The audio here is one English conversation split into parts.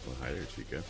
Well, hi there, Chica.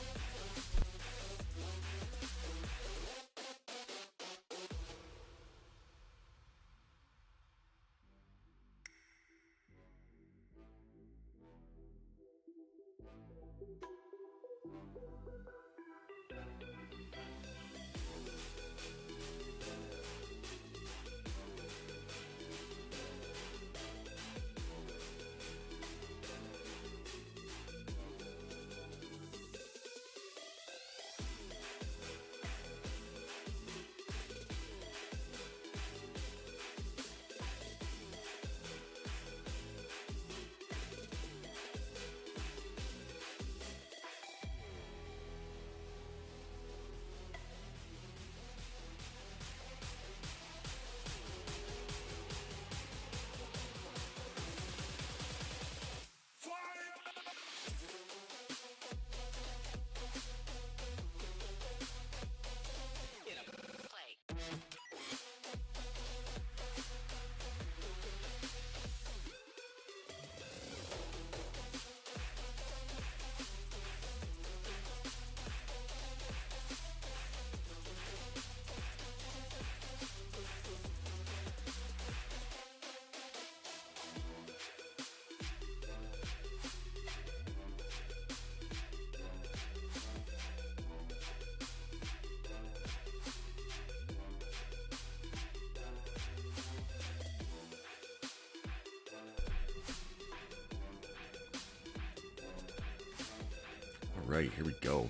All right, here we go.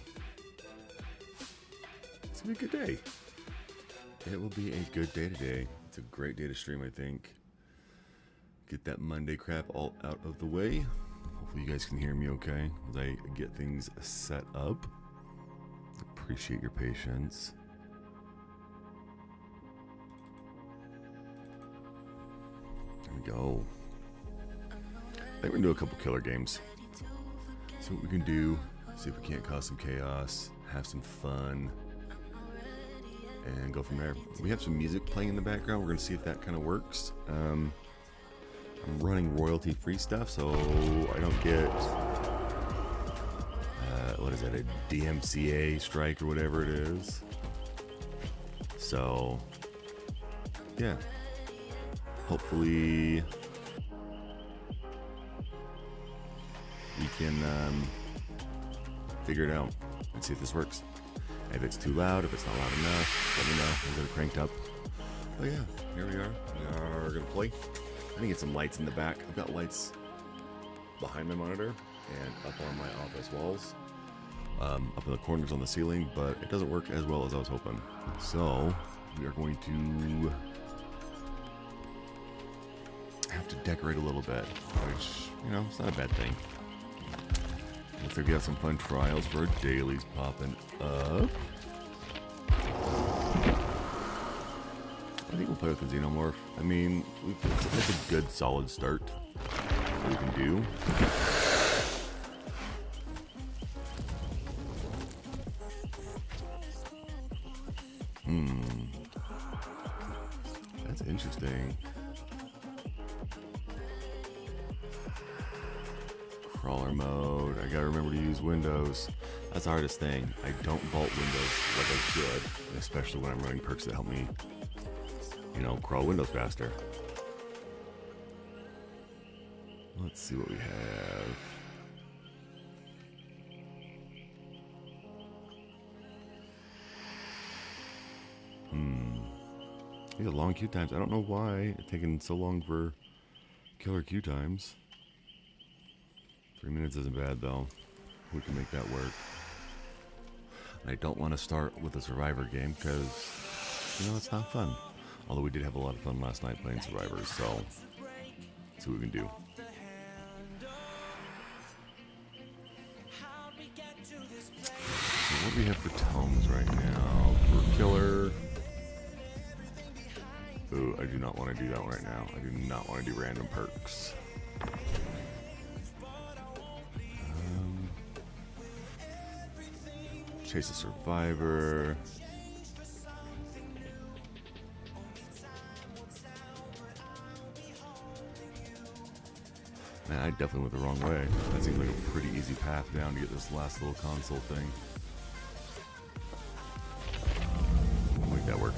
It's gonna be a good day. It will be a good day today. It's a great day to stream, I think. Get that Monday crap all out of the way. Hopefully you guys can hear me okay as I get things set up. Appreciate your patience. There we go. I think we're gonna do a couple killer games. See what we can do. See if we can't cause some chaos. Have some fun. And go from there. We have some music playing in the background. We're gonna see if that kind of works. I'm running royalty-free stuff, so I don't get what is that, a DMCA strike or whatever it is. So yeah, hopefully we can figure it out and see if this works. If it's too loud, if it's not loud enough, let me know. We'll get it cranked up. But yeah, here we are. We are gonna play. I need to get some lights in the back. I've got lights behind my monitor and up on my office walls, up in the corners on the ceiling, but it doesn't work as well as I was hoping. So we are going to have to decorate a little bit, which, you know, it's not a bad thing. Looks like we got some fun trials for our dailies popping up. I think we'll play with the Xenomorph. I mean, it's a good solid start that we can do. That's interesting. Crawler mode. I gotta remember to use Windows. That's the hardest thing. I don't vault Windows like I should, especially when I'm running perks that help me, you know, crawl Windows faster. Let's see what we have. These are long queue times. I don't know why it's taking so long for killer queue times. 3 minutes isn't bad though. We can make that work. And I don't want to start with a Survivor game because, you know, it's not fun. Although we did have a lot of fun last night playing Survivors, so let's see what we can do. So what do we have for tomes right now? For killer, Ooh, I do not want to do that one right now. I do not want to do random perks. Chase a survivor. Man, I definitely went the wrong way. That seems like a pretty easy path down to get this last little console thing. We'll make that work.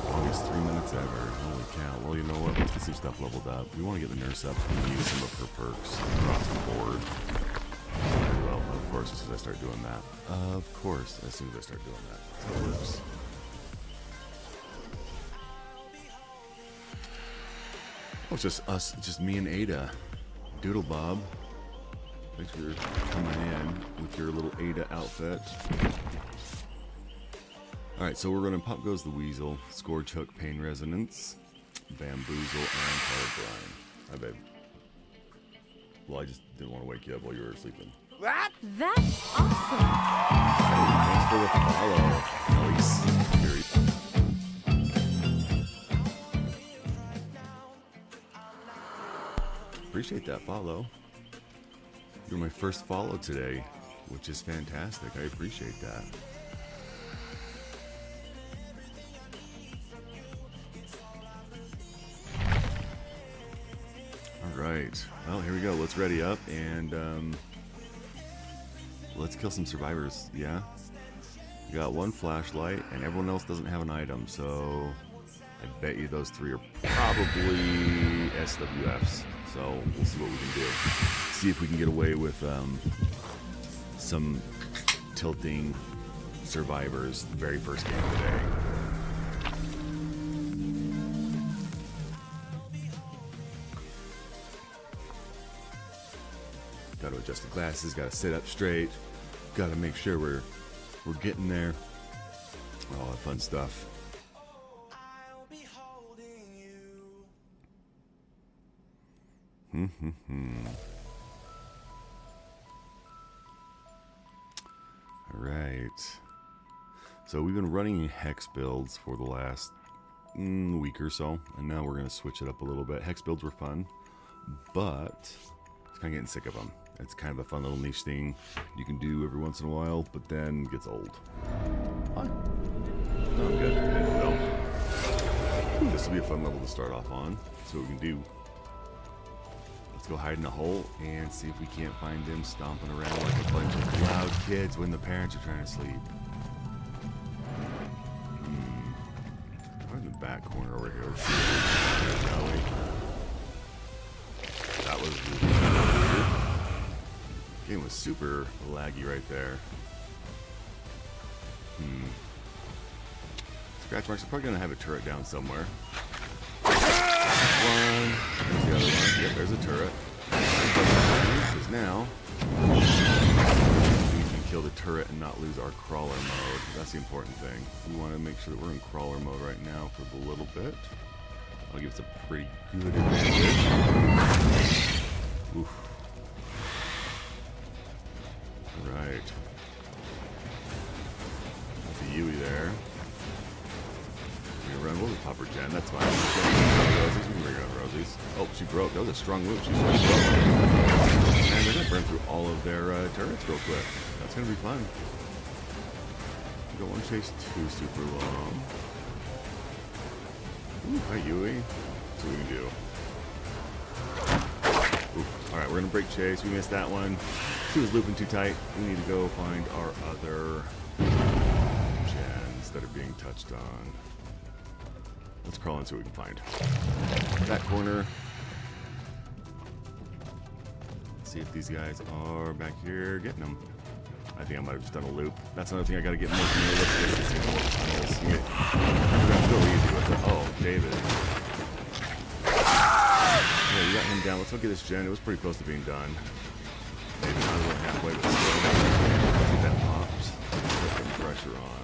Longest 3 minutes ever. Holy cow. Well, you know what? Let's get some stuff leveled up. We want to get the nurse up so we can use some of her perks across the board. Well, of course, as soon as I start doing that. Of course, as soon as I start doing that. That's how it works. Oh, it's just us, just me and Ada. Doodle Bob. Thanks for coming in with your little Ada outfit. Alright, so we're running Pop Goes the Weasel, Scourge Hook, Pain Resonance, Bamboozle, and Colorblind. Hi, babe. Well, I just didn't want to wake you up while you were sleeping. What? That's awesome. Hey, thanks for the follow. Nice. Very appreciate that follow. You're my first follow today, which is fantastic. I appreciate that. Alright, well, here we go. Let's ready up and let's kill some survivors. Yeah, we got one flashlight and everyone else doesn't have an item, so I bet you those three are probably SWFs. So we'll see what we can do. See if we can get away with some tilting survivors the very first game of the day. Got to adjust the glasses, got to sit up straight, got to make sure we're getting there. All that fun stuff. Alright. So we've been running hex builds for the last week or so, and now we're going to switch it up a little bit. Hex builds were fun, but it's kind of getting sick of them. It's kind of a fun little niche thing you can do every once in a while, but then it gets old. Hi. No, I'm good. Well, this will be a fun level to start off on. See what we can do. Let's go hide in a hole and see if we can't find them stomping around like a bunch of loud kids when the parents are trying to sleep. I'm in the back corner over here. Let's see what we can. That was weird. Game was super laggy right there. Scratch marks are probably going to have a turret down somewhere. One. There's the other one. Yep, there's a turret. Because now we can kill the turret and not lose our crawler mode. That's the important thing. We want to make sure that we're in crawler mode right now for a little bit. That'll give us a pretty good advantage. Oof. Alright. That's a Yui there. Run. We'll just pop her gen. That's fine. Rosies. We can bring her on Rosies. Oh, she broke. That was a strong move. She's really broke. And they're going to burn through all of their turrets real quick. That's going to be fun. Don't want to chase too super long. Ooh, hi, Yui. That's what we can do. Ooh. Alright, we're going to break chase. We missed that one. She was looping too tight. We need to go find our other gens that are being touched on. Let's crawl and see what we can find. That corner. Let's see if these guys are back here getting them. I think I might have just done a loop. That's another thing I gotta get more familiar with. Let's get more tunnels. We're go easy with it. Oh, David. Yeah, you got him down. Let's look at this gen. It was pretty close to being done. Maybe not a little halfway, but still. Let's get that pops. Put some pressure on.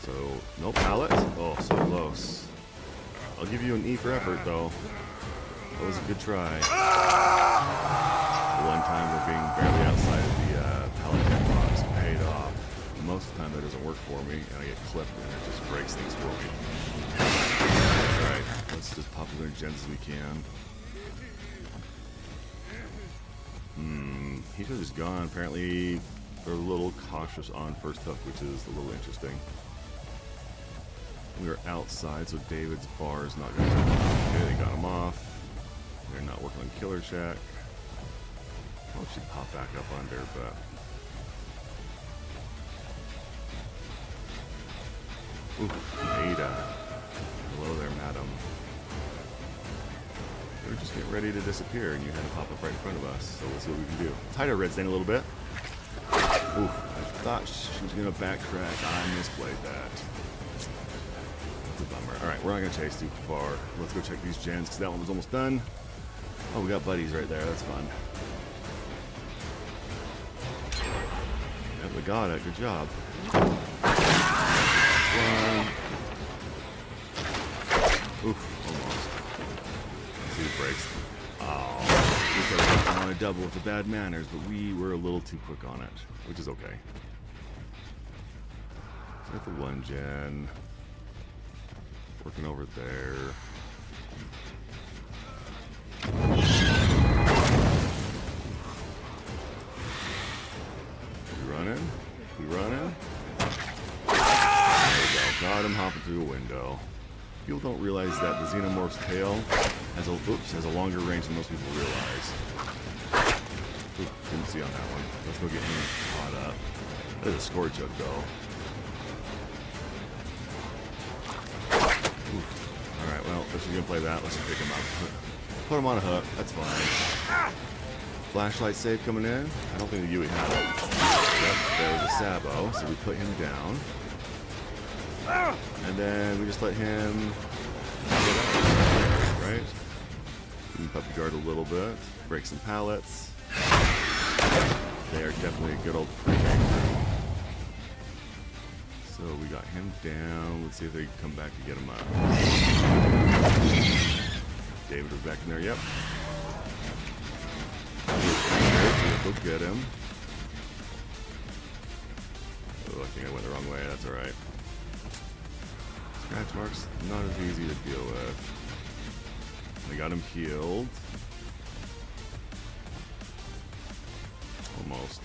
So, no pallets? Oh, so close. I'll give you an E for effort, though. That was a good try. The one time we're being barely outside of the pallet box paid off. Most of the time that doesn't work for me, and I get clipped, and it just breaks things for me. Alright, let's just pop as many gens as we can. He should have just gone. Apparently, they're a little cautious on first hook, which is a little interesting. We are outside, so David's bar is not going to... Okay, they got him off. They're not working on Killer Shack. I'll actually pop back up under, but... Oof, Ada. Hello there, madam. They were just getting ready to disappear, and you had to pop up right in front of us. So let's see what we can do. Let's hide our red stain a little bit. Oof, I thought she was going to backtrack. I misplayed that. That's a bummer. Alright, we're not going to chase too far. Let's go check these gens, because that one was almost done. Oh, we got buddies right there. That's fun. Yep, we got it. Good job. One. Oof, almost. Let's see who breaks. Oh, we could have gotten on a double with the bad manners, but we were a little too quick on it, which is okay. So got the one gen. Working over there. We running? We running? There we go. Got him hopping through a window. People don't realize that the Xenomorph's tail has a longer range than most people realize. Oop, didn't see on that one. Let's go get him caught up. That is a Scourge Hook though. Alright, well, if she's gonna play that, let's just pick him up. Put him on a hook, that's fine. Flashlight save coming in. I don't think the Yui had it. Yep, there was a Sabo, so we put him down. And then we just let him get up, right? And puppy guard a little bit, break some pallets. They are definitely a good old pregame. So we got him down. Let's see if they can come back to get him up. David was back in there, yep. Let's go get him. Oh, I think I went the wrong way, that's alright. Scratch marks, not as easy to deal with. They got him healed. Almost.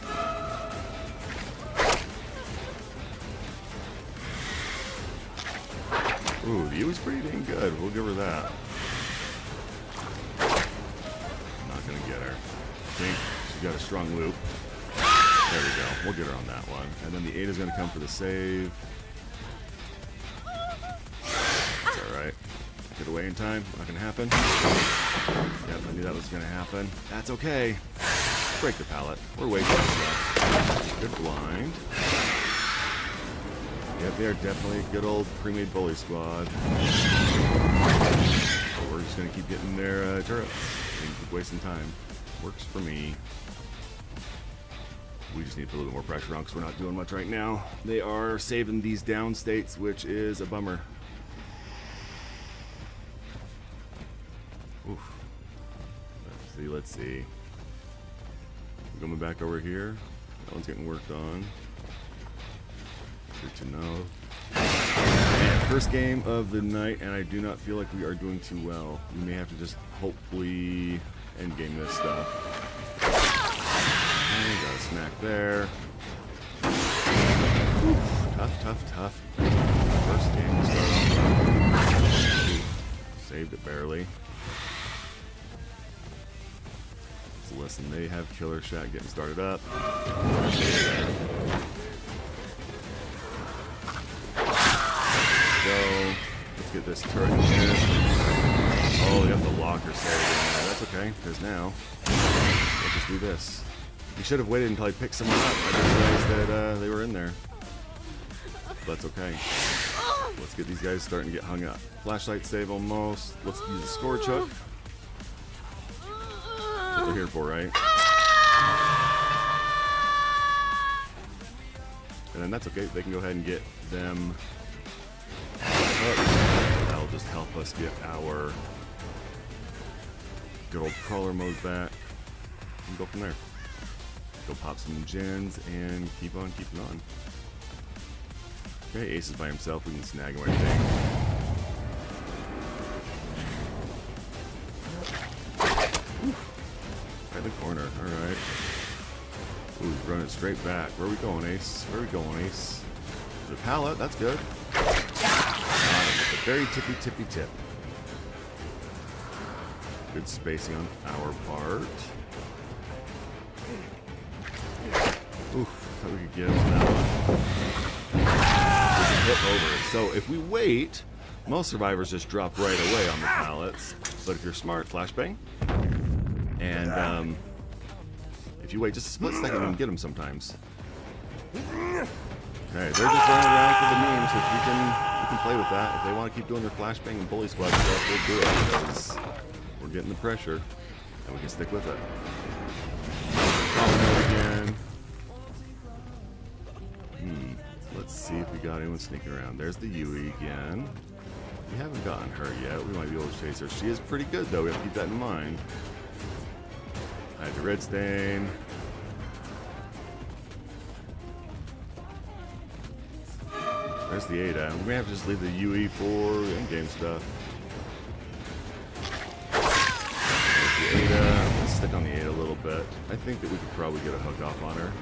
Ooh, the Yui's pretty dang good. We'll give her that. Not gonna get her. I think she's got a strong loop. There we go. We'll get her on that one. And then the 8 is gonna come for the save. Get away in time. Not gonna happen. Yep, I knew that was gonna happen. That's okay. Break the pallet. We're way close. Good blind. Yep, they are definitely a good old pre-made bully squad. So we're just gonna keep getting their turrets and keep wasting time. Works for me. We just need to put a little more pressure on because we're not doing much right now. They are saving these down states, which is a bummer. Oof. Let's see. Coming back over here. That one's getting worked on. Good to know. Man, first game of the night, and I do not feel like we are doing too well. We may have to just hopefully end game this stuff. Okay, got a smack there. Oof. Tough, tough, tough. First game to start off. Saved it barely. Listen, they have Killer Shack getting started up. So, let's get this turret in here. Oh, they got the locker saved in there. That's okay, because now, we'll just do this. We should have waited until I picked someone up. I didn't realize that they were in there. But that's okay. Let's get these guys starting to get hung up. Flashlight save almost. Let's use the Scourge Hook. What they're here for, right? And then that's okay. They can go ahead and get them up. That'll just help us get our good old crawler mode back and go from there. Go pop some gens and keep on keeping on. Okay, Ace is by himself. We can snag him, I think. Right in the corner. Alright. Ooh, he's running straight back. Where are we going, Ace? Where are we going, Ace? The pallet. That's good. Got him with a very tippy tip. Good spacing on our part. Oof, thought we could get him on that one. We can hit over. So if we wait, most survivors just drop right away on the pallets. But if you're smart, flashbang. And if you wait just a split second, you can get them sometimes. Okay, they're just running around for the memes, which we can play with that. If they want to keep doing their flashbang and bully squad stuff, we'll do it because we're getting the pressure, and we can stick with it. Again. Let's see if we got anyone sneaking around. There's the Yui again. We haven't gotten her yet. We might be able to chase her. She is pretty good, though. We have to keep that in mind. I have the red stain. There's the Ada. We may have to just leave the Yui for in-game stuff. There's the Ada. Let's stick on the Ada a little bit. I think that we could probably get a hook off on her.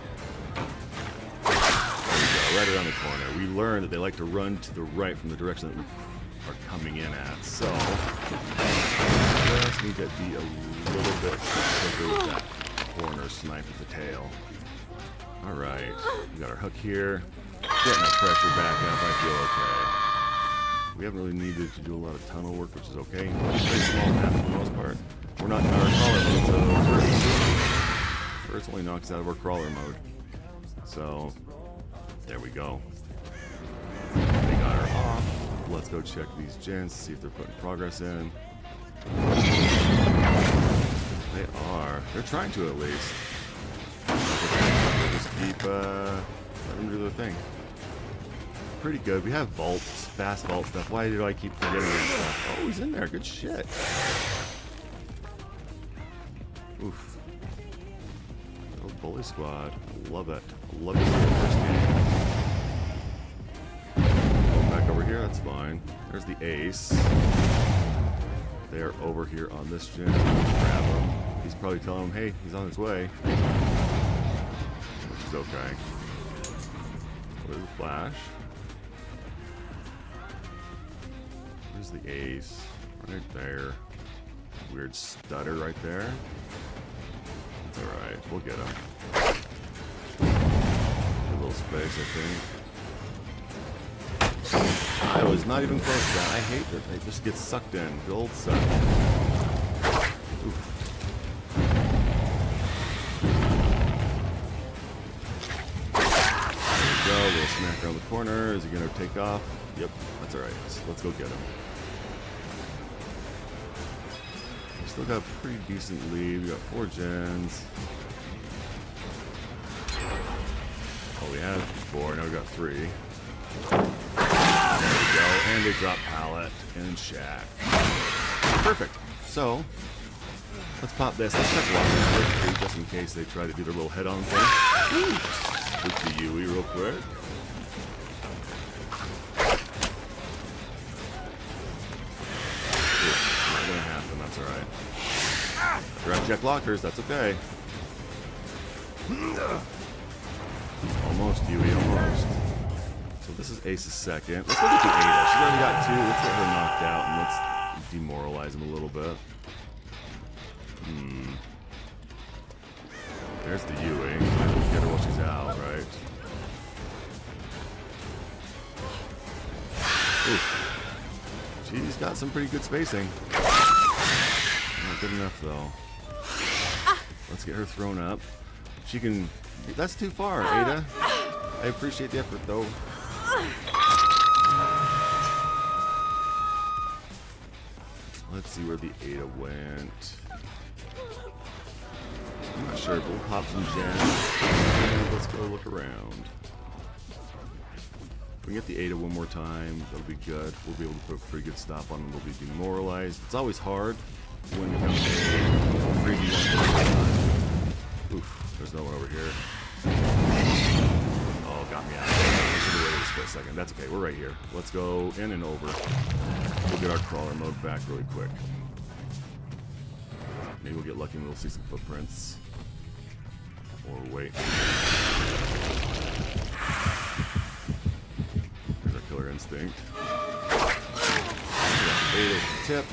There we go, right around the corner. We learned that they like to run to the right from the direction that we are coming in at. So, just need to be a little bit quicker with that corner snipe with the tail. Alright, we got our hook here. Getting our pressure back up, I feel okay. We haven't really needed to do a lot of tunnel work, which is okay. Very small map for the most part. We're not in our crawler mode, so first only knocks out of our crawler mode. So, there we go. They got her off. Let's go check these gens, see if they're putting progress in. They are. They're trying to at least. We'll just keep let them do their thing. Pretty good. We have vaults, fast vault stuff. Why do I keep forgetting that stuff? Oh, he's in there. Good shit. Oof. Oh, bully squad. Love it. Love this first game. Go back over here. That's fine. There's the ace. They're over here on this gen. Grab him. He's probably telling him, hey, he's on his way. Which is okay. There's the flash. There's the ace. Right there. Weird stutter right there. It's alright. We'll get him. A little space, I think. I was not even close to that. I hate that. They just get sucked in. The old suck. Oof. Go, little smack around the corner. Is he gonna take off? Yep, that's alright. Let's go get him. We still got a pretty decent lead. We got 4 gens. Oh, we had 4, now we got 3. There we go. And they drop pallet and shack. Perfect. So, let's pop this. Let's check lockers first, just in case they try to do their little head-on thing. With the Yui real quick. Not gonna happen, that's alright. Forgot to check lockers, that's okay. Almost, Yui, almost. So this is Ace's second. Let's go get the Ada. She's already got 2. Let's get her knocked out and let's demoralize him a little bit. There's the Yui. Get her while she's out, right? Ooh. She's got some pretty good spacing. Not good enough, though. Let's get her thrown up. She can... That's too far, Ada. I appreciate the effort, though. Let's see where the Ada went. I'm not sure, but we'll pop some gens. And let's go look around. If we get the Ada one more time, that'll be good. We'll be able to put a pretty good stop on them. They'll be demoralized. It's always hard when it comes to 3v1. Oof, there's no one over here. Oh, got me out. I should have waited a split second. That's okay. We're right here. Let's go in and over. We'll get our crawler mode back really quick. Maybe we'll get lucky and we'll see some footprints. Or wait. There's our killer instinct. Beta tip.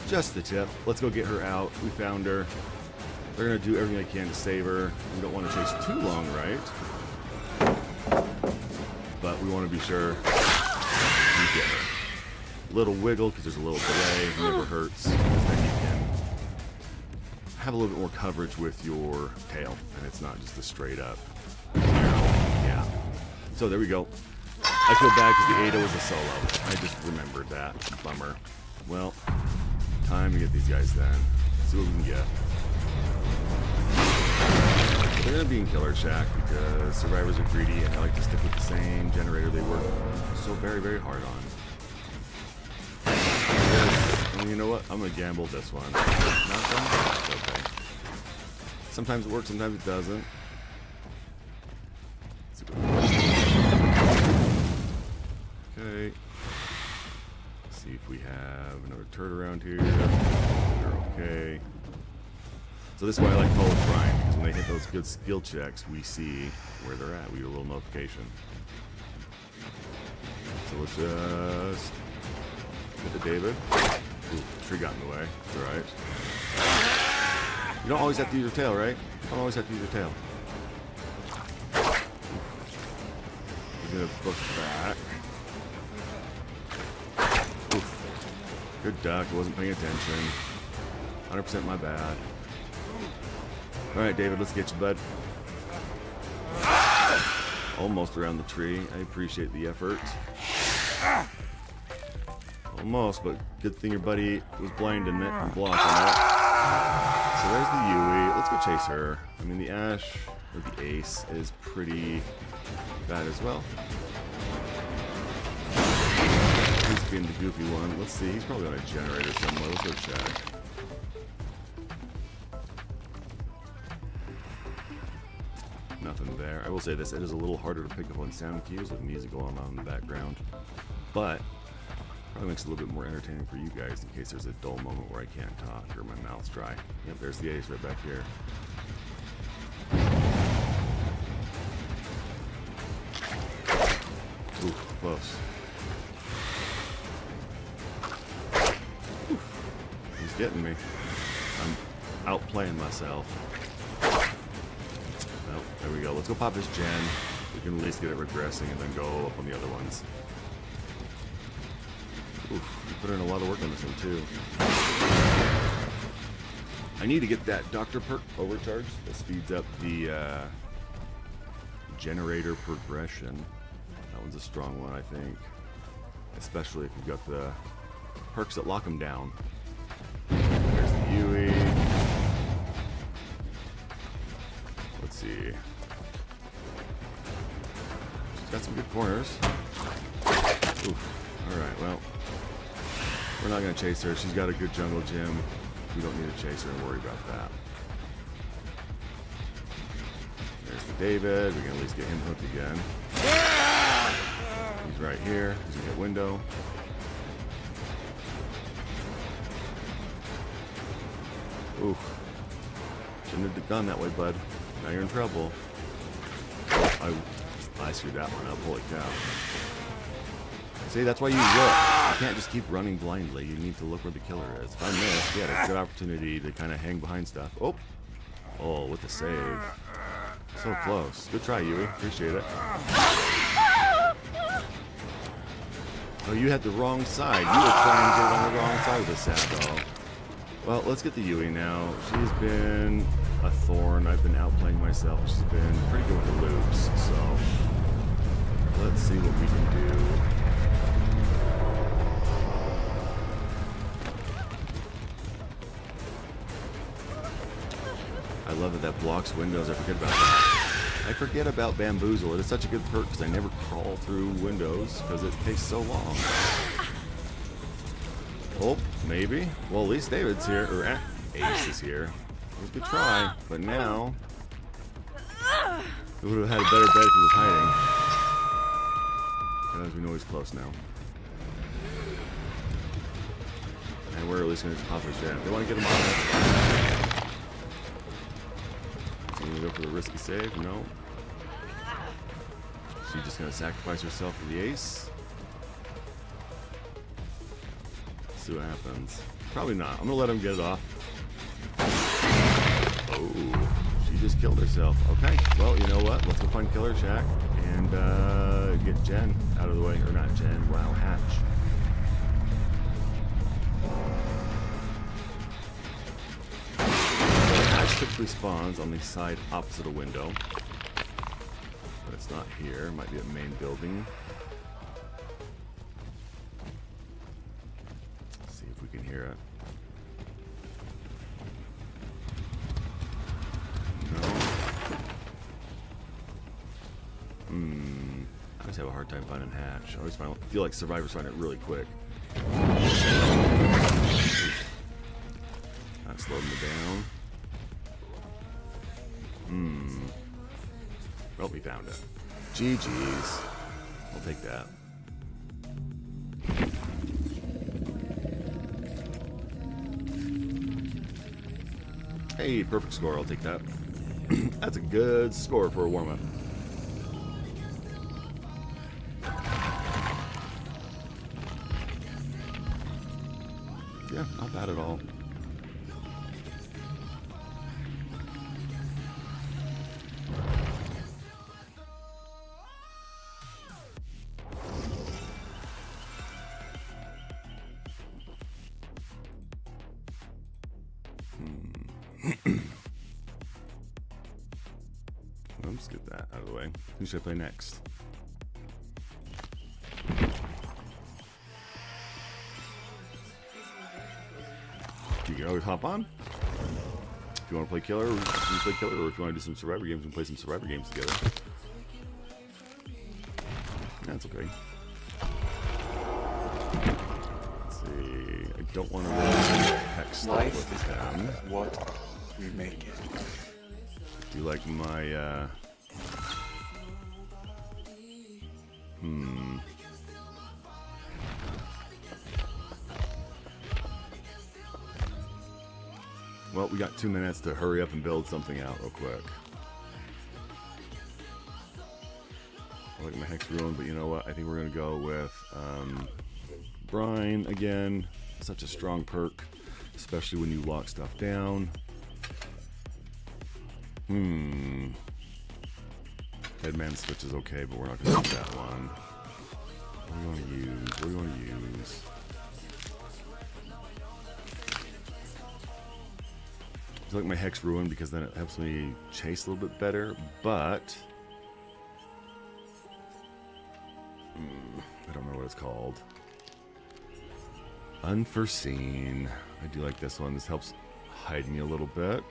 Just the tip. Let's go get her out. We found her. They're going to do everything they can to save her. We don't want to chase too long, right? But we want to be sure we get her. Little wiggle because there's a little delay. It never hurts. Then you can have a little bit more coverage with your tail, and it's not just a straight up. Yeah. So there we go. I feel bad because the Ada was a solo. I just remembered that. Bummer. Well, time to get these guys then. See what we can get. They're going to be in Killer Shack because survivors are greedy and they like to stick with the same generator they work so very, very hard on. Yes, and you know what? I'm going to gamble this one. Not done? It's okay. Sometimes it works, sometimes it doesn't. Okay. Let's see if we have another turret around here. They're okay. So this is why I like College Grind, because when they hit those good skill checks, we see where they're at. We get a little notification. So let's just get to David. Ooh, tree got in the way. It's alright. You don't always have to use your tail, right? You don't always have to use your tail. We're gonna book back. Oof. Good duck. I wasn't paying attention. 100% my bad. Alright, David, let's get you, bud. Almost around the tree. I appreciate the effort. Almost, but good thing your buddy was blinding it and blocking it. So there's the Yui. Let's go chase her. I mean, the Ash, or the Ace, is pretty bad as well. He's being the goofy one. Let's see. He's probably on a generator somewhere. Let's go check. Nothing there. I will say this, it is a little harder to pick up on sound cues with music going on in the background, but probably makes it a little bit more entertaining for you guys in case there's a dull moment where I can't talk or my mouth's dry. Yep, there's the Ace right back here. Ooh, close. Oof. He's getting me. I'm outplaying myself. Well, there we go. Let's go pop this gen. We can at least get it regressing and then go up on the other ones. Oof, we put in a lot of work on this one too. I need to get that Doctor perk overcharged. That speeds up the generator progression. That one's a strong one, I think. Especially if you've got the perks that lock them down. There's the Yui. Let's see. She's got some good corners. Oof. Alright, well. We're not going to chase her. She's got a good jungle gym. We don't need to chase her and worry about that. There's the David. We can at least get him hooked again. He's right here. He's going to hit window. Oof. Shouldn't have gone that way, bud. Now you're in trouble. I screwed that one up. Holy cow. See, that's why you look. You can't just keep running blindly. You need to look where the killer is. If I missed, you had a good opportunity to kind of hang behind stuff. Oh! Oh, with the save. So close. Good try, Yui. Appreciate it. Oh, you had the wrong side. You were trying to get on the wrong side of the saddle. Well, let's get the Yui now. She's been a thorn. I've been outplaying myself. She's been pretty good with the loops, so let's see what we can do. I love that blocks windows. I forget about that. I forget about Bamboozle. It's such a good perk because I never crawl through windows because it takes so long. Oh, maybe. Well, at least David's here, or Ace is here. It was a good try, but now we would have had a better bet if he was hiding. because we know he's close now. And we're at least going to pop his jet. They want to get him on. That's fine. So going to go for the risky save? No. She's just going to sacrifice herself for the ace. Let's see what happens. Probably not. I'm going to let him get it off. Oh, she just killed herself. Okay, well, you know what? Let's go find Killer Shack and get Jen out of the way. Or not Jen, wow, Hatch. So Hatch typically spawns on the side opposite a window. But it's not here. It might be at main building. Let's see if we can hear it. I always have a hard time finding Hatch. I always feel like survivors find it really quick. Not slowing me down. Well, we found it. GG's. I'll take that. Hey, perfect score. I'll take that. That's a good score for a warm-up. Yeah, not bad at all. Let's get that out of the way. Who should I play next? You can always hop on. If you want to play Killer, we can play Killer, or if you want to do some Survivor games, we can play some Survivor games together. That's okay. Let's see. I don't want to roll hex stuff with them. What we make it. Do you like my Well, we got 2 minutes to hurry up and build something out real quick. I like my Hex Ruin, but you know what? I think we're going to go with Brine again. Such a strong perk, especially when you lock stuff down. Headman switch is okay, but we're not going to use that one. What do you want to use? What do you want to use? I like my Hex Ruin because then it helps me chase a little bit better, but I don't remember what it's called. Unforeseen. I do like this one. This helps hide me a little bit.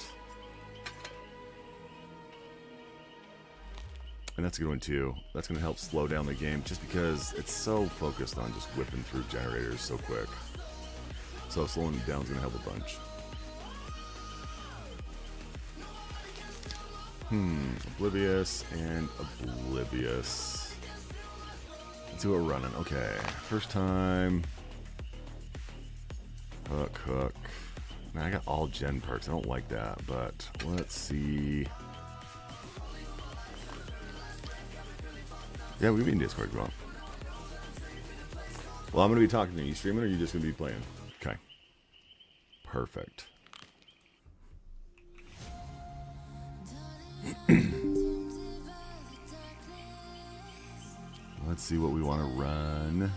And that's a good one too. That's going to help slow down the game just because it's so focused on just whipping through generators so quick. So slowing it down is going to help a bunch. Oblivious and Oblivious. Let's see what we're running. Okay, first time. Hook. Man, I got all gen perks. I don't like that, but let's see. Yeah, we can be in Discord if you want. Well, I'm going to be talking to you. You streaming or are you just going to be playing? Okay. Perfect. Let's see what we want to run.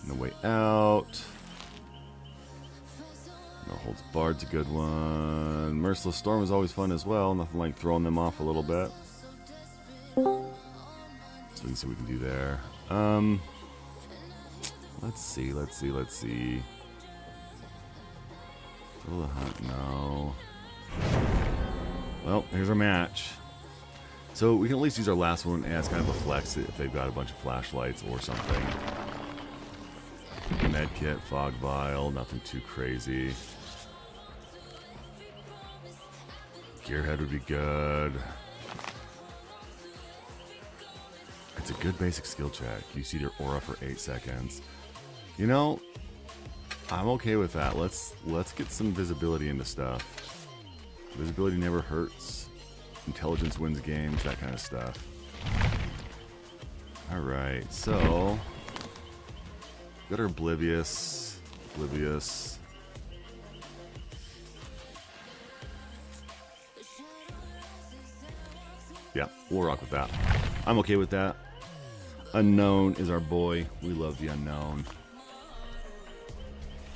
No Way Out. No Holds Barred's a good one. Merciless Storm is always fun as well. Nothing like throwing them off a little bit. So we can see what we can do there. Let's see. Thrill the Hunt, no. Well, here's our match. So we can at least use our last one as kind of a flex if they've got a bunch of flashlights or something. Medkit, Fog Vial, nothing too crazy. Gearhead would be good. I It's a good basic skill check. You see your aura for 8 seconds. You know, I'm okay with that. Let's get some visibility into stuff. Visibility never hurts. Intelligence wins games, that kind of stuff. Alright, so got our Oblivious. Yeah, we'll rock with that. I'm okay with that. Unknown is our boy. We love the unknown.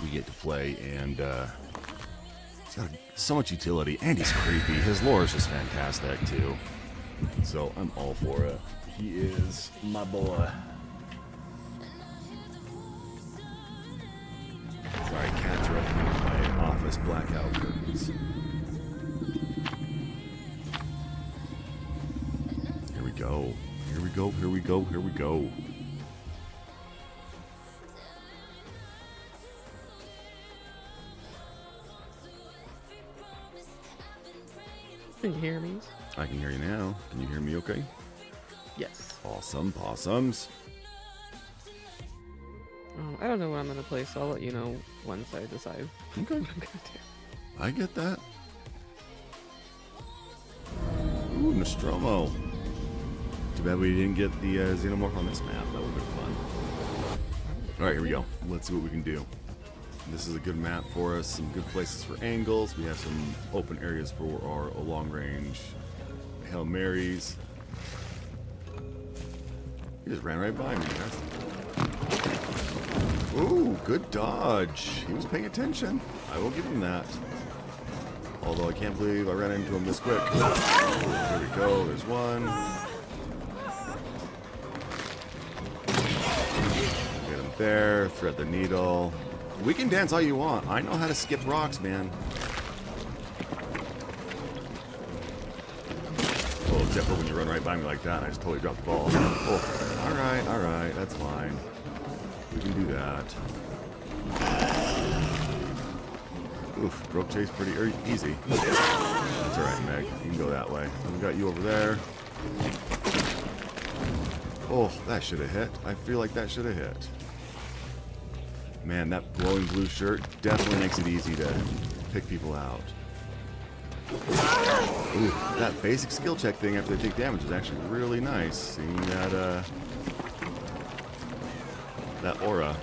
We get to play, and he's got so much utility, and he's creepy. His lore is just fantastic, too. So I'm all for it. He is my boy. Sorry, cats are opening my office blackout curtains. Here we go. Here we go. Here we go. Here we go. Can you hear me? I can hear you now. Can you hear me okay? Yes. Awesome possums. I don't know what I'm gonna play, so I'll let you know once I decide Okay. what I'm gonna do. I get that. Ooh, Nostromo. Too bad we didn't get the Xenomorph on this map. That would have been fun. Alright, here we go. Let's see what we can do. This is a good map for us. Some good places for angles. We have some open areas for our long-range Hail Marys. He just ran right by me. Ooh, good dodge. He was paying attention. I will give him that. Although I can't believe I ran into him this quick. There we go. There's one. Get him there. Thread the needle. We can dance all you want. I know how to skip rocks, man. Oh, except for when you run right by me like that, I just totally dropped the ball. Oh, alright, that's fine. We can do that. Oof, broke chase pretty easy. That's alright, Meg. You can go that way. We got you over there. Oh, that should have hit. I feel like that should have hit. Man, that glowing blue shirt definitely makes it easy to pick people out. Ooh, that basic skill check thing after they take damage is actually really nice. Seeing that, that aura.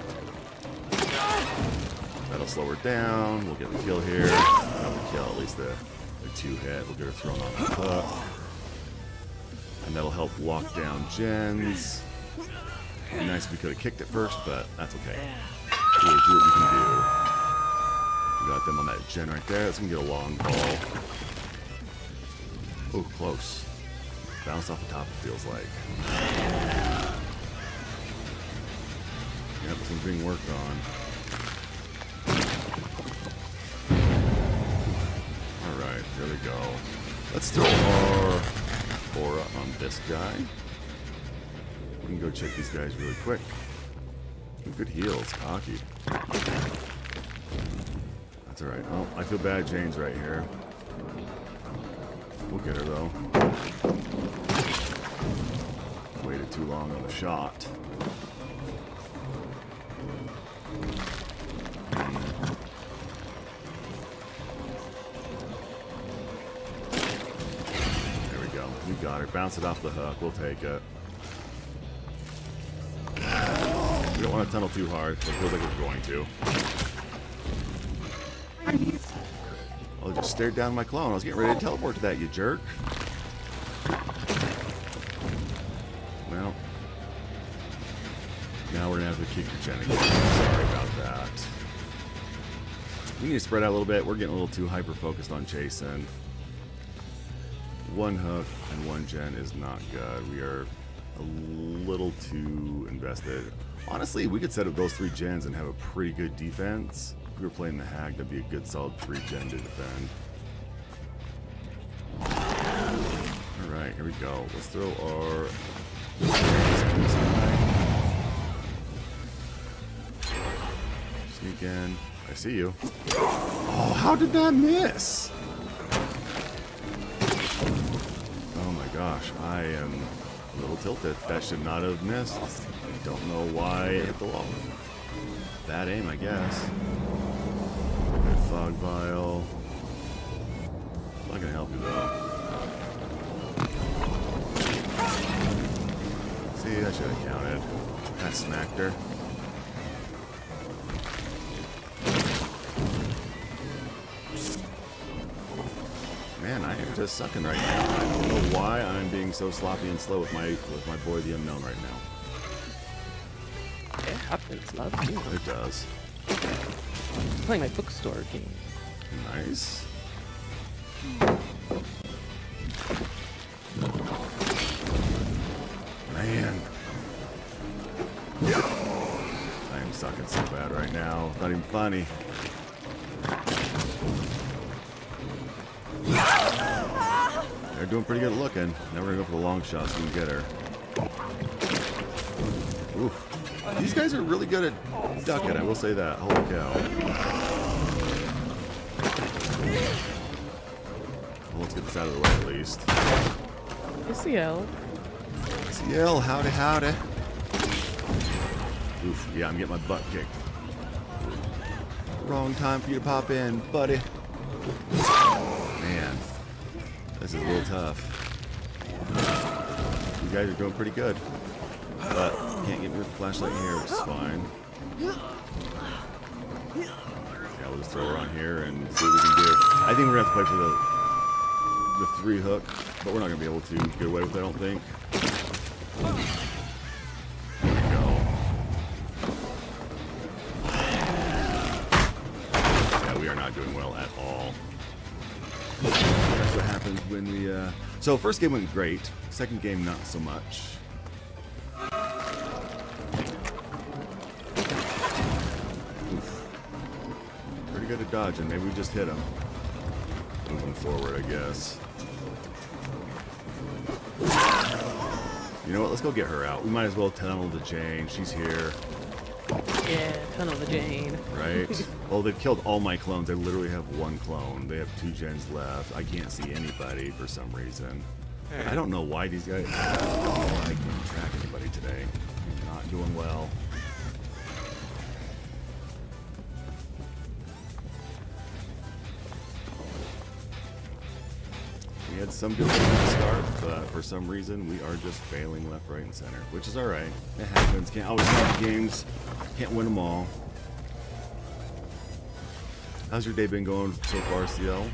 That'll slow her down. We'll get the kill here. Not the kill, at least the 2-hit. We'll get her thrown on the hook. And that'll help lock down gens. It'd be nice if we could have kicked it first, but that's okay. We'll do what we can do. We got them on that gen right there. That's gonna get a long ball. Oh, close. Bounced off the top, it feels like. Yep, this one's being worked on. Alright, there we go. Let's throw our aura on this guy. We can go check these guys really quick. Good heals, cocky. That's alright. Oh, I feel bad Jane's right here. We'll get her though. Waited too long on the shot. There we go. We got her. Bounce it off the hook. We'll take it. We don't want to tunnel too hard, but it feels like we're going to. Oh, just stared down my clone. I was getting ready to teleport to that, you jerk. Well, now we're going to have to kick your gen again. Sorry about that. We need to spread out a little bit. We're getting a little too hyper-focused on chasing. One hook and one gen is not good. We are a little too invested. Honestly, we could set up those 3 gens and have a pretty good defense. If we were playing the Hag, that'd be a good solid 3 gen to defend. Alright, here we go. Let's throw our... Sneak in. I see you. Oh, how did that miss? Oh my gosh, I am A little tilted. That should not have missed. Don't know why it hit the wall. Bad aim, I guess. Good fog vial. Not gonna help you though. See, that should have counted. That smacked her. Man, I am just sucking right now. I don't know why I'm being so sloppy and slow with my boy the Unknown right now. It happens, love you. It does. Playing my bookstore game. Nice. Man. I am sucking so bad right now. Not even funny. They're doing pretty good looking. Now we're gonna go for the long shot so we can get her. Oof. These guys are really good at ducking, I will say that. Holy cow. Well, let's get this out of the way at least. ACL. CL, howdy, howdy. Oof, yeah, I'm getting my butt kicked. Wrong time for you to pop in, buddy. Man, this is a little tough. You guys are doing pretty good. But can't get me with the flashlight here, which is fine. Yeah, we'll just throw her on here and see what we can do. I think we're gonna have to play for the 3 hook, but we're not gonna be able to get away with it, I don't think. There we go. Yeah, we are not doing well at all. That's what happens when we, So first game went great. Second game, not so much. Oof. Pretty good at dodging. Maybe we just hit him. Moving forward, I guess. You know what? Let's go get her out. We might as well tunnel the Jane. She's here. Yeah, tunnel the Jane. Right? Well, they've killed all my clones. I literally have 1 clone. They have 2 gens left. I can't see anybody for some reason. I don't know why these guys... I don't know why I can't track anybody today. I'm not doing well. We had some good things to start, but for some reason we are just failing left, right, and center, which is alright. It happens. Can't always win the games. Can't win them all. How's your day been going so far, CL?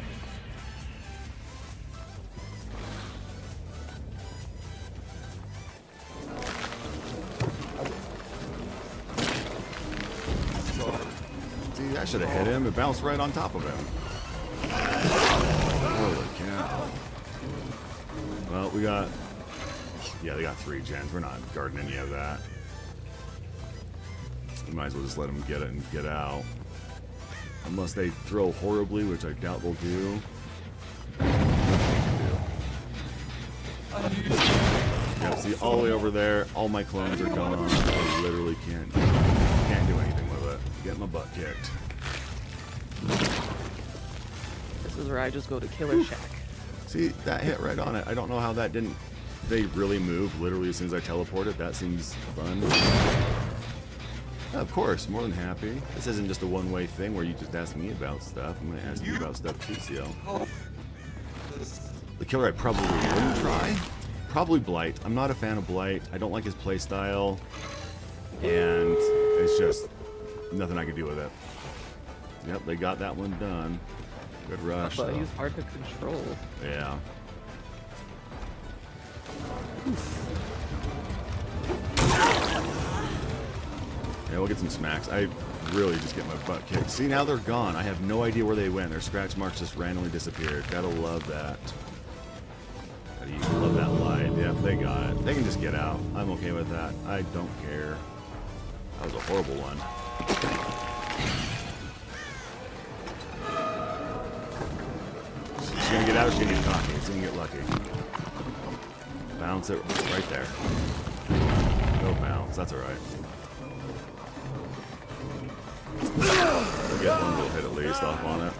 See, I should have hit him. It bounced right on top of him. Holy cow. Well, we got... Yeah, they got 3 gens. We're not guarding any of that. We might as well just let them get it and get out. Unless they throw horribly, which I doubt they'll do. Yeah, see, all the way over there, all my clones are gone. I literally can't do anything with it. Get my butt kicked. This is where I just go to Killer Shack. See, that hit right on it. I don't know how that didn't... They really move literally as soon as I teleported. That seems fun. Yeah, of course, more than happy. This isn't just a one-way thing where you just ask me about stuff. I'm going to ask you about stuff too, CL. The killer I probably wouldn't try? Probably Blight. I'm not a fan of Blight. I don't like his playstyle. And it's just nothing I can do with it. Yep, they got that one done. Good rush. But he's hard to control. Yeah. Yeah, we'll get some smacks. I really just get my butt kicked. See, now they're gone. I have no idea where they went. Their scratch marks just randomly disappeared. Gotta love that. Gotta love that light. Yep, they got it. They can just get out. I'm okay with that. I don't care. That was a horrible one. She's gonna get out or she's gonna get cocky. She's gonna get lucky. Bounce it right there. No bounce. That's alright. We'll get one little hit at least off on it.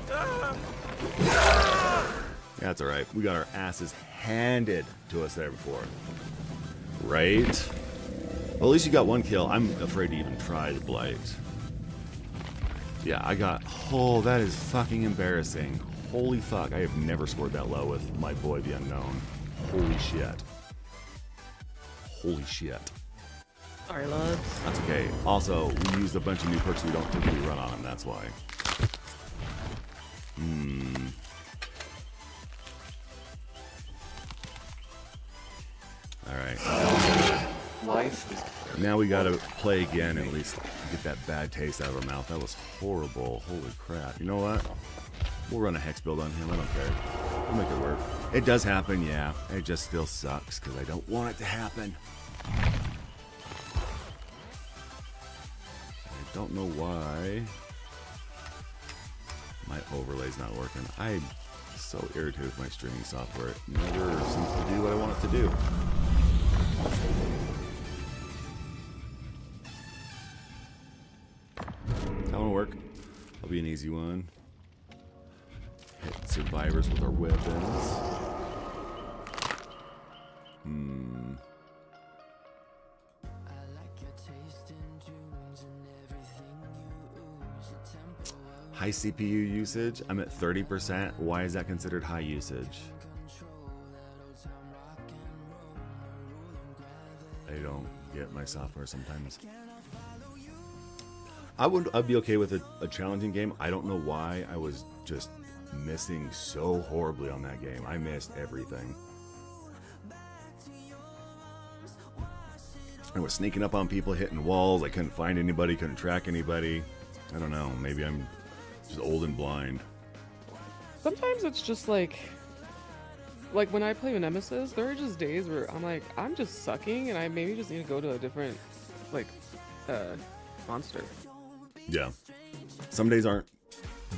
Yeah, that's alright. We got our asses handed to us there before. Right? Well, at least you got one kill. I'm afraid to even try the blight. Yeah, I got... Oh, that is fucking embarrassing. Holy fuck, I have never scored that low with my boy the Unknown. Holy shit. Holy shit. Sorry, lads. That's okay. Also, we used a bunch of new perks we don't typically run on him, that's why. Alright. Life is Now we gotta play again and at least get that bad taste out of our mouth. That was horrible. Holy crap. You know what? We'll run a hex build on him. I don't care. We'll make it work. It does happen, yeah. It just still sucks because I don't want it to happen. I don't know why my overlay's not working. I'm so irritated with my streaming software. It never seems to do what I want it to do. That won't work. That'll be an easy one. Hit survivors with our weapons. High CPU usage? I'm at 30%. Why is that considered high usage? I don't get my software sometimes. I'd be okay with a challenging game. I don't know why I was just missing so horribly on that game. I missed everything. I was sneaking up on people, hitting walls. I couldn't find anybody, couldn't track anybody. I don't know. Maybe I'm just old and blind. Sometimes it's just like when I play with Nemesis, there are just days where I'm like, I'm just sucking, and I maybe just need to go to a different, monster. Yeah. Some days aren't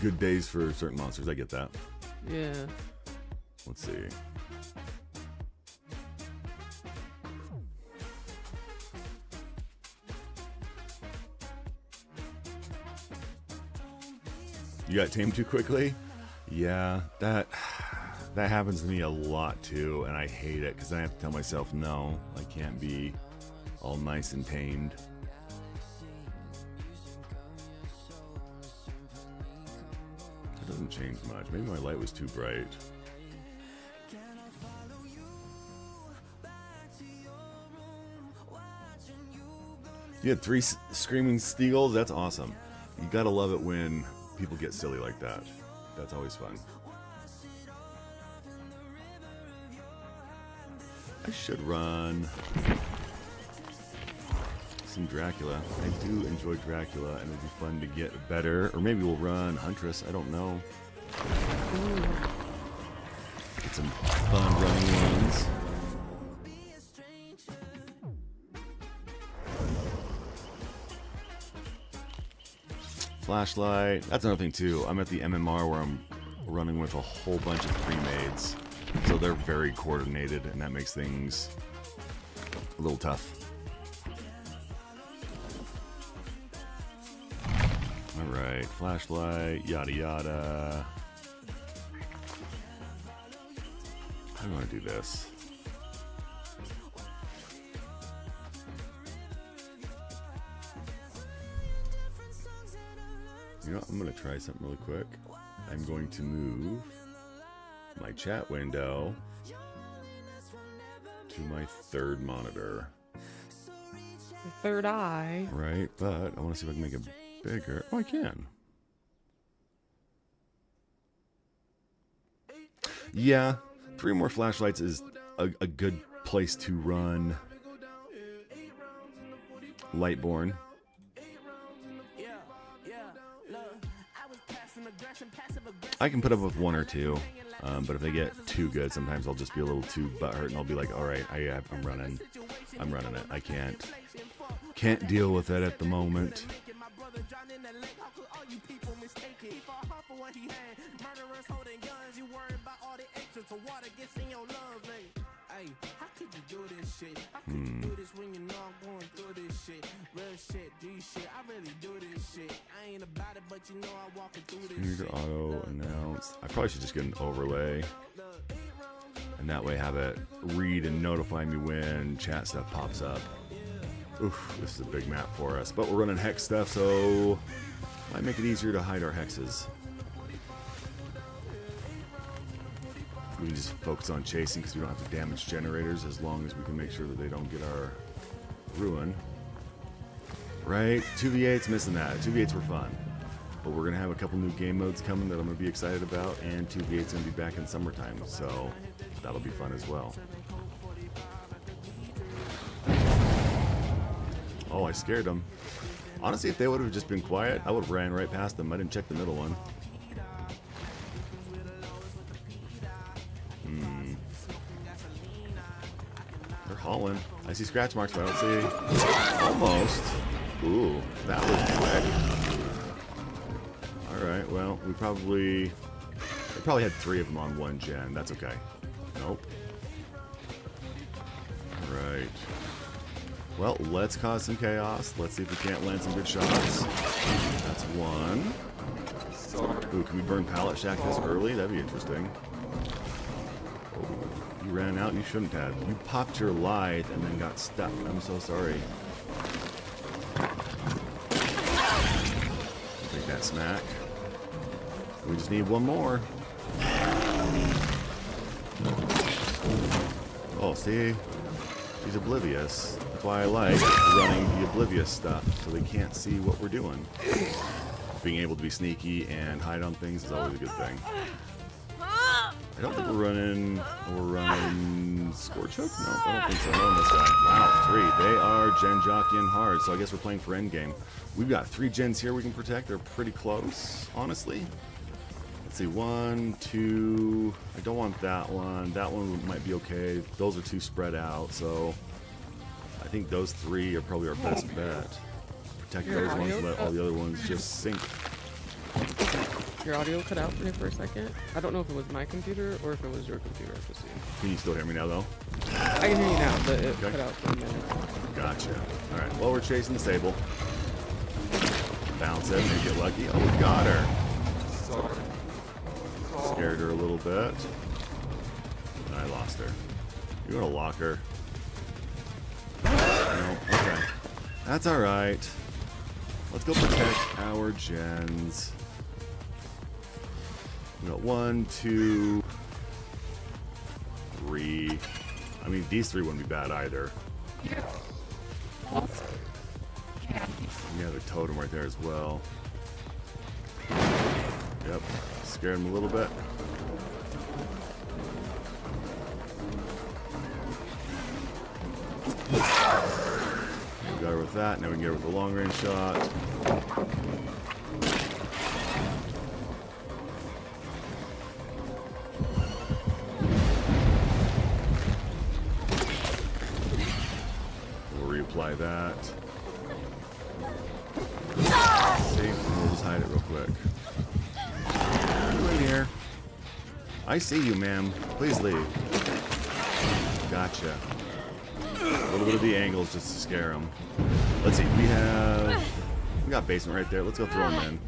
good days for certain monsters. I get that. Yeah. Let's see. You got tamed too quickly? Yeah, that happens to me a lot too, and I hate it because I have to tell myself, no, I can't be all nice and tamed. It doesn't change much. Maybe my light was too bright. You had 3 screaming Steagles? That's awesome. You gotta love it when people get silly like that. That's always fun. I should run some Dracula. I do enjoy Dracula, and it'd be fun to get better. Or maybe we'll run Huntress. I don't know. Get some fun running ones. Flashlight. That's another thing too. I'm at the MMR where I'm running with a whole bunch of pre-mades. So they're very coordinated, and that makes things a little tough. Alright, flashlight, yada yada. How do I want to do this? You know, I'm going to try something really quick. I'm going to move my chat window to my third monitor. The third eye. Right, but I want to see if I can make it bigger. Oh, I can. Yeah, 3 more flashlights is a good place to run Lightborn. I can put up with 1 or 2, but if they get too good, sometimes I'll just be a little too butthurt, and I'll be like, all right, I'm running it. I can't deal with it at the moment. Computer auto announce. I probably should just get an overlay. I And that way have it read and notify me when chat stuff pops up. Oof, this is a big map for us. But we're running hex stuff, so might make it easier to hide our hexes. We can just focus on chasing because we don't have to damage generators as long as we can make sure that they don't get our ruin. Right? 2v8's missing that. 2v8's were fun. But we're going to have a couple new game modes coming that I'm going to be excited about, and 2v8's going to be back in summertime, so that'll be fun as well. Oh, I scared them. Honestly, if they would have just been quiet, I would have ran right past them. I didn't check the middle one. They're hauling. I see scratch marks, but I don't see... Almost. Ooh, that was quick. Alright, well, we probably had 3 of them on 1 gen. That's okay. Nope. Alright. Well, let's cause some chaos. Let's see if we can't land some good shots. That's 1. Ooh, can we burn Pallet Shack this early? That'd be interesting. Oh, you ran out, you shouldn't have. You popped your light and then got stuck. I'm so sorry. Take that smack. We just need 1 more. Oh, see? He's oblivious. That's why I like running the oblivious stuff, so they can't see what we're doing. Being able to be sneaky and hide on things is always a good thing. I don't think we're running Scorch Hook? No, I don't think so. No, on this guy. Wow, 3. They are gen jockeying hard, so I guess we're playing for endgame. We've got 3 gens here we can protect. They're pretty close, honestly. Let's see, 1, 2. I don't want that one. That one might be okay. Those are too spread out, so I think those 3 are probably our best bet. Protect those ones, let all the other ones just sink. Your audio cut out for me for a second. I don't know if it was my computer or if it was your computer. Just so Can you still hear me now, though? I can hear you now, but it Okay. cut out for a minute. Gotcha. All right. Well, we're chasing the Sable. Bounce it. Maybe get lucky. Oh, we got her. Scared her a little bit. And I lost her. You want to lock her? No. Okay. That's all right. Let's go protect our gens. We got 1, 2, 3. I mean, these 3 wouldn't be bad either. We have a totem right there as well. Yep. Scared him a little bit. We got her with that. Now we can get her with the long range shot. We'll reapply that. See, we'll just hide it real quick. You in here? I see you, ma'am. Please leave. Gotcha. A little bit of the angles just to scare them. Let's see. We got basement right there. Let's go throw them in.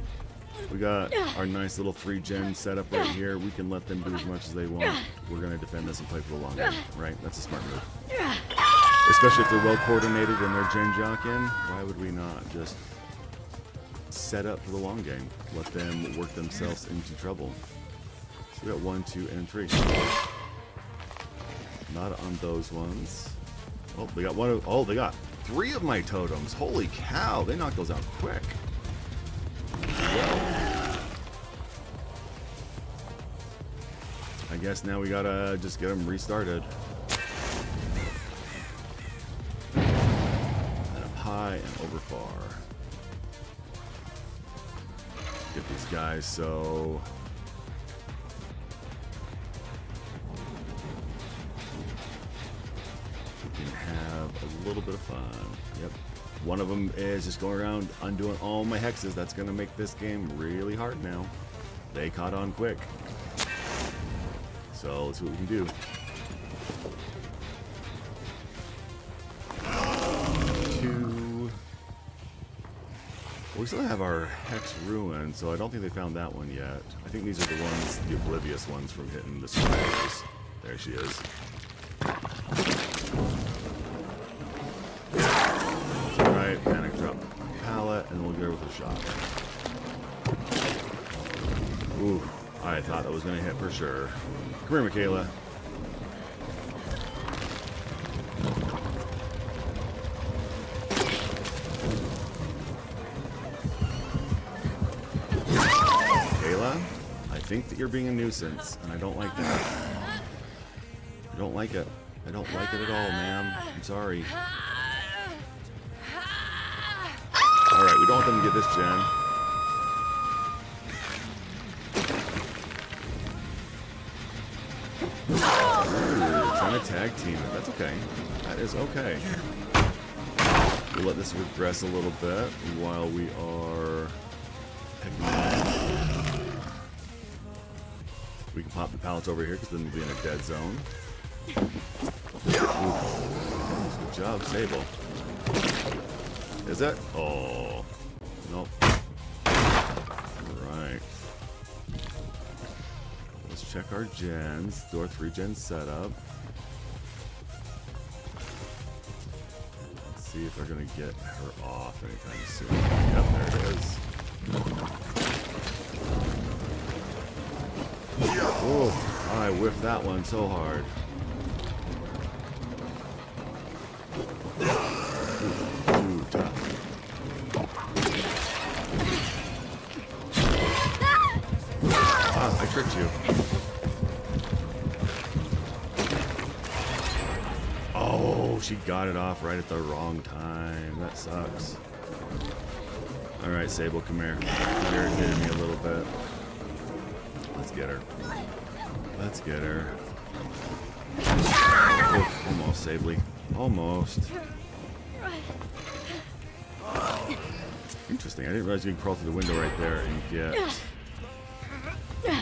We got our nice little 3 gen setup right here. We can let them do as much as they want. We're gonna defend this and play for the long game, right? That's a smart move. Especially if they're well coordinated and they're gen jockeying. Why would we not just set up for the long game? Let them work themselves into trouble. So we got 1, 2, and 3. Not on those ones. Oh, they got 1 of. Oh, they got 3 of my totems. Holy cow! They knocked those out quick. Well, I guess now we gotta just get them restarted. And up high and over far. Get these guys so we can have a little bit of fun. Yep. One of them is just going around undoing all my hexes. That's going to make this game really hard now. They caught on quick. So let's see what we can do. We still have our Hex Ruin, so I don't think they found that one yet. I think these are the ones, the oblivious ones from hitting the spiders There she is. Alright, panic drop pallet, and we'll get her with a shot. Ooh, I thought that was going to hit for sure. Come here, Michaela. Michaela, I think that you're being a nuisance, and I don't like that. I don't like it. I don't like it at all, ma'am. I'm sorry. Alright, we don't want them to get this gen. Ooh, trying to tag team it. That's okay. That is okay. We'll let this regress a little bit while we are picking. We can pop the pallets over here because then we'll be in a dead zone. Ooh. Good job, Sable. Is it? Oh. Nope. Alright. Let's check our gens. Do our 3 gen setup. Let's see if they're going to get her off anytime soon. Yep, there it is. Oh, I whiffed that one so hard. Ooh, tough. Ah, I tricked you. Oh, she got it off right at the wrong time. That sucks. Alright, Sable, come here. You're irritating me a little bit. Let's get her. Let's get her. Oh, almost, Sably. Almost. Interesting. I didn't realize you can crawl through the window right there and get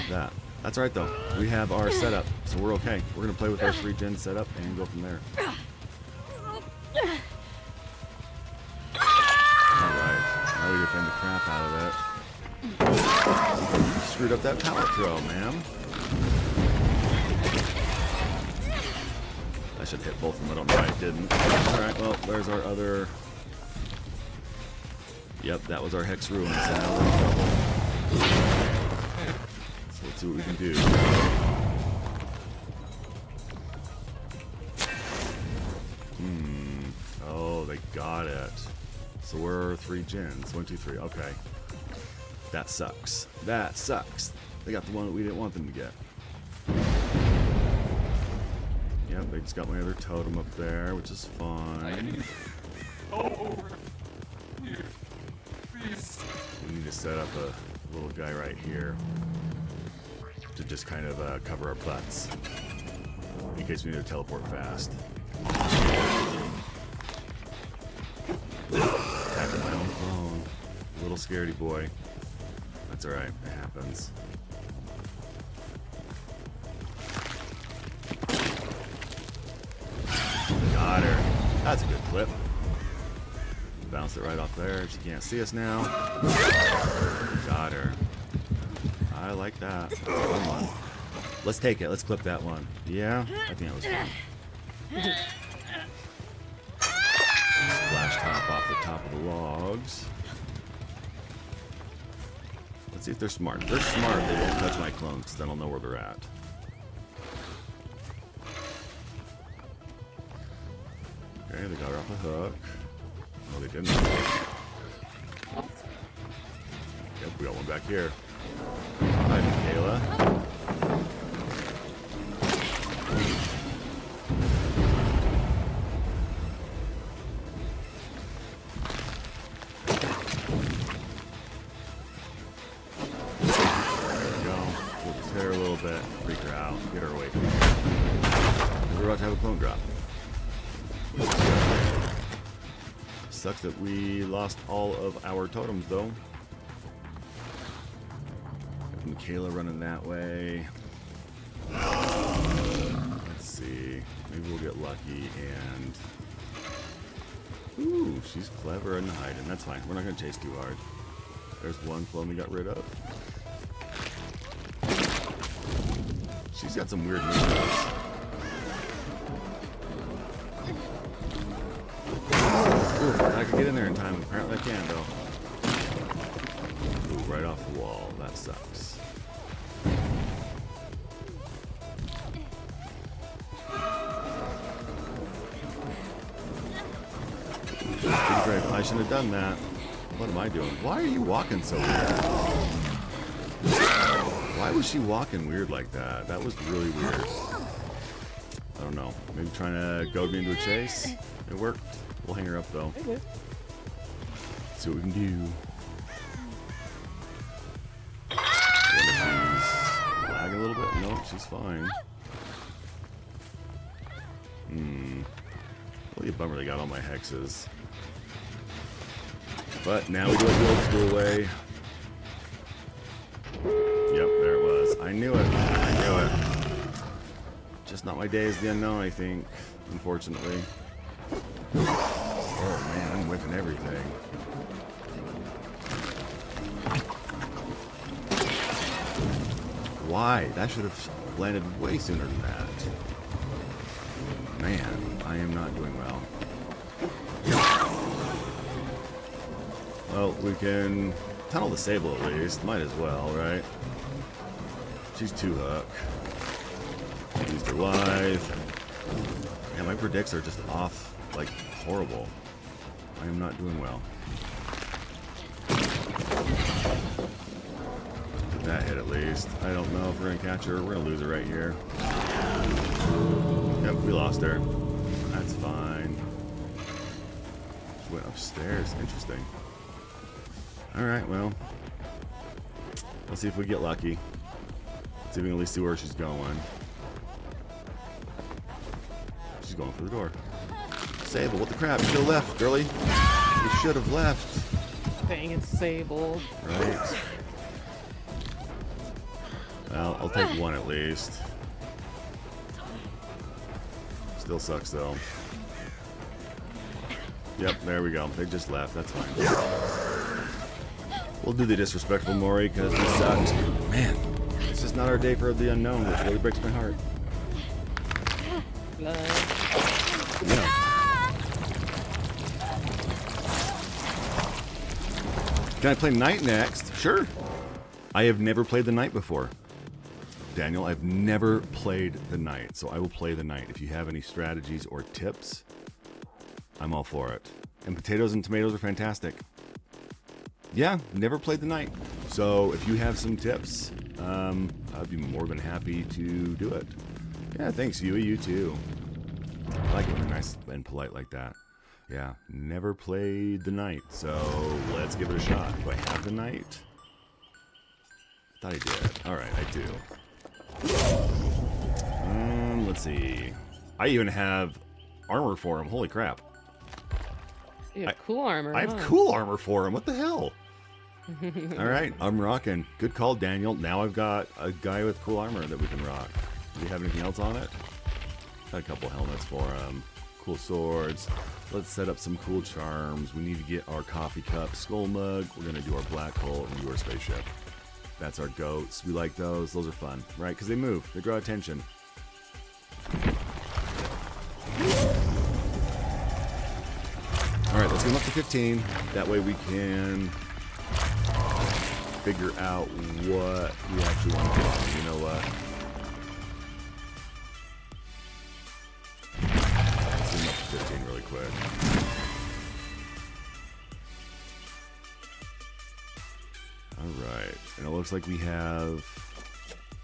that. That's alright though. We have our setup, so we're okay. We're gonna play with our 3 gen setup and go from there. Alright. Now we defend the crap out of it. Screwed up that pallet throw, ma'am. I should hit both of them. I don't know why I didn't. Alright, well, there's our other... Yep, that was our Hex Ruin, so now we're in trouble. So let's see what we can do. Oh, they got it. So we're 3 gens. 1, 2, 3. Okay. That sucks. That sucks. They got the one that we didn't want them to get. Yep, they just got my other totem up there, which is fine. We need to set up a little guy right here to just kind of cover our butts in case we need to teleport fast. Attacking my own clone. Little scaredy boy. That's alright, it happens. Got her. That's a good clip. Bounced it right off there. She can't see us now. Got her. I like that. That's a fun one. Let's take it. Let's clip that one. Yeah? I think that was fun. Splash top off the top of the logs. Let's see if they're smart. If they're smart, they won't touch my clones, because then I'll know where they're at. Okay, they got her off a hook. No, they didn't. Yep, we got one back here. Hi, Michaela. Hit her a little bit, freak her out, get her away from me. We're about to have a clone drop. Sucks that we lost all of our totems though. Got Michaela running that way. Let's see. Maybe we'll get lucky and... Ooh, she's clever and hiding. That's fine. We're not going to chase too hard. There's one clone we got rid of. She's got some weird moves. Ooh, I could get in there in time. Apparently I can't, though. Ooh, right off the wall. That sucks. I shouldn't have done that. What am I doing? Why are you walking so weird? Why was she walking weird like that? That was really weird. I don't know. Maybe trying to goad me into a chase? It worked. We'll hang her up, though. Okay. See what we can do. She's lagging a little bit. No, she's fine. Really a bummer they got all my hexes. But now we do it the old school way. Yep, there it was. I knew it. I knew it. Just not my day as the unknown, I think. Unfortunately. Oh man, I'm whipping everything. Why? That should have landed way sooner than that. Man, I am not doing well. Well, we can tunnel the Sable at least. Might as well, right? She's 2-hook. Used her live. Yeah, my predicts are just off, like, horrible. I am not doing well. Did that hit at least. I don't know if we're going to catch her. We're going to lose her right here. Yep, we lost her. That's fine. She went upstairs. Interesting. Alright, well. Let's see if we get lucky. Let's see if we can at least see where she's going. She's going for the door. Sable, what the crap? You should have left, girlie. You should have left. Dang it, Sable. Right. Well, I'll take one at least. Still sucks, though. Yep, there we go. They just left. That's fine. We'll do the disrespectful Mori because we sucked. Man, it's just not our day for the unknown, which really breaks my heart. Yeah. Can I play Knight next? Sure. I have never played the Knight before. Daniel, I've never played the Knight, so I will play the Knight. If you have any strategies or tips, I'm all for it. And potatoes and tomatoes are fantastic. Yeah, never played the Knight. So if you have some tips, I'd be more than happy to do it. Yeah, thanks, Yui. You too. I like it when they're nice and polite like that. Yeah, never played the Knight, so let's give it a shot. Do I have the Knight? I thought I did. Alright, I do. Let's see. I even have armor for him. Holy crap. You have cool armor. I have cool armor for him. What the hell? Alright, I'm rocking. Good call, Daniel. Now I've got a guy with cool armor that we can rock. Do we have anything else on it? Got a couple helmets for him. Cool swords. Let's set up some cool charms. We need to get our coffee cup, skull mug. We're going to do our black hole and do our spaceship. That's our goats. We like those. Those are fun, right? Because they move. They draw attention. Alright, let's get them up to 15. That way we can figure out what we actually want to do. You know what? Let's get them up to 15 really quick. Alright, and it looks like we have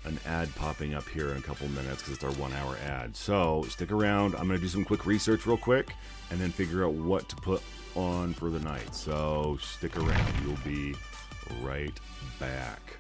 an ad popping up here in a couple minutes because it's our 1 hour ad. So stick around. I'm going to do some quick research real quick and then figure out what to put on for the night. So stick around. We'll be right back.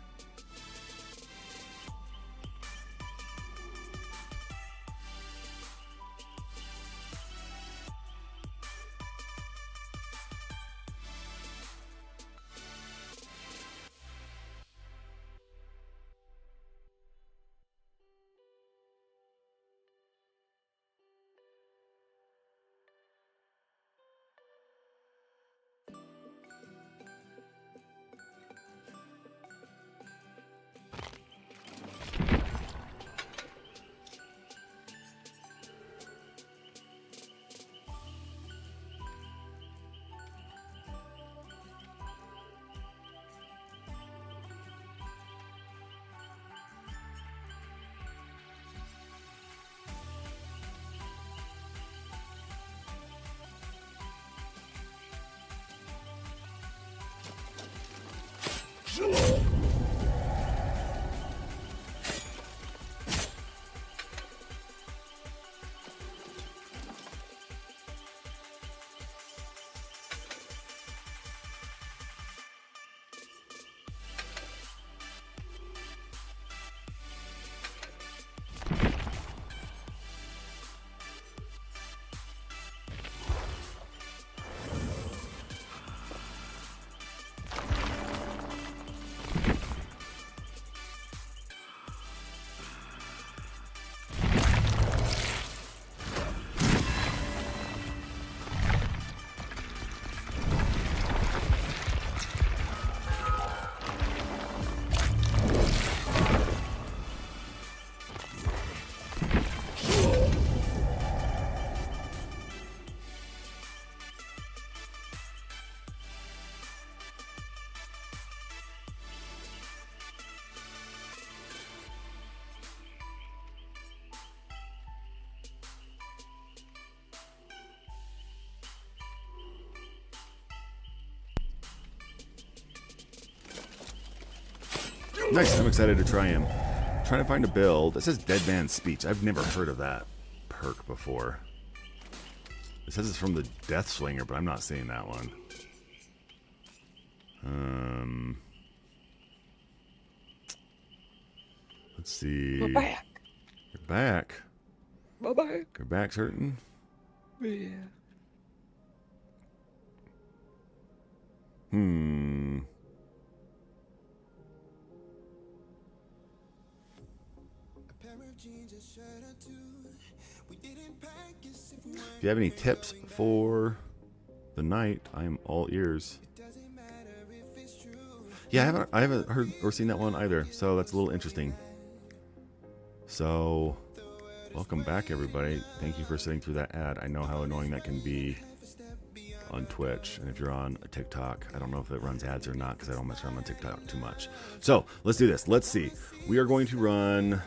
Nice. I'm excited to try him. Trying to find a build. It says Dead Man's Speech. I've never heard of that perk before. It says it's from the Death Slinger, but I'm not seeing that one. Let's see. My back. You're back. My back. Your back's hurting? Yeah. If you have any tips for the night, I am all ears. Yeah, I haven't heard or seen that one either, so that's a little interesting. So, welcome back, everybody. Thank you for sitting through that ad. I know how annoying that can be on Twitch, and if you're on a TikTok, I don't know if it runs ads or not because I don't mess around on TikTok too much. So, let's do this. Let's see. We are going to run...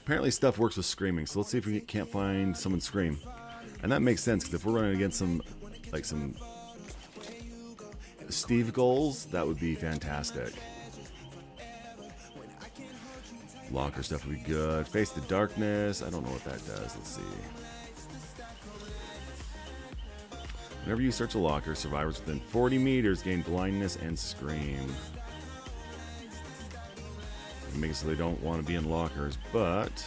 Apparently stuff works with screaming, so let's see if we can't find someone scream. And that makes sense, because if we're running against some Steve goals, that would be fantastic. Locker stuff would be good. Face the Darkness, I don't know what that does. Let's see. Whenever you search a locker, survivors within 40 meters gain blindness and scream. Make it so they don't want to be in lockers, but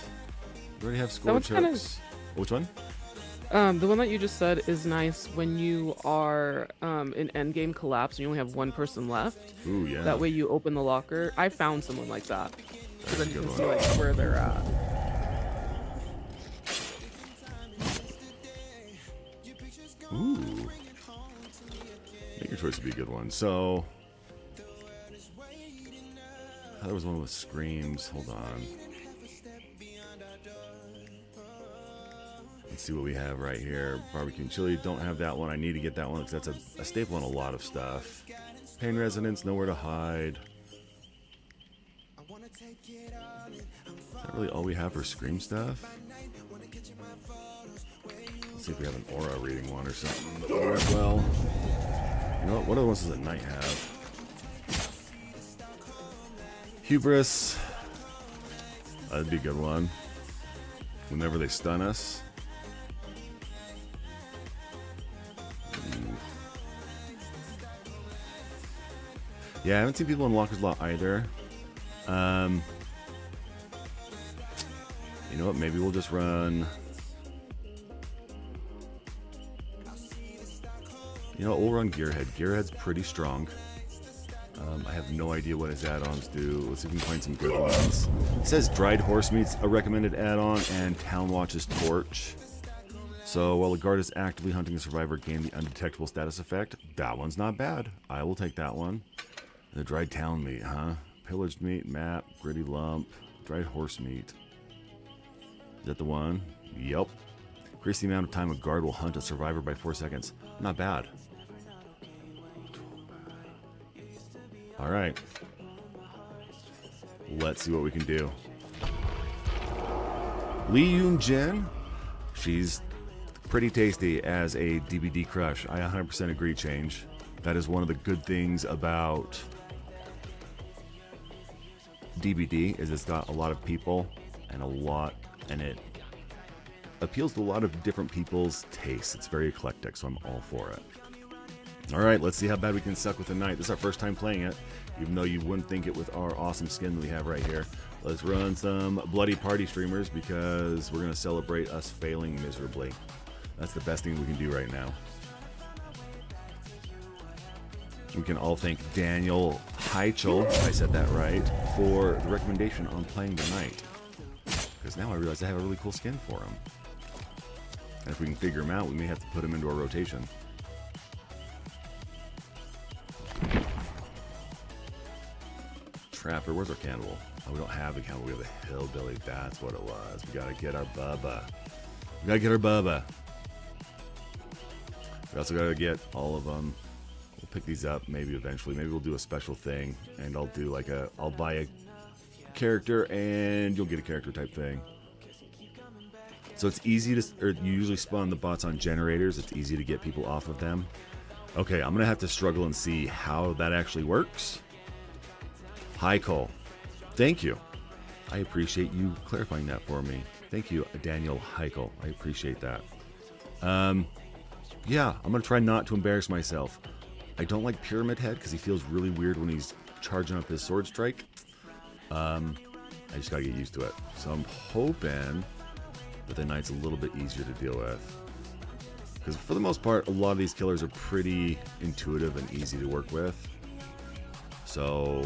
we already have scorch hooks. Which one? The one that you just said is nice when you are in endgame collapse and you only have one person left. Ooh, yeah. That way you open the locker. I found someone like that. Because then you can Good see one. like where they're at. Ooh. Make your choice to be a good one. So, there was one with screams. Hold on. Let's see what we have right here. Barbecue and chili. Don't have that one. I need to get that one because that's a staple in a lot of stuff. Pain resonance. Nowhere to hide. Is that really all we have for scream stuff? Let's see if we have an aura reading one or something that will work well. You know what other ones does a knight have? Hubris. That'd be a good one. Whenever they stun us. Ooh. Yeah, I haven't seen people in lockers a lot either. You know what? Maybe we'll just run. You know, we'll run Gearhead. Gearhead's pretty strong. I have no idea what his add-ons do. Let's see if we can find some good ones. It says Dried Horse Meat's a recommended add-on, and Town Watch's Torch. So while the guard is actively hunting a survivor, gain the undetectable status effect. That one's not bad. I will take that one. The Dried Town Meat, huh? Pillaged Meat, Map, Gritty Lump, Dried Horse Meat. Is that the one? Yep. Increase the amount of time a guard will hunt a survivor by 4 seconds. Not bad. Alright. Let's see what we can do. Lee Yoon Jin. She's pretty tasty as a DBD crush. I 100% agree, Change. That is one of the good things about DBD is it's got a lot of people and it appeals to a lot of different people's tastes. It's very eclectic, so I'm all for it. All right, let's see how bad we can suck with the knight. This is our first time playing it, even though you wouldn't think it with our awesome skin that we have right here. Let's run some bloody party streamers because we're going to celebrate us failing miserably. That's the best thing we can do right now. We can all thank Daniel Heichel, if I said that right, for the recommendation on playing the knight. Because now I realize I have a really cool skin for him. And if we can figure him out, we may have to put him into our rotation. Trapper, where's our cannibal? Oh, we don't have the cannibal, we have the hillbilly. That's what it was. We gotta get our Bubba. We gotta get our Bubba. We also gotta get all of them. We'll pick these up maybe eventually. Maybe we'll do a special thing and I'll do like I'll buy a character and you'll get a character type thing. So it's easy to, or you usually spawn the bots on generators. It's easy to get people off of them. Okay, I'm gonna have to struggle and see how that actually works. Hi, Cole. Thank you. I appreciate you clarifying that for me. Thank you, Daniel Heichel. I appreciate that. Yeah, I'm gonna try not to embarrass myself. I don't like Pyramid Head because he feels really weird when he's charging up his sword strike. I just gotta get used to it. So I'm hoping that the knight's a little bit easier to deal with. Because for the most part, a lot of these killers are pretty intuitive and easy to work with. So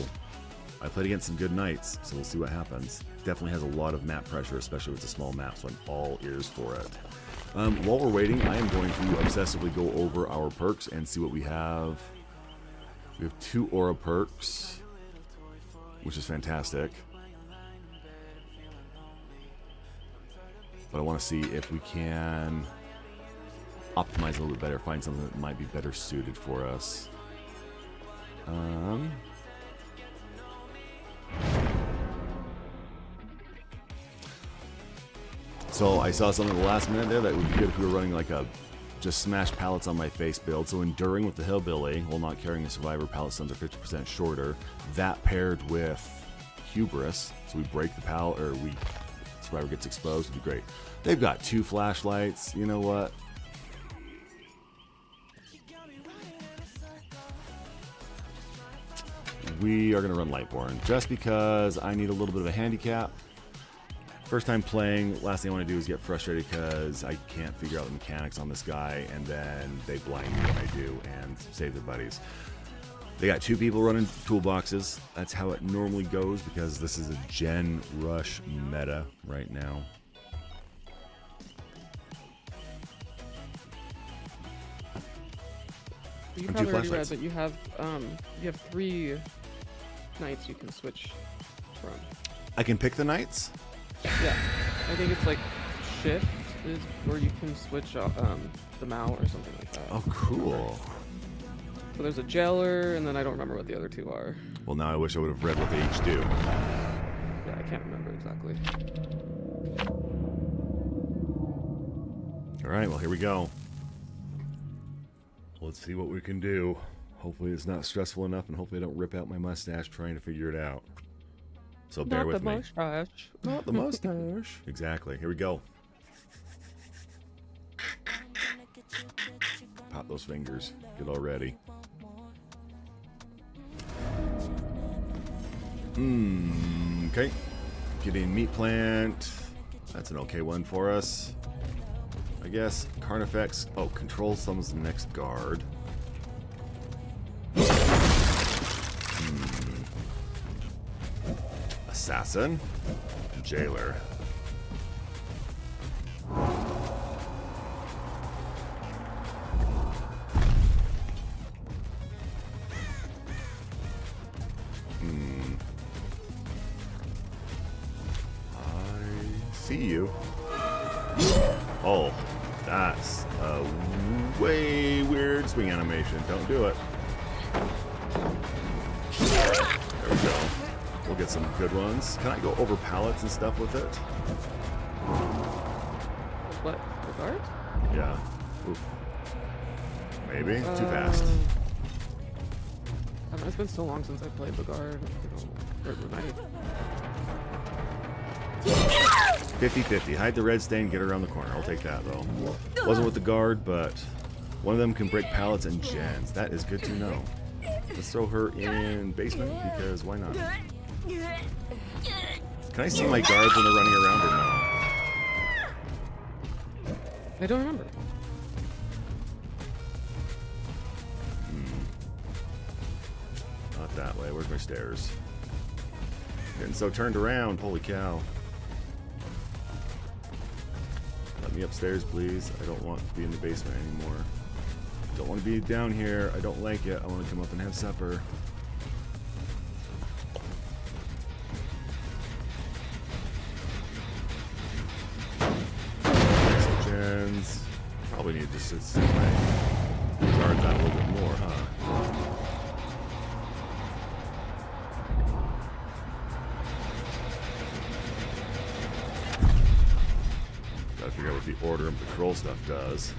I played against some good knights, so we'll see what happens. Definitely has a lot of map pressure, especially with the small map, so I'm all ears for it. While we're waiting, I am going to obsessively go over our perks and see what we have. We have 2 aura perks, which is fantastic. But I want to see if we can optimize a little bit better, find something that might be better suited for us. So I saw something at the last minute there that would be good if we were running like a just smash pallets on my face build. So enduring with the hillbilly while not carrying a survivor, pallet stuns are 50% shorter. That paired with hubris, so we break the pallet or survivor gets exposed, would be great. They've got 2 flashlights. You know what? We are going to run Lightborn just because I need a little bit of a handicap. First time playing, last thing I want to do is get frustrated because I can't figure out the mechanics on this guy and then they blind me when I do and save their buddies. They got 2 people running toolboxes. That's how it normally goes because this is a Gen Rush meta right now. You And 2 probably already read flashlights. that you have 3 knights you can switch from. I can pick the knights? Yeah, I think it's like shift is where you can switch the Mao or something like that. Oh, cool. So there's a jailer, and then I don't remember what the other 2 are. Well, now I wish I would have read what they each do. Yeah, I can't remember exactly. All right, well, here we go. Let's see what we can do. Hopefully it's not stressful enough, and hopefully I don't rip out my mustache trying to figure it out. So bear with me. Mustache. Not the mustache. Exactly. Here we go. Pop those fingers. Get all ready. Okay. Getting meat plant. That's an okay one for us. I guess Carnifex. Oh, control summons the next guard. Assassin. Jailer. I see you. Oh, that's a way weird swing animation. Don't do it. There we go. We'll get some good ones. Can I go over pallets and stuff with it? What? The guard? Yeah. Oof. Maybe. Too fast. It's been so long since I played the guard, or the knight. 50-50. Hide the red stain, get her around the corner. I'll take that, though. Wasn't with the guard, but one of them can break pallets and gens. That is good to know. Let's throw her in basement, because why not? Can I see my guards when they're running around or no? I don't remember. Not that way. Where's my stairs? Getting so turned around. Holy cow. Let me upstairs, please. I don't want to be in the basement anymore. Don't want to be down here. I don't like it. I want to come up and have supper. Next gens. Probably need to just set my guards out a little bit more, huh? Gotta figure out what the order and patrol stuff does.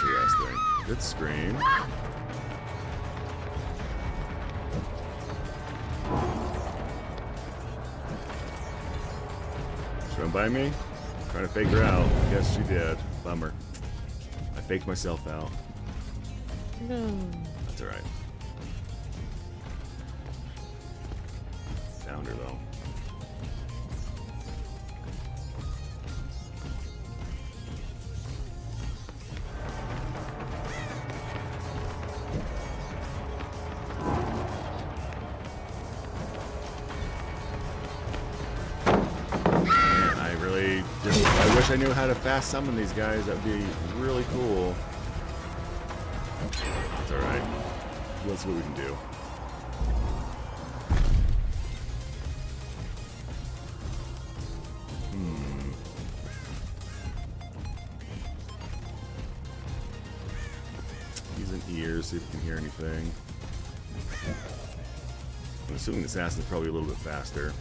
Interesting. Good screen. She run by me? Trying to fake her out. Guess she did. Bummer. I faked myself out. No. That's alright. Found her though. I wish I knew how to fast summon these guys. That would be really cool. That's alright. Let's see what we can do. Use an ear, see if we can hear anything. I'm assuming the assassin's probably a little bit faster.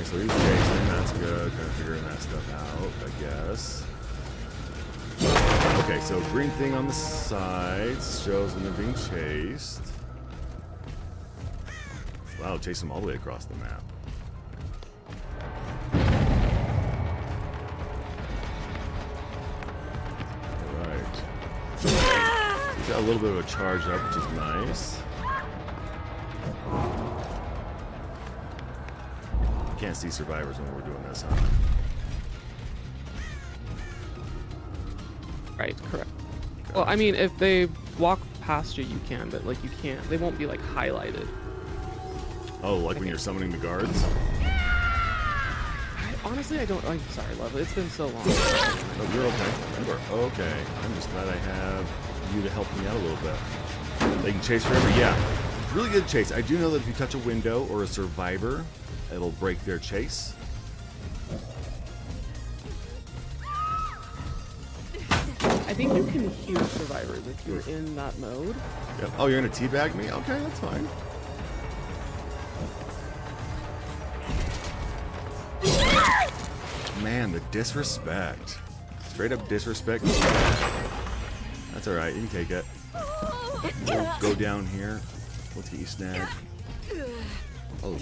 So he's chasing, that's good. Kind of figuring that stuff out, I guess. Okay, so green thing on the sides shows when they're being chased. Wow, chase them all the way across the map. Alright. He's got a little bit of a charge up, which is nice. Can't see survivors when we're doing this, huh? Right, correct. Well, I mean, if they walk past you, you can, but like you can't. They won't be like highlighted. Oh, like when you're summoning the guards? Honestly, I don't. I'm sorry, love. It's been so long. Oh, you're okay. You are okay. I'm just glad I have you to help me out a little bit. They can chase forever. Yeah, really good chase. I do know that if you touch a window or a survivor, it'll break their chase. I think you can hear survivors if you're in that mode. Yep. Oh, you're gonna teabag me? Okay, that's fine. Man, the disrespect. Straight up disrespect. That's alright, you can take it. We'll go down here. Let's get you snagged. Oh.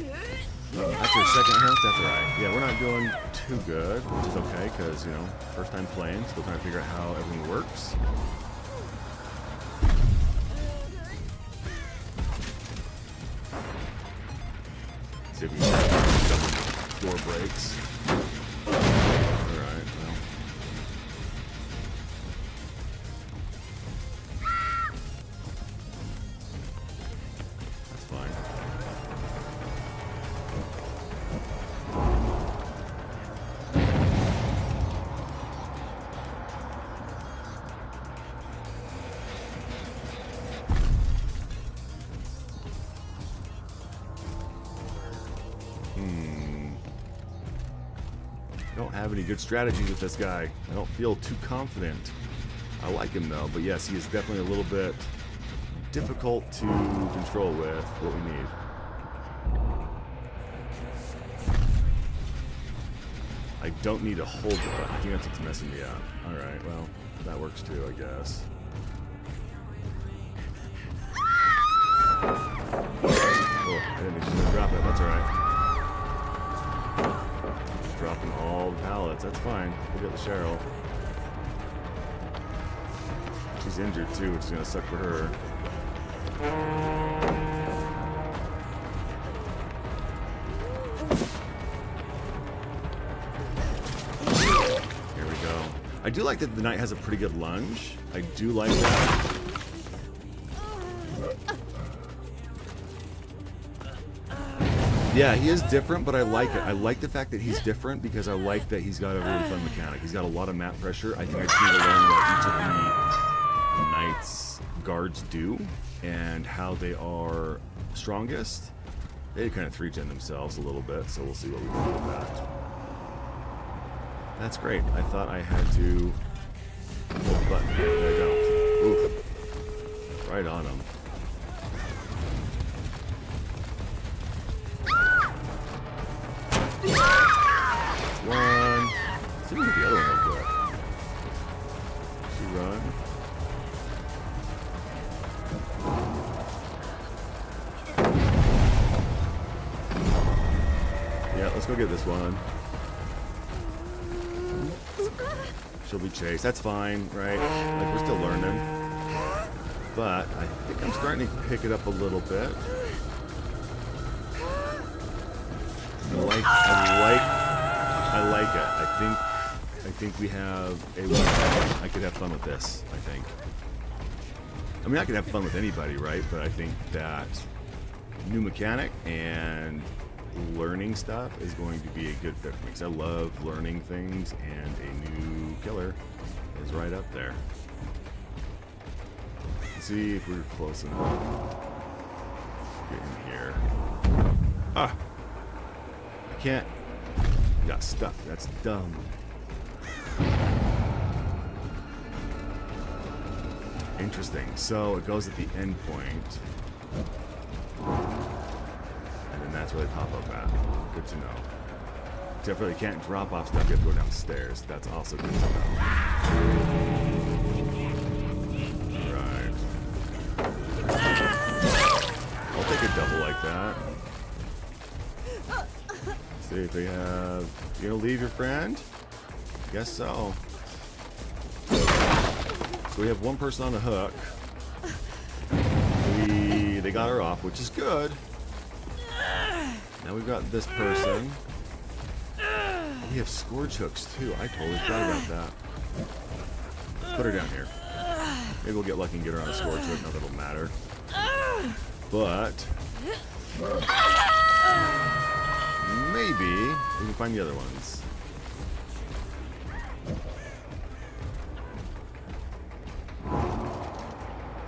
After a second health, that's alright. Yeah, we're not doing too good, which is okay, because, you know, first time playing, still trying to figure out how everything works. See if we can door breaks. Alright, well. That's fine. I don't have any good strategies with this guy. I don't feel too confident. I like him though, but yes, he is definitely a little bit difficult to control with what we need. I don't need to hold the button. I think that's what's messing me up. Alright, well, that works too, I guess. Oh, I didn't think she was gonna drop it. That's alright. Just dropping all the pallets. That's fine. We'll get the Cheryl. She's injured too, which is gonna suck for her. Here we go. I do like that the knight has a pretty good lunge. I do like that. Yeah, he is different, but I like it. I like the fact that he's different because I like that he's got a really fun mechanic. He's got a lot of map pressure. I think I just need to learn what each of the knight's guards do and how they are strongest. They kind of 3-gen themselves a little bit, so we'll see what we can do with that. That's great. I thought I had to hold the button. I don't. Oof. Right on him. One. Let's see if we get the other one real quick. She run. Yeah, let's go get this one. She'll be chased. That's fine, right? Like, we're still learning. But I think I'm starting to pick it up a little bit. I like it. I think we have a win. I could have fun with this, I think. I mean, I could have fun with anybody, right? But I think that new mechanic and learning stuff is going to be a good fit for me. Because I love learning things, and a new killer is right up there. Let's see if we're close enough. Get in here. Ah! I can't. Got stuck. That's dumb. Interesting. So it goes at the end point. And then that's where they pop up at. Good to know. Except for they can't drop off stuff, you have to go downstairs. That's also good to know. Right. I'll take a double like that. See if they have... You gonna leave your friend? Guess so. So we have one person on the hook. They got her off, which is good. Now we've got this person. We have scourge hooks too. I totally forgot about that. Let's put her down here. Maybe we'll get lucky and get her on a scourge hook. Not that it'll matter. But maybe we can find the other ones.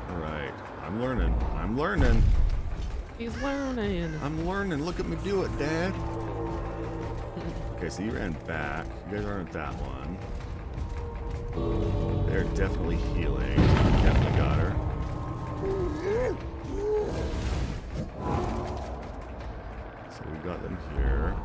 Alright. I'm learning. I'm learning. He's learning. I'm learning. Look at me do it, Dad. Okay, so you ran back. You guys aren't that one. They're definitely healing. Definitely got her. So we got them here.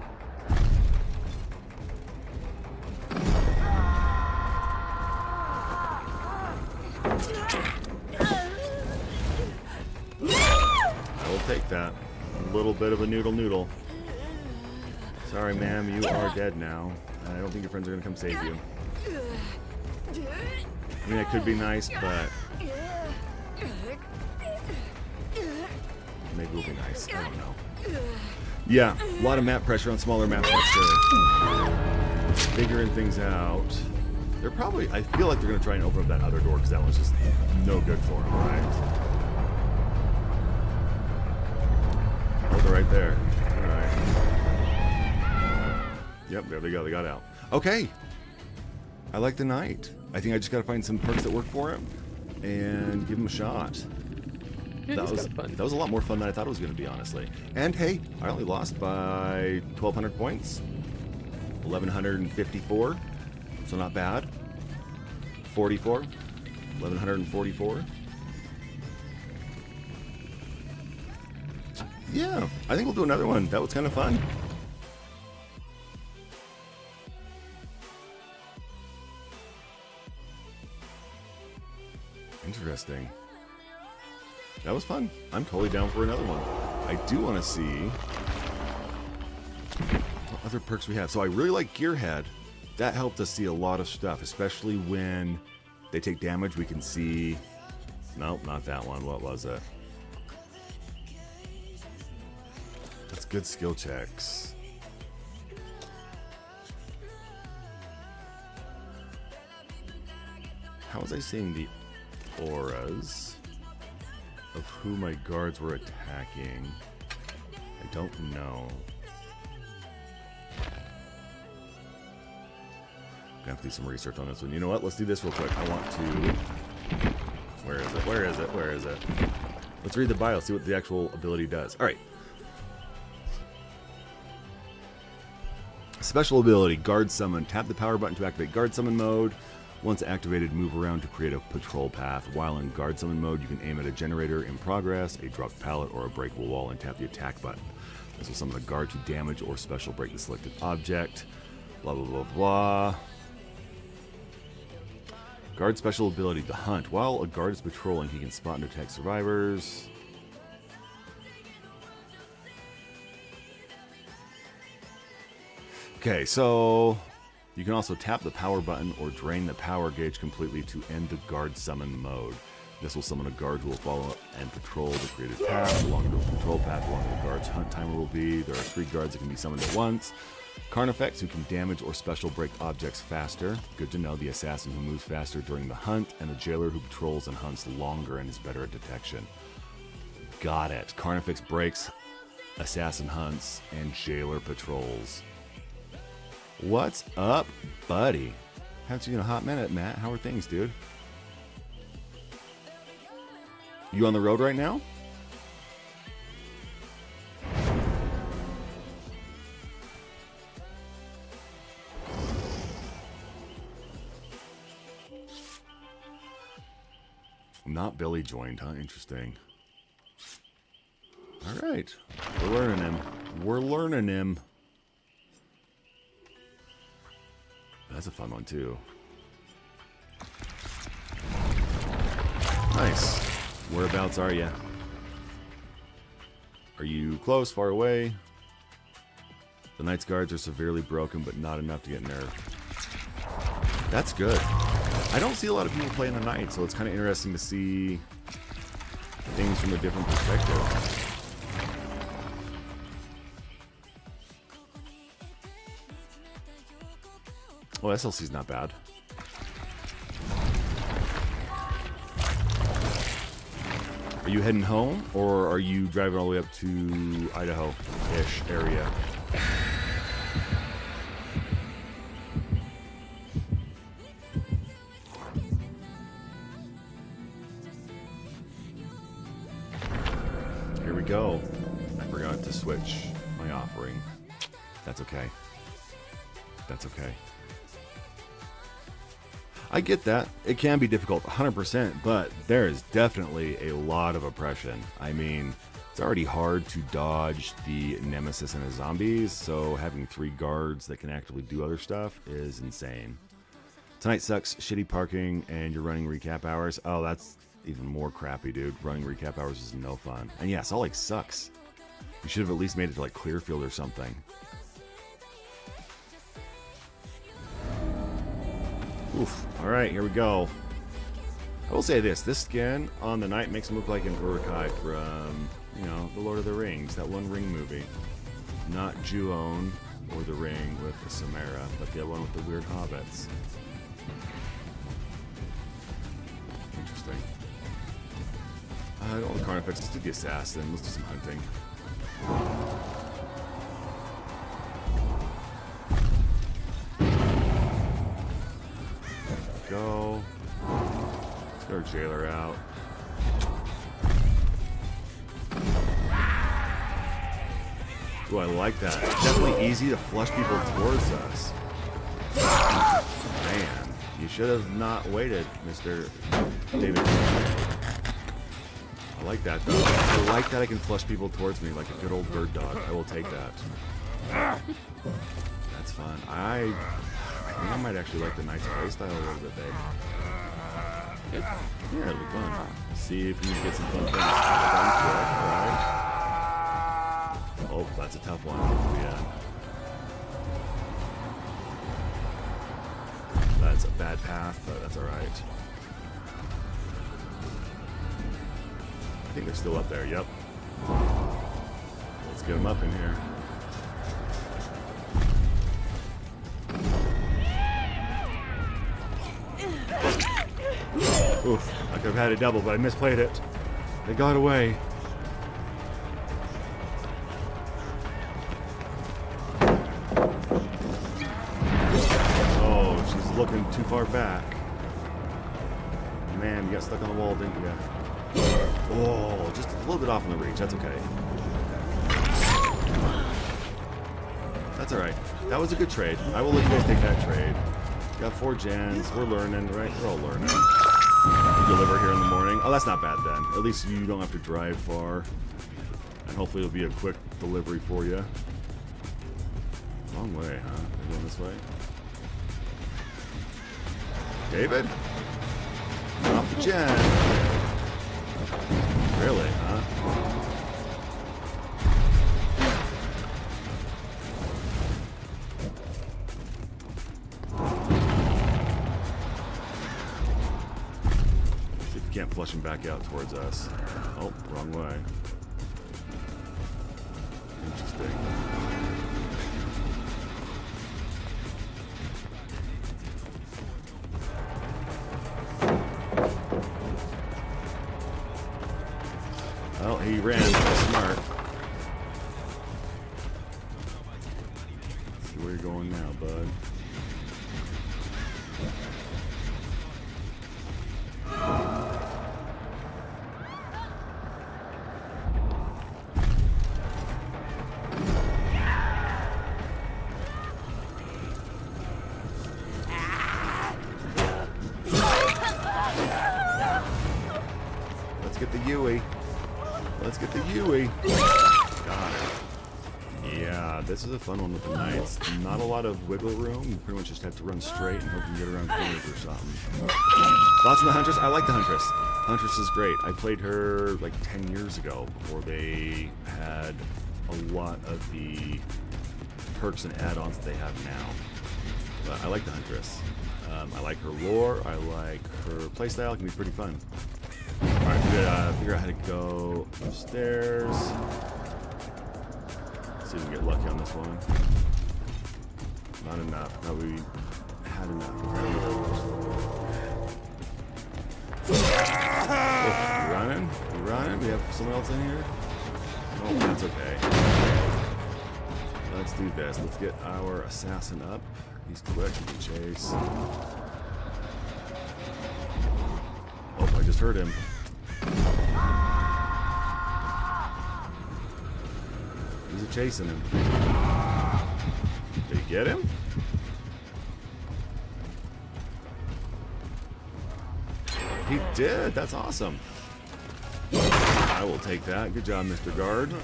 I will take that. A little bit of a noodle. Sorry, ma'am, you are dead now. I don't think your friends are gonna come save you. I mean, that could be nice, but maybe it'll be nice. I don't know. Yeah, a lot of map pressure on smaller maps next to figuring things out. They're probably, I feel like they're gonna try and open up that other door because that one's just no good for them, right? Oh, they're right there. Alright. Yep, there they go. They got out. Okay. I like the knight. I think I just got to find some perks that work for him and give him a shot. Yeah, that was a lot more fun than I thought it was going to be, honestly. And hey, I only lost by 1,200 points. 1,154. So not bad. 44. 1144. Yeah, I think we'll do another one. That was kind of fun. Interesting. That was fun. I'm totally down for another one. I do want to see what other perks we have. So I really like Gearhead. That helped us see a lot of stuff, especially when they take damage. We can see... Nope, not that one. What was it? That's good skill checks. How was I seeing the auras of who my guards were attacking? I don't know. Gonna have to do some research on this one. You know what? Let's do this real quick. I want to... Where is it? Where is it? Where is it? Let's read the bio, see what the actual ability does. Alright. Special ability, Guard Summon. Tap the power button to activate Guard Summon mode. Once activated, move around to create a patrol path. While in Guard Summon mode, you can aim at a generator in progress, a dropped pallet, or a breakable wall and tap the attack button. This will summon a guard to damage or special break the selected object. Blah, blah, blah, blah. Guard special ability, the Hunt. While a guard is patrolling, he can spot and detect survivors. Okay, so you can also tap the power button or drain the power gauge completely to end the guard summon mode. This will summon a guard who will follow and patrol the created path. The longer the control path, the longer the guard's hunt timer will be. There are 3 guards that can be summoned at once. Carnifex, who can damage or special break objects faster. Good to know. The assassin who moves faster during the hunt, and the jailer who patrols and hunts longer and is better at detection. Got it. Carnifex breaks, assassin hunts, and jailer patrols. What's up, buddy? Haven't seen you in a hot minute, Matt. How are things, dude? You on the road right now? Not Billy joined, huh? Interesting. All right. We're learning him. We're learning him. That's a fun one, too. Nice. Whereabouts are you? Are you close, far away? The Knight's Guards are severely broken, but not enough to get nerfed. That's good. I don't see a lot of people playing the Knight, so it's kind of interesting to see things from a different perspective. Oh, SLC's not bad. Are you heading home, or are you driving all the way up to Idaho-ish area? Here we go. I forgot to switch my offering. That's okay. That's okay. I get that. It can be difficult, 100%, but there is definitely a lot of oppression. I mean, it's already hard to dodge the Nemesis and the zombies, so having 3 guards that can actively do other stuff is insane. Tonight sucks, shitty parking, and you're running recap hours. Oh, that's even more crappy, dude. Running recap hours is no fun. And yeah, Salt Lake sucks. You should have at least made it to like Clearfield or something. Oof. Alright, here we go. I will say this. This skin on the Knight makes him look like an Uruk-hai from, you know, The Lord of the Rings. That one Ring movie. Not Ju-On or The Ring with the Samara, but the one with the weird hobbits. Interesting. I don't want the Carnifex. Let's do the Assassin. Let's do some hunting. Go. Let's get our jailer out. Ooh, I like that. It's definitely easy to flush people towards us. Man, you should have not waited, Mr. David. I like that though. I like that I can flush people towards me like a good old bird dog. I will take that. That's fun. I think I might actually like the Knight's playstyle a little bit, babe. Yeah, it'll be fun. See if we can get some fun things. Alright. Oh, that's a tough one. Yeah. That's a bad path, but that's alright. I think they're still up there, yep. Let's get them up in here. Oof, I could have had a double, but I misplayed it. They got away. Oh, she's looking too far back. Man, you got stuck on the wall, didn't you? Oh, just a little bit off in the reach. That's okay. That's alright. That was a good trade. I will let you guys take that trade. Got 4 gens. We're learning, right? We're all learning. Deliver here in the morning. Oh, that's not bad then. At least you don't have to drive far. And hopefully it'll be a quick delivery for you. Long way, huh? We're going this way. David? Off the gen. Really, huh? See if you can't flush him back out towards us. Oh, wrong way. Interesting. Well, he ran. Smart. See where you're going now, bud. Let's get the Yui. Let's get the Yui. Got it. Yeah, this is a fun one with the Knights. Not a lot of wiggle room. You pretty much just have to run straight and hope you can get around corners or something. Thoughts on the Huntress? I like the Huntress. Huntress is great. I played her like 10 years ago before they had a lot of the perks and add-ons that they have now. But I like the Huntress. I like her lore. I like her playstyle. It can be pretty fun. Alright, we gotta figure out how to go upstairs. See if we can get lucky on this one. Not enough. No, we had enough. Oh, you running? You running? We have someone else in here? Oh, that's okay. Let's do this. Let's get our assassin up. He's quick. He can chase. Oh, I just heard him. He's chasing him. Did he get him? He did. That's awesome. I will take that. Good job, Mr. Guard.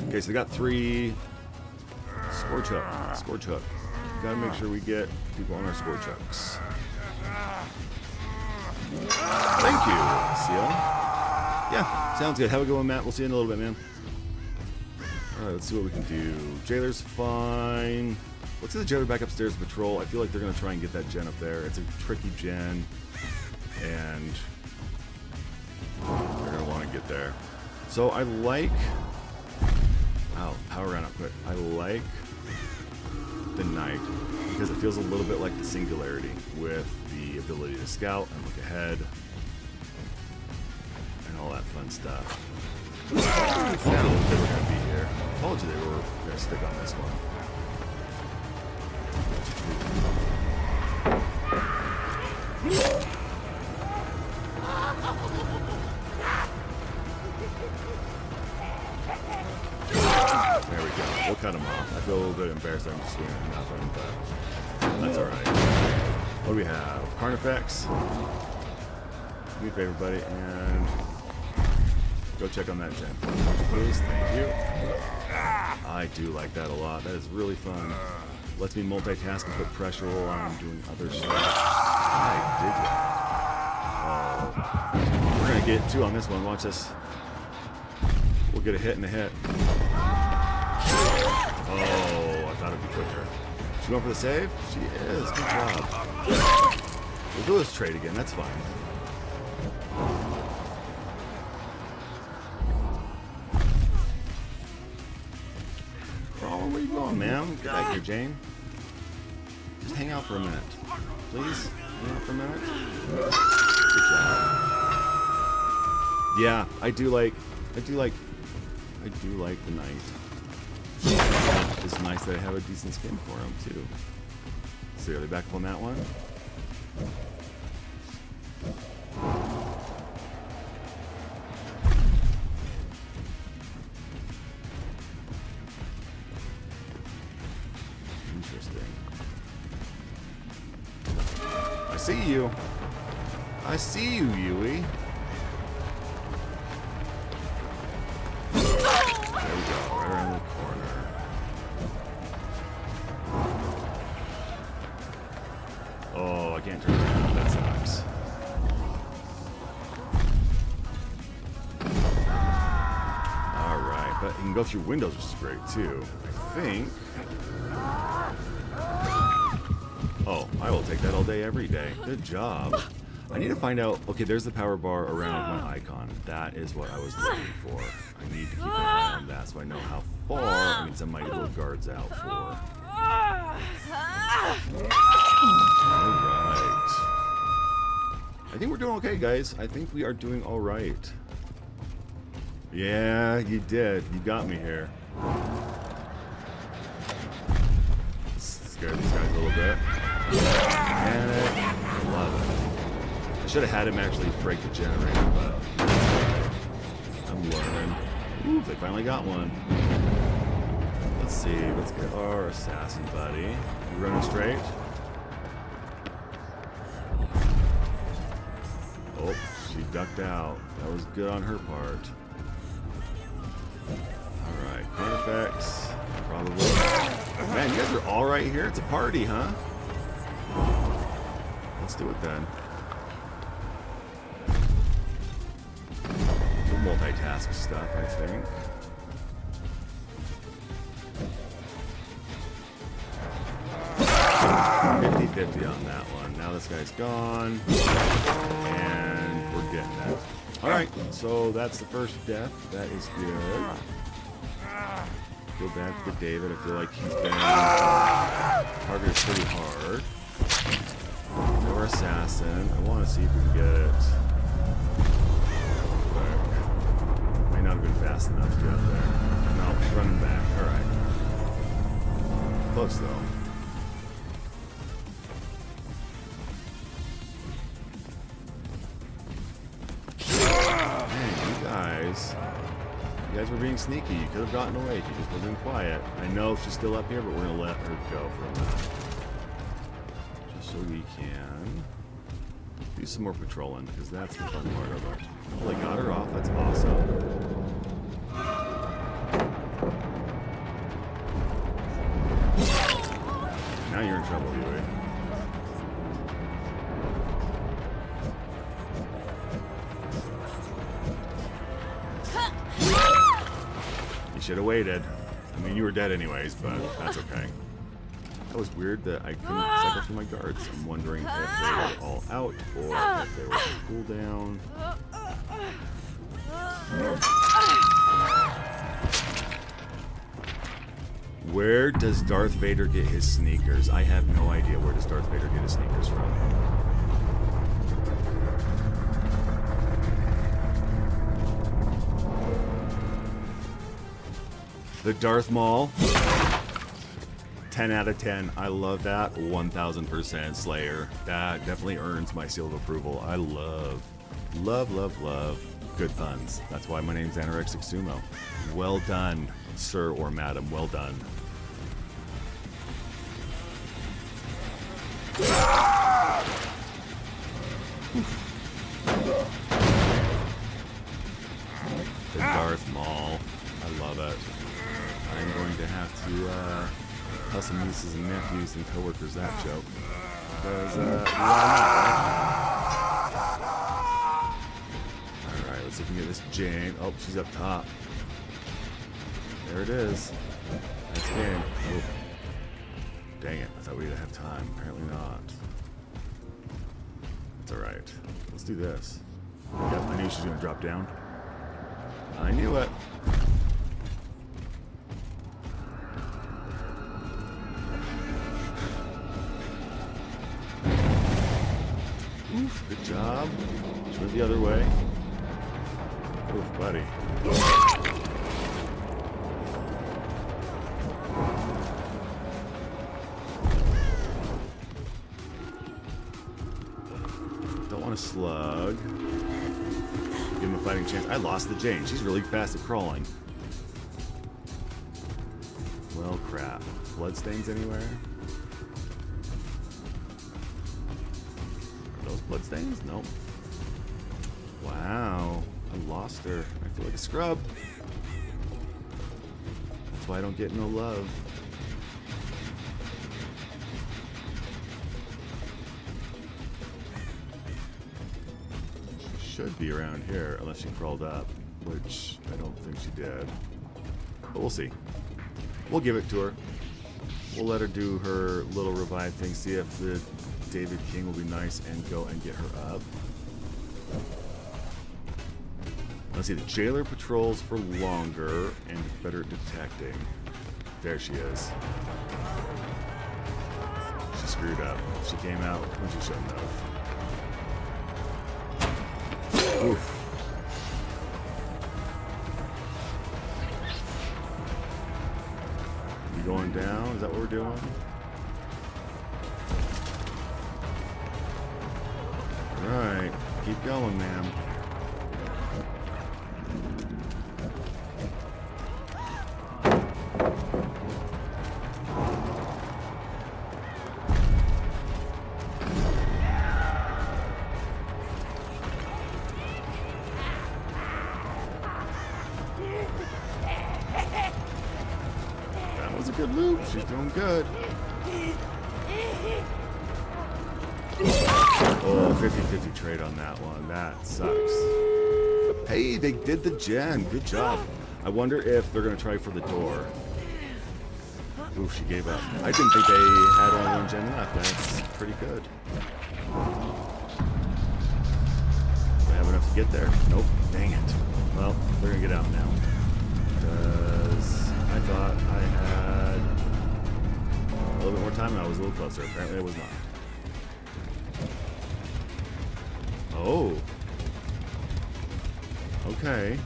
Okay, so we got 3 Scorch Hook. Scorch Hook. Gotta make sure we get people on our Scorch Hooks. Thank you, Seal. Yeah, sounds good. Have a good one, Matt. We'll see you in a little bit, man. Alright, let's see what we can do. Jailer's fine. Let's get the Jailer back upstairs to patrol. I feel like they're going to try and get that gen up there. It's a tricky gen. And they're going to want to get there. So I like... Wow, power ran up quick. I like the Knight because it feels a little bit like the Singularity with the ability to scout and look ahead and all that fun stuff. I told you they were going to be here. I told you they were going to stick on this one. There we go. We'll cut him off. I feel a little bit embarrassed I'm just swinging at nothing, but that's alright. What do we have? Carnifex. do me a favor, buddy, and go check on that gen. Please, thank you. I do like that a lot. That is really fun. Lets me multitask and put pressure while I'm doing other stuff. I dig that. Oh. We're gonna get 2 on this one. Watch this. We'll get a hit and a hit. Oh, I thought it'd be quicker. She going for the save? She is. Good job. We'll do this trade again. That's fine. Oh, where you going, man? Get back here, Jane. Just hang out for a minute. Please? Hang out for a minute? Good job. Yeah, I do like the knight. It's nice that I have a decent skin for him, too. So are they back up on that one? Interesting. I see you. I see you, Yui. There we go, right around the corner. Oh, I can't turn around. That sucks. Alright, but you can go through windows, which is great too. I think. Oh, I will take that all day, every day. Good job. I need to find out. Okay, there's the power bar around my icon. That is what I was looking for. I need to keep an eye on that so I know how far I need some mighty little guards out for. Alright. I think we're doing okay, guys. I think we are doing alright. Yeah, you did. You got me here. Scared these guys a little bit. And I love it. I should have had him actually break the generator, but I'm learning. Ooh, they finally got one. Let's see. Let's get our assassin buddy. You running straight? Oh, she ducked out. That was good on her part. Alright, Carnifex. Probably. Man, you guys are all right here? It's a party, huh? Let's do it then. We'll multitask stuff, I think. $50-50 on that one. Now this guy's gone. And we're getting it. Alright, so that's the first death. That is good. Feel bad for David. I feel like he's been targeted pretty hard. Our assassin. I want to see if we can get it. Quick. May not have been fast enough to get up there. No, running back. Alright. Close though. You guys were being sneaky. You could have gotten away if you just were being quiet. I know she's still up here, but we're going to let her go for a minute. Just so we can do some more patrolling, because that's the fun part of it. Oh, they got her off. That's awesome. Now you're in trouble, Yui. Should have waited. I mean, you were dead anyways, but that's okay. That was weird that I couldn't cycle through my guards. I'm wondering if they were all out or if they were on cooldown. Where does Darth Vader get his sneakers? I have no idea. Where does Darth Vader get his sneakers from? The Darth Maul. 10 out of 10. I love that. 1000% Slayer. That definitely earns my seal of approval. I love good puns. That's why my name's Anorexic Sumo. Well done, sir or madam. Well done. Darth Maul. I love it. I'm going to have to tell some nieces and nephews and coworkers that joke. Because, why not? Alright, let's see if we can get this Jane. Oh, she's up top. There it is. Nice game. Oh. Dang it. I thought we'd have time. Apparently not. It's alright. Let's do this. Yep, I knew she was going to drop down. I knew it. Oof, good job. She went the other way. Oof, buddy. Don't want to slug. Give him a fighting chance. I lost the Jane. She's really fast at crawling. Well, crap. Bloodstains anywhere? Are those bloodstains? Nope. Wow. I lost her. I feel like a scrub. That's why I don't get no love. Should be around here unless she crawled up, which I don't think she did. But we'll see. We'll give it to her. We'll let her do her little revive thing, see if the David King will be nice and go and get her up. Let's see, the jailer patrols for longer and better at detecting. There she is. She screwed up. She came out when she shouldn't have. Oof. You going down? Is that what we're doing? Alright. Keep going, ma'am. Good loop. She's doing good. Oh, 50-50 trade on that one. That sucks. Hey, they did the gen. Good job. I wonder if they're going to try for the door. Ooh, she gave up. I didn't think they had only one gen left. That's pretty good. Do I have enough to get there? Nope. Dang it. Well, they're going to get out now. Because I thought I had a little bit more time and I was a little closer. Apparently I was not. Oh. Okay.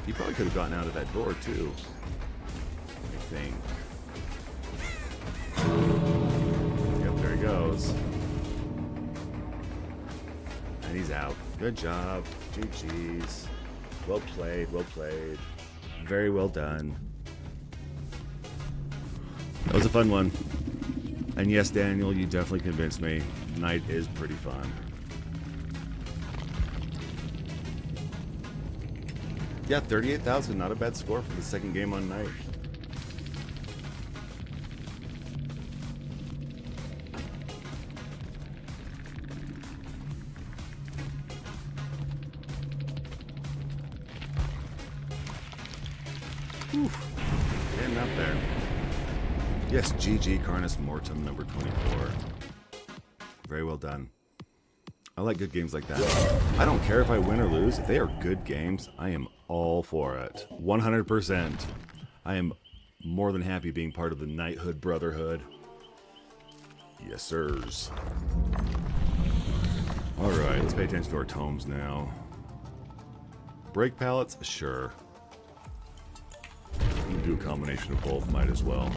He probably could have gotten out of that door too. I think. Yep, there he goes. And he's out. Good job. GG's. Well played, well played. Very well done. That was a fun one. And yes, Daniel, you definitely convinced me. Night is pretty fun. Yeah, 38,000, not a bad score for the second game on Night. Oof. Getting up there. Yes, GG Carnus Mortem number 24. Very well done. I like good games like that. I don't care if I win or lose. If they are good games, I am all for it. 100%. I am more than happy being part of the Knighthood Brotherhood. Yes, sirs. Alright, let's pay attention to our tomes now. Brake pallets? Sure. We can do a combination of both, might as well.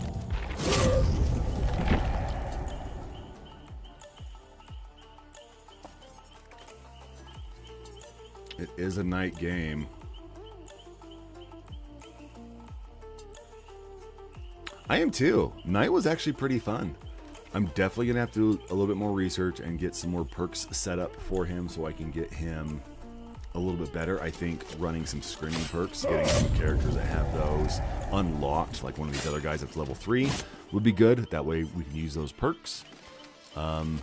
It is a night game. I am too. Night was actually pretty fun. I'm definitely going to have to do a little bit more research and get some more perks set up for him so I can get him a a little bit better, I think running some screaming perks, getting some characters that have those unlocked, like one of these other guys that's level 3, would be good. That way we can use those perks. And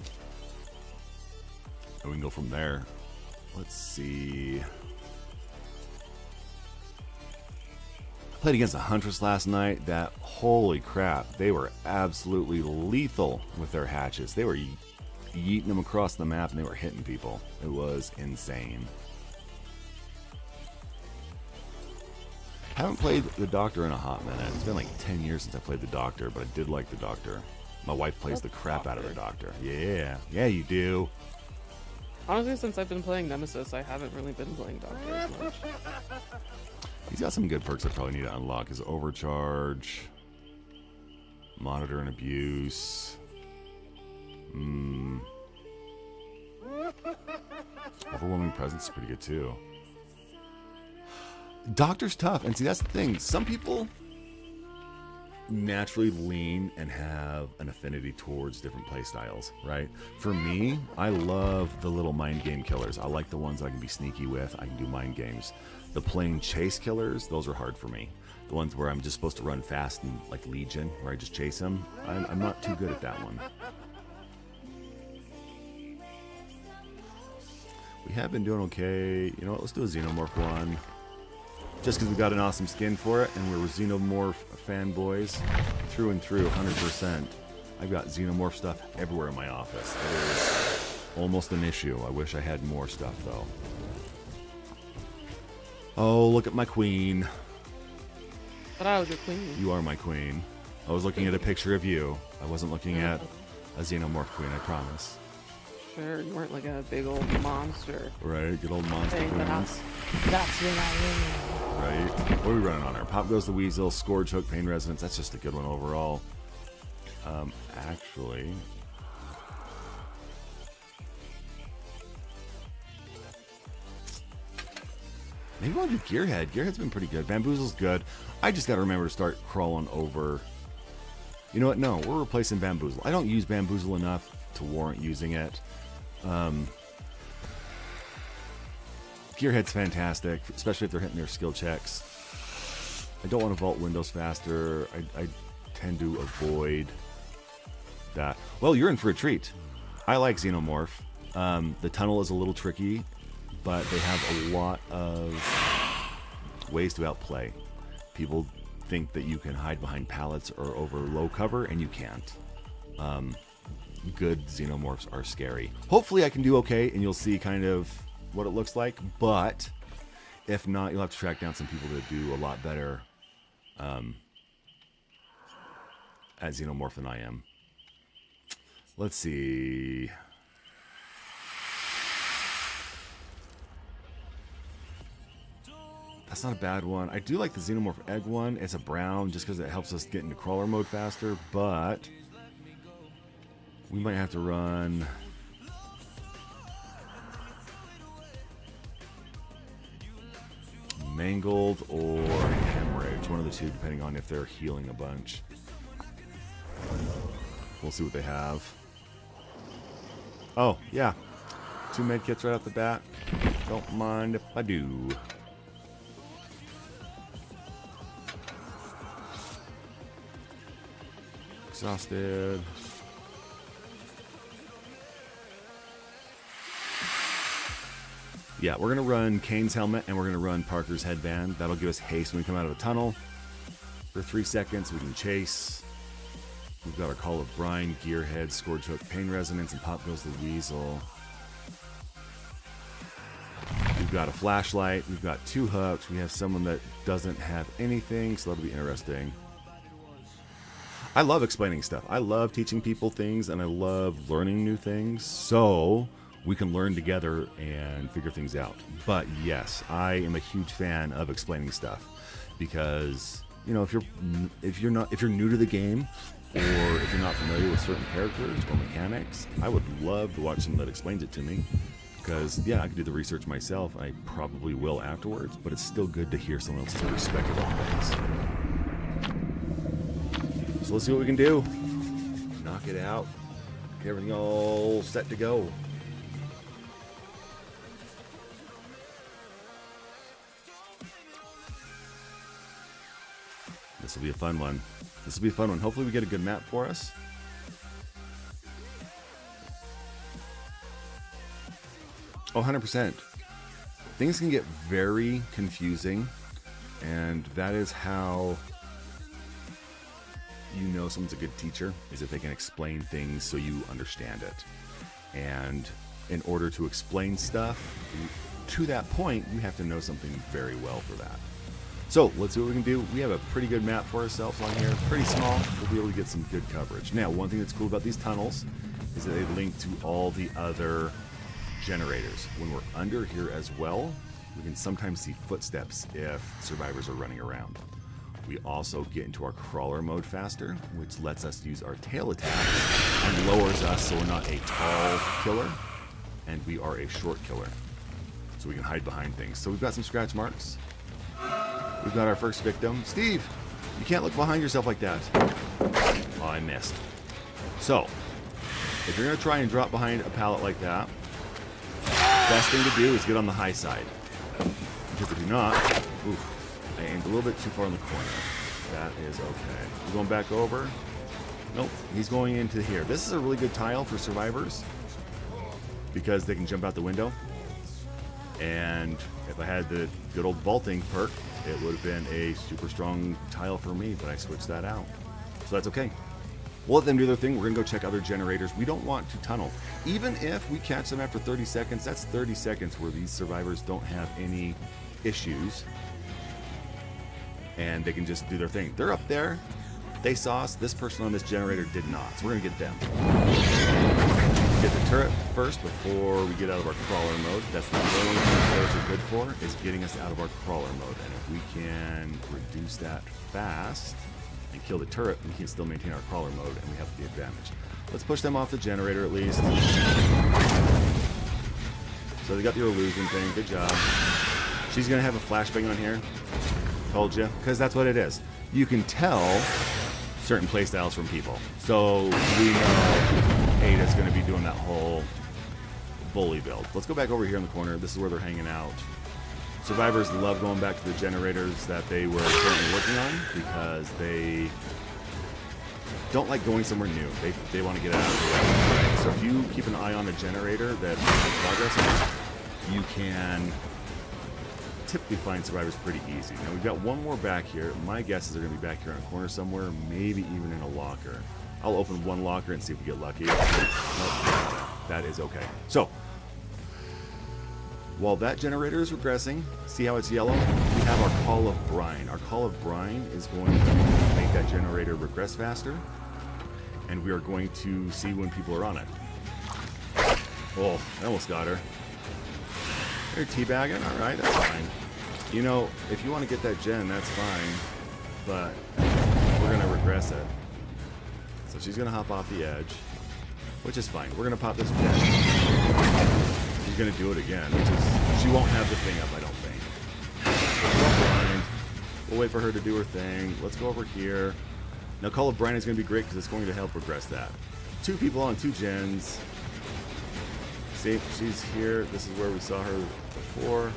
we can go from there. Let's see. Played against a Huntress last night. That, holy crap, they were absolutely lethal with their hatches. They were yeeting them across the map and they were hitting people. It was insane. Haven't played the Doctor in a hot minute. It's been like 10 years since I played the Doctor, but I did like the Doctor. My wife plays the crap out of the Doctor. Yeah, yeah, you do. Honestly, since I've been playing Nemesis, I haven't really been playing Doctor as much. He's got some good perks I probably need to unlock. His Overcharge, Monitor and Abuse. Overwhelming Presence is pretty good too. Doctor's tough, and see, that's the thing. Some people naturally lean and have an affinity towards different playstyles, right? For me, I love the little mind game killers. I like the ones I can be sneaky with. I can do mind games. The plain chase killers, those are hard for me. The ones where I'm just supposed to run fast and like Legion, where I just chase them, I'm not too good at that one. We have been doing okay. You know what, let's do a Xenomorph one. Just because we got an awesome skin for it, and we're Xenomorph fanboys through and through, 100%. I've got Xenomorph stuff everywhere in my office. It is almost an issue. I wish I had more stuff, though. Oh, look at my queen. But I was your queen. You are my queen. I was looking at a picture of you. I wasn't looking at a Xenomorph queen, I promise. Sure, you weren't like a big old monster. Right, good old monster Saying that queens. that's what I am. Right. What are we running on her? Pop Goes the Weasel, Scourge Hook, Pain Resonance. That's just a good one overall. Actually, maybe I'll do Gearhead. Gearhead's been pretty good. Bamboozle's good. I just got to remember to start crawling over. You know what? No, we're replacing Bamboozle. I don't use Bamboozle enough to warrant using it. Gearhead's fantastic, especially if they're hitting their skill checks. I don't want to vault windows faster. I tend to avoid that. Well, you're in for a treat. I like Xenomorph. The tunnel is a little tricky, but they have a lot of ways to outplay. People think that you can hide behind pallets or over low cover, and you can't. Good Xenomorphs are scary. Hopefully I can do okay, and you'll see kind of what it looks like, but if not, you'll have to track down some people that do a lot better at Xenomorph than I am. Let's see. That's not a bad one. I do like the Xenomorph Egg one. It's a brown just because it helps us get into crawler mode faster, but we might have to run Mangled or Hemorrhage, one of the two, depending on if they're healing a bunch. We'll see what they have. Oh, yeah. 2 med kits right off the bat. Don't mind if I do. Exhausted. Yeah, we're going to run Kane's helmet and we're going to run Parker's headband. That'll give us haste when we come out of the tunnel. For 3 seconds, we can chase. We've got our Call of Brine, Gearhead, Scourge Hook, Pain Resonance, and Pop Goes the Weasel. We've got a flashlight. We've got 2 hooks. We have someone that doesn't have anything, so that'll be interesting. I love explaining stuff. I love teaching people things, and I love learning new things. So we can learn together and figure things out. But yes, I am a huge fan of explaining stuff because, you know, if you're new to the game, or if you're not familiar with certain characters or mechanics, I would love to watch someone that explains it to me. Because yeah, I could do the research myself. I probably will afterwards, but it's still good to hear someone else's perspective on things. So let's see what we can do. Knock it out. Get everything all set to go. This will be a fun one. This will be a fun one. Hopefully we get a good map for us. Oh, 100%. Things can get very confusing, and that is how you know someone's a good teacher, is if they can explain things so you understand it. And in order to explain stuff to that point, you have to know something very well for that. So let's see what we can do. We have a pretty good map for ourselves on here. Pretty small. We'll be able to get some good coverage. Now, one thing that's cool about these tunnels is that they link to all the other generators. When we're under here as well, we can sometimes see footsteps if survivors are running around. We also get into our crawler mode faster, which lets us use our tail attacks and lowers us so we're not a tall killer and we are a short killer. So we can hide behind things. So we've got some scratch marks. We've got our first victim. Steve, you can't look behind yourself like that. Oh, I missed. So, if you're going to try and drop behind a pallet like that, best thing to do is get on the high side. Because if you're not, oof, I aimed a little bit too far in the corner. That is okay. You going back over? Nope, he's going into here. This is a really good tile for survivors because they can jump out the window. And if I had the good old vaulting perk, it would have been a super strong tile for me, but I switched that out. So that's okay. We'll let them do their thing. We're going to go check other generators. We don't want to tunnel. Even if we catch them after 30 seconds, that's 30 seconds where these survivors don't have any issues. And they can just do their thing. They're up there. They saw us. This person on this generator did not. So we're going to get them. Get the turret first before we get out of our crawler mode. That's the only thing turrets are good for, is getting us out of our crawler mode. And if we can reduce that fast and kill the turret, we can still maintain our crawler mode and we have the advantage. Let's push them off the generator at least. So they got the illusion thing. Good job. She's going to have a flashbang on here. Told you. Because that's what it is. You can tell certain playstyles from people. So we know Ada's going to be doing that whole bully build. Let's go back over here in the corner. This is where they're hanging out. Survivors love going back to the generators that they were currently working on because they don't like going somewhere new. They want to get out of the way. So if you keep an eye on a generator that has progress on, you can typically find survivors pretty easy. Now we've got one more back here. My guess is they're going to be back here in a corner somewhere, maybe even in a locker. I'll open one locker and see if we get lucky. Nope, that is okay. So, while that generator is regressing, see how it's yellow? We have our Call of Brine. Our Call of Brine is going to make that generator regress faster, and we are going to see when people are on it. Oh, I almost got her. They're teabagging? Alright, that's fine. You know, if you want to get that gen, that's fine, but we're going to regress it. So she's going to hop off the edge, which is fine. We're going to pop this gen. She's going to do it again, which is, she won't have the thing up, I don't think. We'll wait for her to do her thing. Let's go over here. Now, Call of Brine is going to be great because it's going to help progress that. 2 people on 2 gens. See, she's here. This is where we saw her before.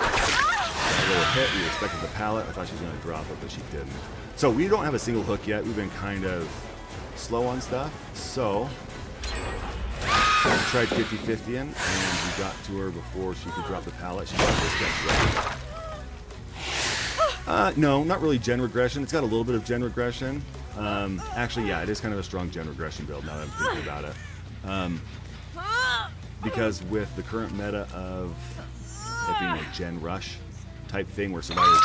A little hit. We expected the pallet. I thought she was going to drop it, but she didn't. So we don't have a single hook yet. We've been kind of slow on stuff. So we tried 50-50 in, and we got to her before she could drop the pallet. She got this guy ready. No, not really gen regression. It's got a little bit of gen regression. Actually, yeah, it is kind of a strong gen regression build now that I'm thinking about it. Because with the current meta of it being a gen rush type thing where survivors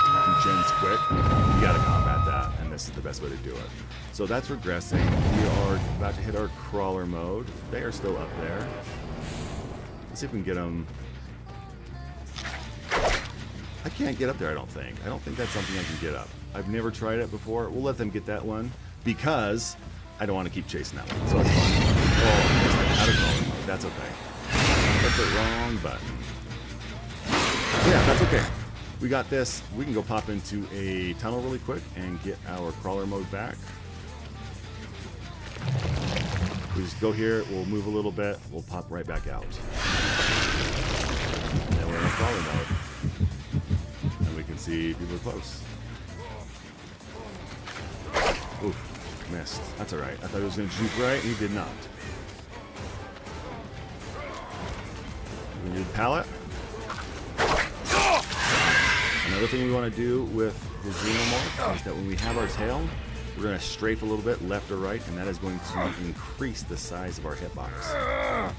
do gens quick, you gotta combat that, and this is the best way to do it. So that's regressing. We are about to hit our crawler mode. They are still up there. Let's see if we can get them. I can't get up there, I don't think. I don't think that's something I can get up. I've never tried it before. We'll let them get that one because I don't want to keep chasing that one. So that's fine. Oh, I missed it. Out of crawler mode. That's okay. That's the wrong button. Yeah, that's okay. We got this. We can go pop into a tunnel really quick and get our crawler mode back. We just go here, we'll move a little bit, we'll pop right back out. And we're in crawler mode. And we can see people are close. Oof, missed. That's alright. I thought he was going to juke right. He did not. We need pallet. Another thing we want to do with the Xenomorph is that when we have our tail, we're going to strafe a little bit left or right, and that is going to increase the size of our hitbox.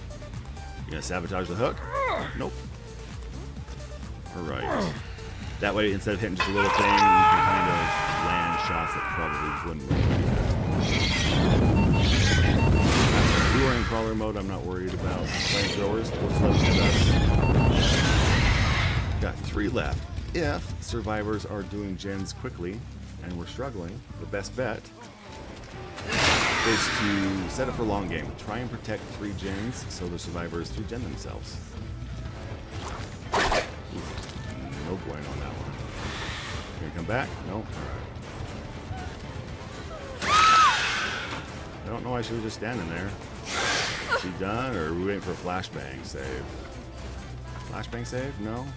You going to sabotage the hook? Nope. Alright. That way, instead of hitting just a little thing, you can kind of land shots that probably wouldn't really do. If we were in crawler mode, I'm not worried about flamethrowers. We'll just let them hit us. Got 3 left. If survivors are doing gens quickly and we're struggling, the best bet is to set up for long game. Try and protect 3 gens so the survivors 3 gen themselves. No bueno on that one. Gonna come back? Nope. Alright. I don't know why she was just standing there. Is she done, or are we waiting for a flashbang save? Flashbang save? No?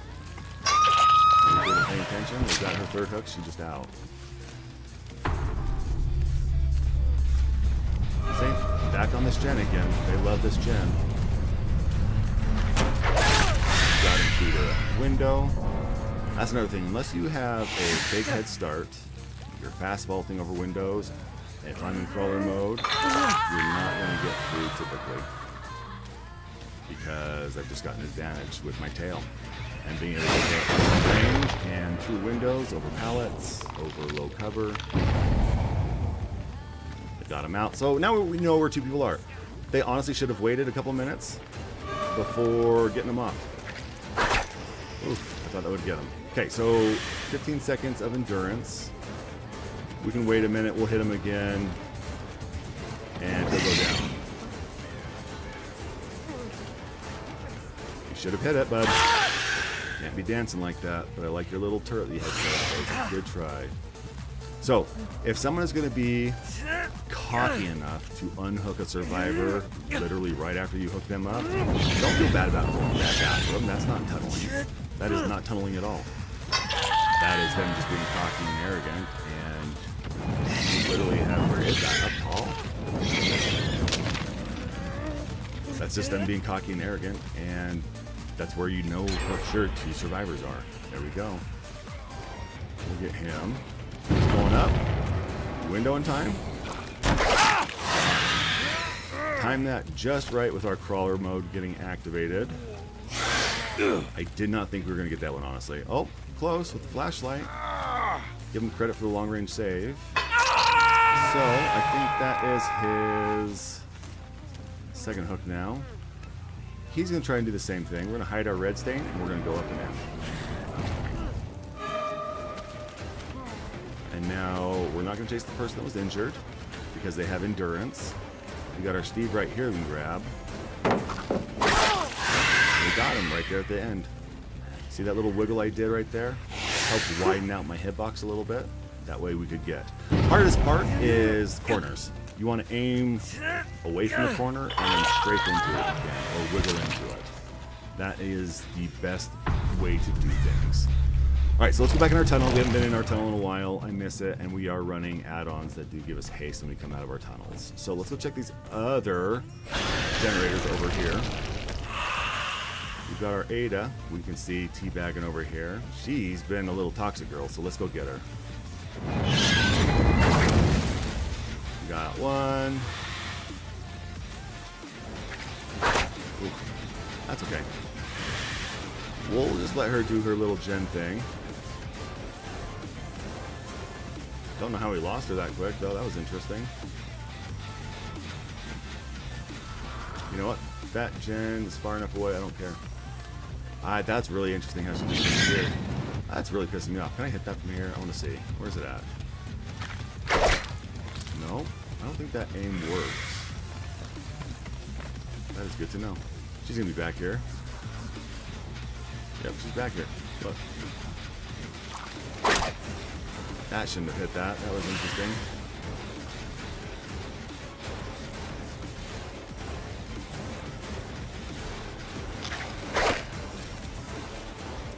We didn't pay attention. We got her 3rd hook. She's just out. See? Back on this gen again. They love this gen. Got him through the window. That's another thing. Unless you have a big head start, you're fast vaulting over windows, and if I'm in crawler mode, you're not going to get through typically. Because I've just gotten an advantage with my tail. And being able to get range and through windows, over pallets, over low cover. I got him out. So now we know where 2 people are. They honestly should have waited a couple minutes before getting them off. Oof, I thought that would get them. Okay, so 15 seconds of endurance. We can wait a minute, we'll hit him again, and he'll go down. You should have hit it, bud. Can't be dancing like that, but I like your little turret you had set up. That was a good try. So, if someone is going to be cocky enough to unhook a survivor literally right after you hook them up, don't feel bad about going back after them. That's not tunneling. That is not tunneling at all. That is them just being cocky and arrogant, and you literally have, where is that, up tall? That's just them being cocky and arrogant, and that's where you know for sure 2 survivors are. There we go. We'll get him. He's going up. Window in time. Time that just right with our crawler mode getting activated. I did not think we were going to get that one, honestly. Oh, close with the flashlight. Give him credit for the long range save. So, I think that is his 2nd hook now. He's going to try and do the same thing. We're going to hide our red stain, and we're going to go up and in. And now, we're not going to chase the person that was injured, because they have endurance. We got our Steve right here we can grab. We got him right there at the end. See that little wiggle I did right there? Helped widen out my hitbox a little bit. That way we could get. Hardest part is corners. You want to aim away from the corner and then strafe into it if you can, or wiggle into it. That is the best way to do things. Alright, so let's go back in our tunnel. We haven't been in our tunnel in a while. I miss it, and we are running add-ons that do give us haste when we come out of our tunnels. So let's go check these other generators over here. We've got our Ada. We can see teabagging over here. She's been a little toxic girl, so let's go get her. We got one. Oof. That's okay. We'll just let her do her little gen thing. Don't know how we lost her that quick, though. That was interesting. You know what? That gen is far enough away. I don't care. That's really interesting how she just disappeared. That's really pissing me off. Can I hit that from here? I want to see. Where's it at? No, I don't think that aim works. That is good to know. She's going to be back here. Yep, she's back here. Look. That shouldn't have hit that. That was interesting.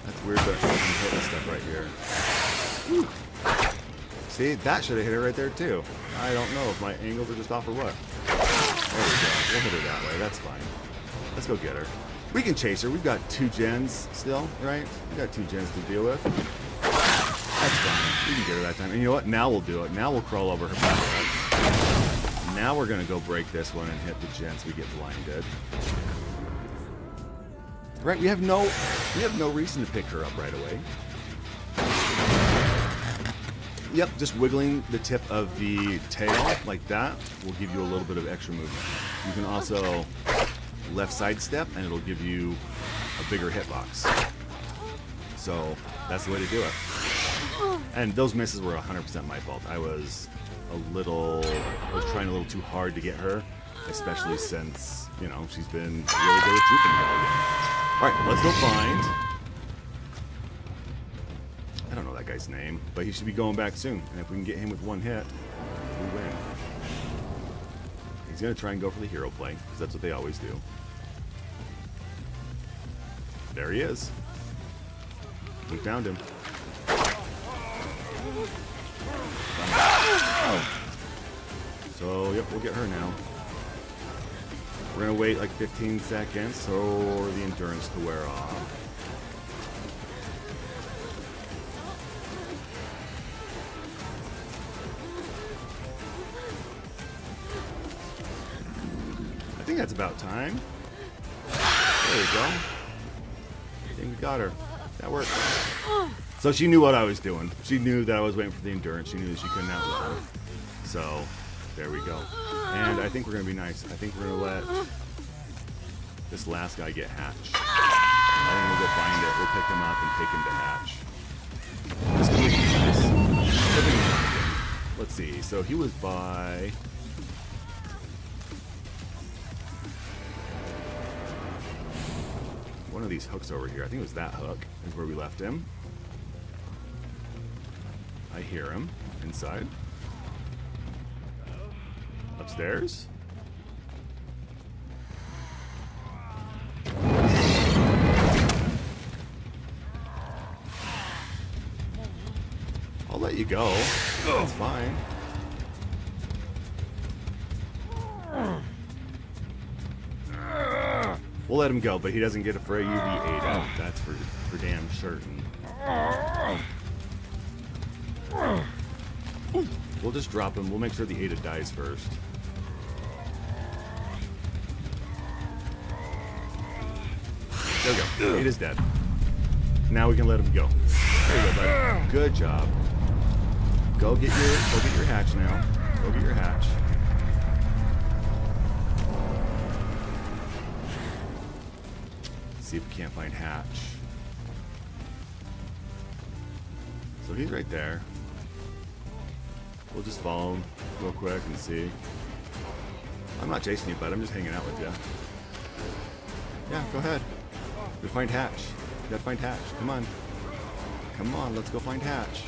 That's weird that she can hit this stuff right here. Whew. See, that should have hit her right there too. I don't know if my angles are just off or what. There we go. We'll hit her that way. That's fine. Let's go get her. We can chase her. We've got 2 gens still, right? We've got 2 gens to deal with. That's fine. We can get her that time. And you know what? Now we'll do it. Now we'll crawl over her back. Now we're going to go break this one and hit the gens. We get blinded. Right? We have no reason to pick her up right away. Yep, just wiggling the tip of the tail like that will give you a little bit of extra movement. You can also left side step and it'll give you a bigger hitbox. So that's the way to do it. And those misses were 100% my fault. I was trying a little too hard to get her, especially since, you know, she's been really good at trooping her all game. Alright, let's go find... I don't know that guy's name, but he should be going back soon. And if we can get him with 1 hit, we win. He's going to try and go for the hero play, because that's what they always do. There he is. We found him. So, yep, we'll get her now. We're going to wait like 15 seconds for the endurance to wear off. I think that's about time. There we go. I think we got her. That worked. So she knew what I was doing. She knew that I was waiting for the endurance. She knew that she couldn't outrun. So, there we go. And I think we're going to be nice. I think we're going to let this last guy get hatched. I think we'll go find it. We'll pick him up and take him to hatch. Just to make it nice. Let's see. So he was by... one of these hooks over here. I think it was that hook is where we left him. I hear him inside. Upstairs. I'll let you go. That's fine. We'll let him go, but he doesn't get a for a UV 8 out. That's for damn certain. We'll just drop him. We'll make sure the Ada dies first. There we go. Ada's dead. Now we can let him go. There you go, buddy. Good job. Go get your hatch now. Go get your hatch. See if we can't find hatch. So he's right there. We'll just follow him real quick and see. I'm not chasing you, bud. I'm just hanging out with you. Yeah, go ahead. Go find hatch. You gotta find hatch. Come on. Come on, let's go find hatch.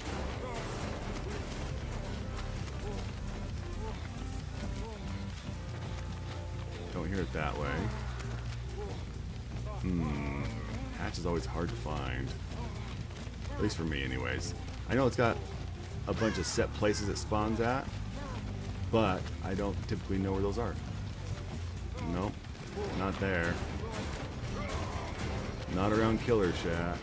Don't hear it that way. Hatch is always hard to find. At least for me, anyways. I know it's got a bunch of set places it spawns at, but I don't typically know where those are. Nope. Not there. Not around Killer Shack.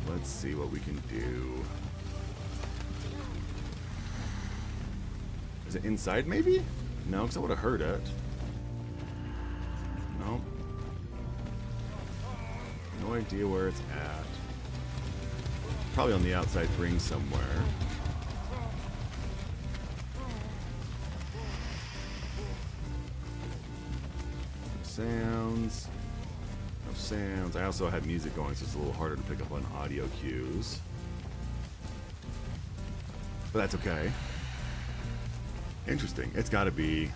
Let's see what we can do. Is it inside, maybe? No, because I would have heard it. No. No idea where it's at. Probably on the outside ring somewhere. No sounds. No sounds. I also had music going, so it's a little harder to pick up on audio cues. But that's okay. Interesting. It's got to be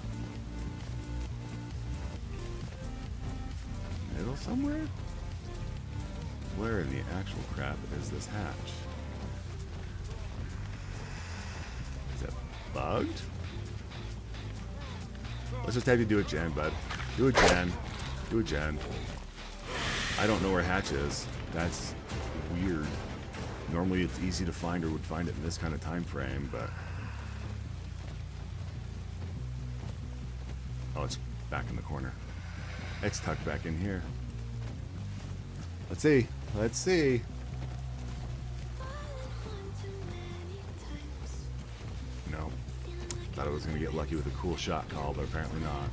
middle somewhere? Where in the actual crap is this hatch? Is that bugged? Let's just have you do a gen, bud. Do a gen. Do a gen. I don't know where Hatch is. That's weird. Normally it's easy to find or would find it in this kind of time frame, but... Oh, it's back in the corner. It's tucked back in here. Let's see. Let's see. No. Thought I was going to get lucky with a cool shot call, but apparently not.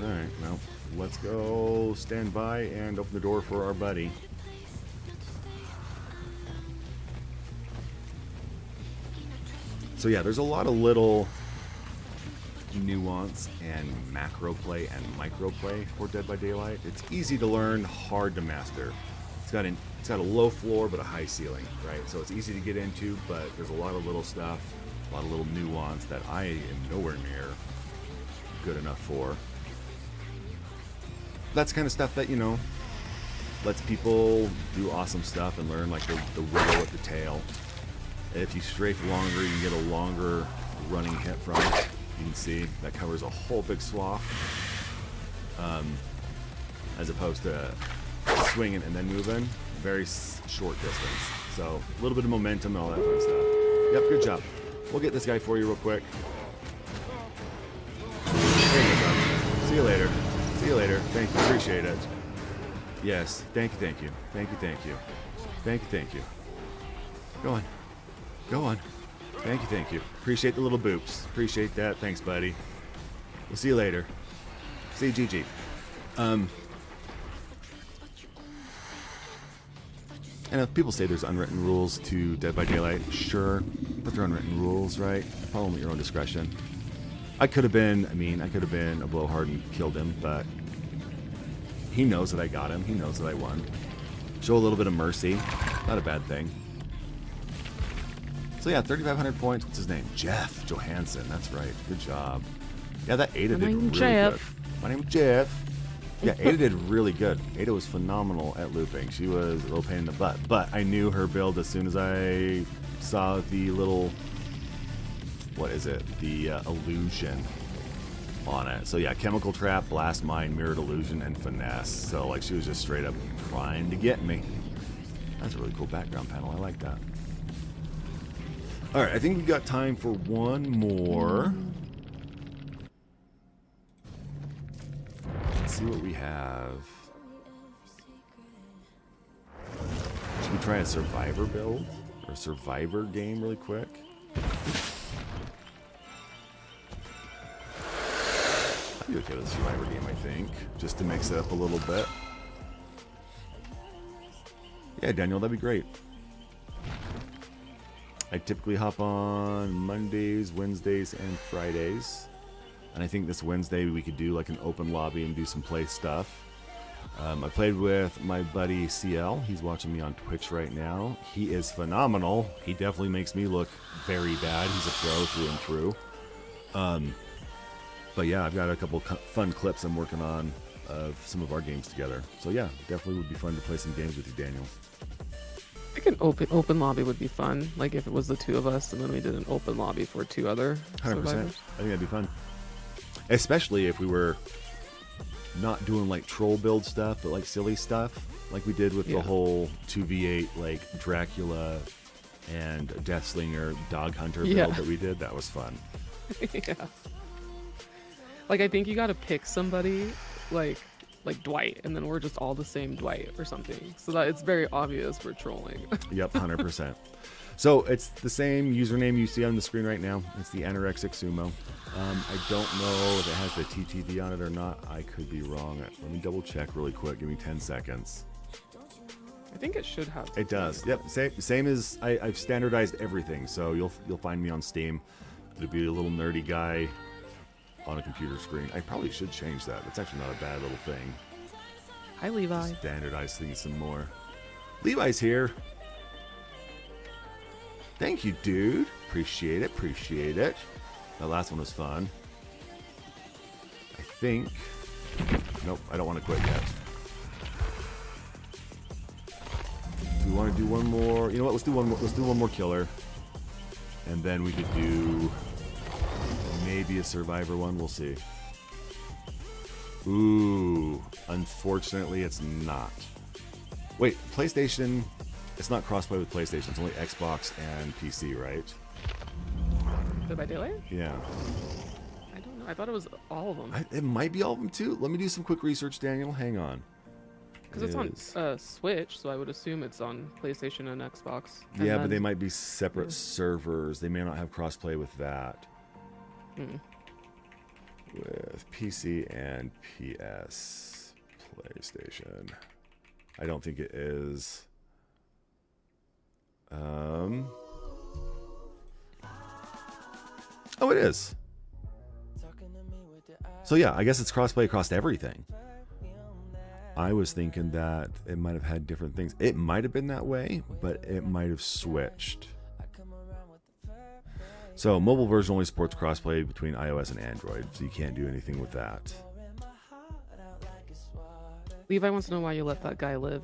Alright, well, let's go stand by and open the door for our buddy. So yeah, there's a lot of little nuance and macro play and micro play for Dead by Daylight. It's easy to learn, hard to master. It's got a low floor but a high ceiling, right? So it's easy to get into, but there's a lot of little stuff, a lot of little nuance that I am nowhere near good enough for. That's kind of stuff that, you know, lets people do awesome stuff and learn like the willow at the tail. If you strafe longer, you can get a longer running hit from it. You can see that covers a whole big swath, as opposed to swinging and then moving. Very short distance. So a little bit of momentum and all that fun stuff. Yep, good job. We'll get this guy for you real quick. There you go. See you later. See you later. Thank you. Appreciate it. Yes. Thank you. Thank you. Thank you. Thank you. Thank you. Thank you. Go on. Go on. Thank you. Thank you. Appreciate the little boops. Appreciate that. Thanks, buddy. We'll see you later. See you, GG. And if people say there's unwritten rules to Dead by Daylight, sure, but they're unwritten rules, right? Follow them at your own discretion. I could have been a blowhard and killed him, but he knows that I got him. He knows that I won. Show a little bit of mercy. Not a bad thing. So yeah, 3,500 points. What's his name? Jeff Johansson. That's right. Good job. Yeah, that Ada did really good. My name's Jeff. Yeah, Ada did really good. Ada was phenomenal at looping. She was a little pain in the butt, but I knew her build as soon as I saw the little, what is it? The illusion on it. So yeah, chemical trap, blast mine, mirrored illusion, and finesse. So like she was just straight up trying to get me. That's a really cool background panel. I like that. All right, I think we've got time for one more. Let's see what we have. Should we try a survivor build or a survivor game really quick? I'd be okay with a survivor game, I think, just to mix it up a little bit. Yeah, Daniel, that'd be great. I typically hop on Mondays, Wednesdays, and Fridays. And I think this Wednesday we could do like an open lobby and do some play stuff. I played with my buddy CL. He's watching me on Twitch right now. He is phenomenal. He definitely makes me look very bad. He's a pro through and through. But yeah, I've got a couple fun clips I'm working on of some of our games together. So yeah, definitely would be fun to play some games with you, Daniel. I think an open lobby would be fun. Like if it was the two of us and then we did an open lobby for two other 100%. survivors. I think that'd be fun. Especially if we were not doing like troll build stuff, but like silly stuff. Like we did with the whole 2v8 like Dracula and Deathslinger Dog Hunter build that we did. That was fun. Yeah. Like I think you gotta pick somebody like Dwight, and then we're just all the same Dwight or something, so that it's very obvious we're trolling. Yep, 100%. So it's the same username you see on the screen right now. It's the Anorexic Sumo. I don't know if it has the TTV on it or not. I could be wrong. Let me double check really quick. Give me 10 seconds. I think it should have. It does. Yep. Same as I've standardized everything. So you'll find me on Steam. It'll be a little nerdy guy on a computer screen. I probably should change that. That's actually not a bad little thing. Hi, Levi. Standardize things some more. Levi's here. Thank you, dude. Appreciate it. Appreciate it. That last one was fun. I think. Nope, I don't want to quit yet. Do we want to do one more? You know what? Let's do one more. Let's do one more killer, and then we could do maybe a survivor one. We'll see. Ooh, unfortunately, it's not. Wait, PlayStation. It's not crossplay with PlayStation. It's only Xbox and PC, right? Dead by Daylight? Yeah. I don't know. I thought it was all of them. It might be all of them too. Let me do some quick research, Daniel. Hang on. Because it's on Switch, so I would assume it's on PlayStation and Xbox. And Yeah, but then- they might be separate servers. They may not have crossplay with that. With PC and PS, PlayStation. I don't think it is. Oh, it is. So yeah, I guess it's crossplay across everything. I was thinking that it might have had different things. It might have been that way, but it might have switched. So mobile version only supports crossplay between iOS and Android, so you can't do anything with that. Levi wants to know why you let that guy live.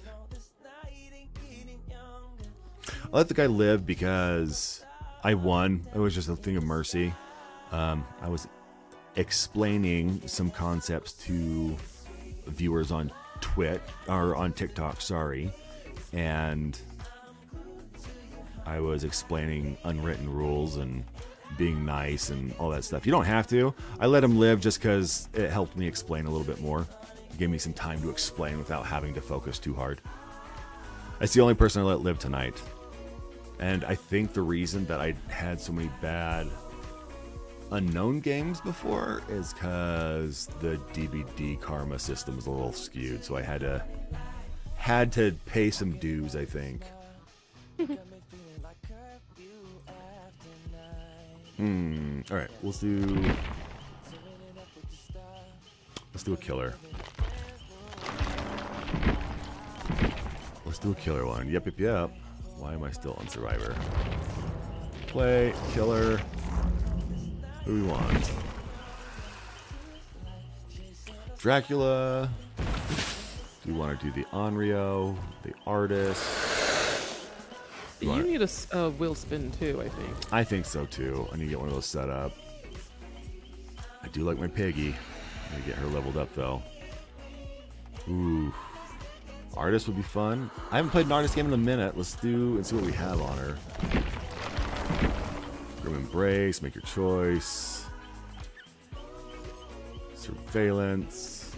I let the guy live because I won. It was just a thing of mercy. I was explaining some concepts to viewers on TikTok, sorry, and I was explaining unwritten rules and being nice and all that stuff. You don't have to. I let him live just because it helped me explain a little bit more. It gave me some time to explain without having to focus too hard. That's the only person I let live tonight. And I think the reason that I had so many bad unknown games before is because the DBD karma system was a little skewed, so I had to pay some dues, I think. All right, let's do a killer. Let's do a killer one. Yep. Why am I still on Survivor? Play killer. Who do we want? Dracula. Do we want to do the Onryo, the artist? You need a wheel spin too, I think. I think so too. I need to get one of those set up. I do like my piggy. I need to get her leveled up though. Ooh. Artist would be fun. I haven't played an artist game in a minute. Let's do and see what we have on her. Grim Embrace, make your choice. Surveillance.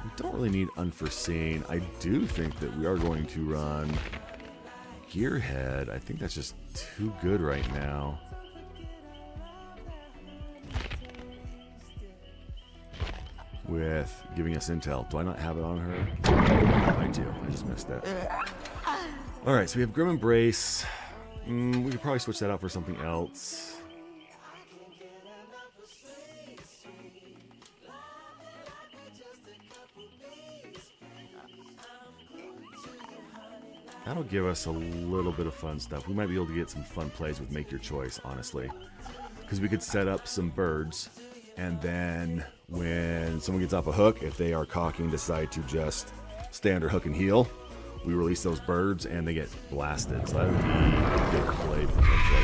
We don't really need unforeseen. I do think that we are going to run Gearhead. I think that's just too good right now. With giving us intel. Do I not have it on her? I do. I just missed it. Alright, so we have Grim Embrace. We could probably switch that out for something else. That'll give us a little bit of fun stuff. We might be able to get some fun plays with Make Your Choice, honestly. Because we could set up some birds, and then when someone gets off a hook, if they are cocky and decide to just stay under hook and heal, we release those birds and they get blasted. So that would be a good play potentially, I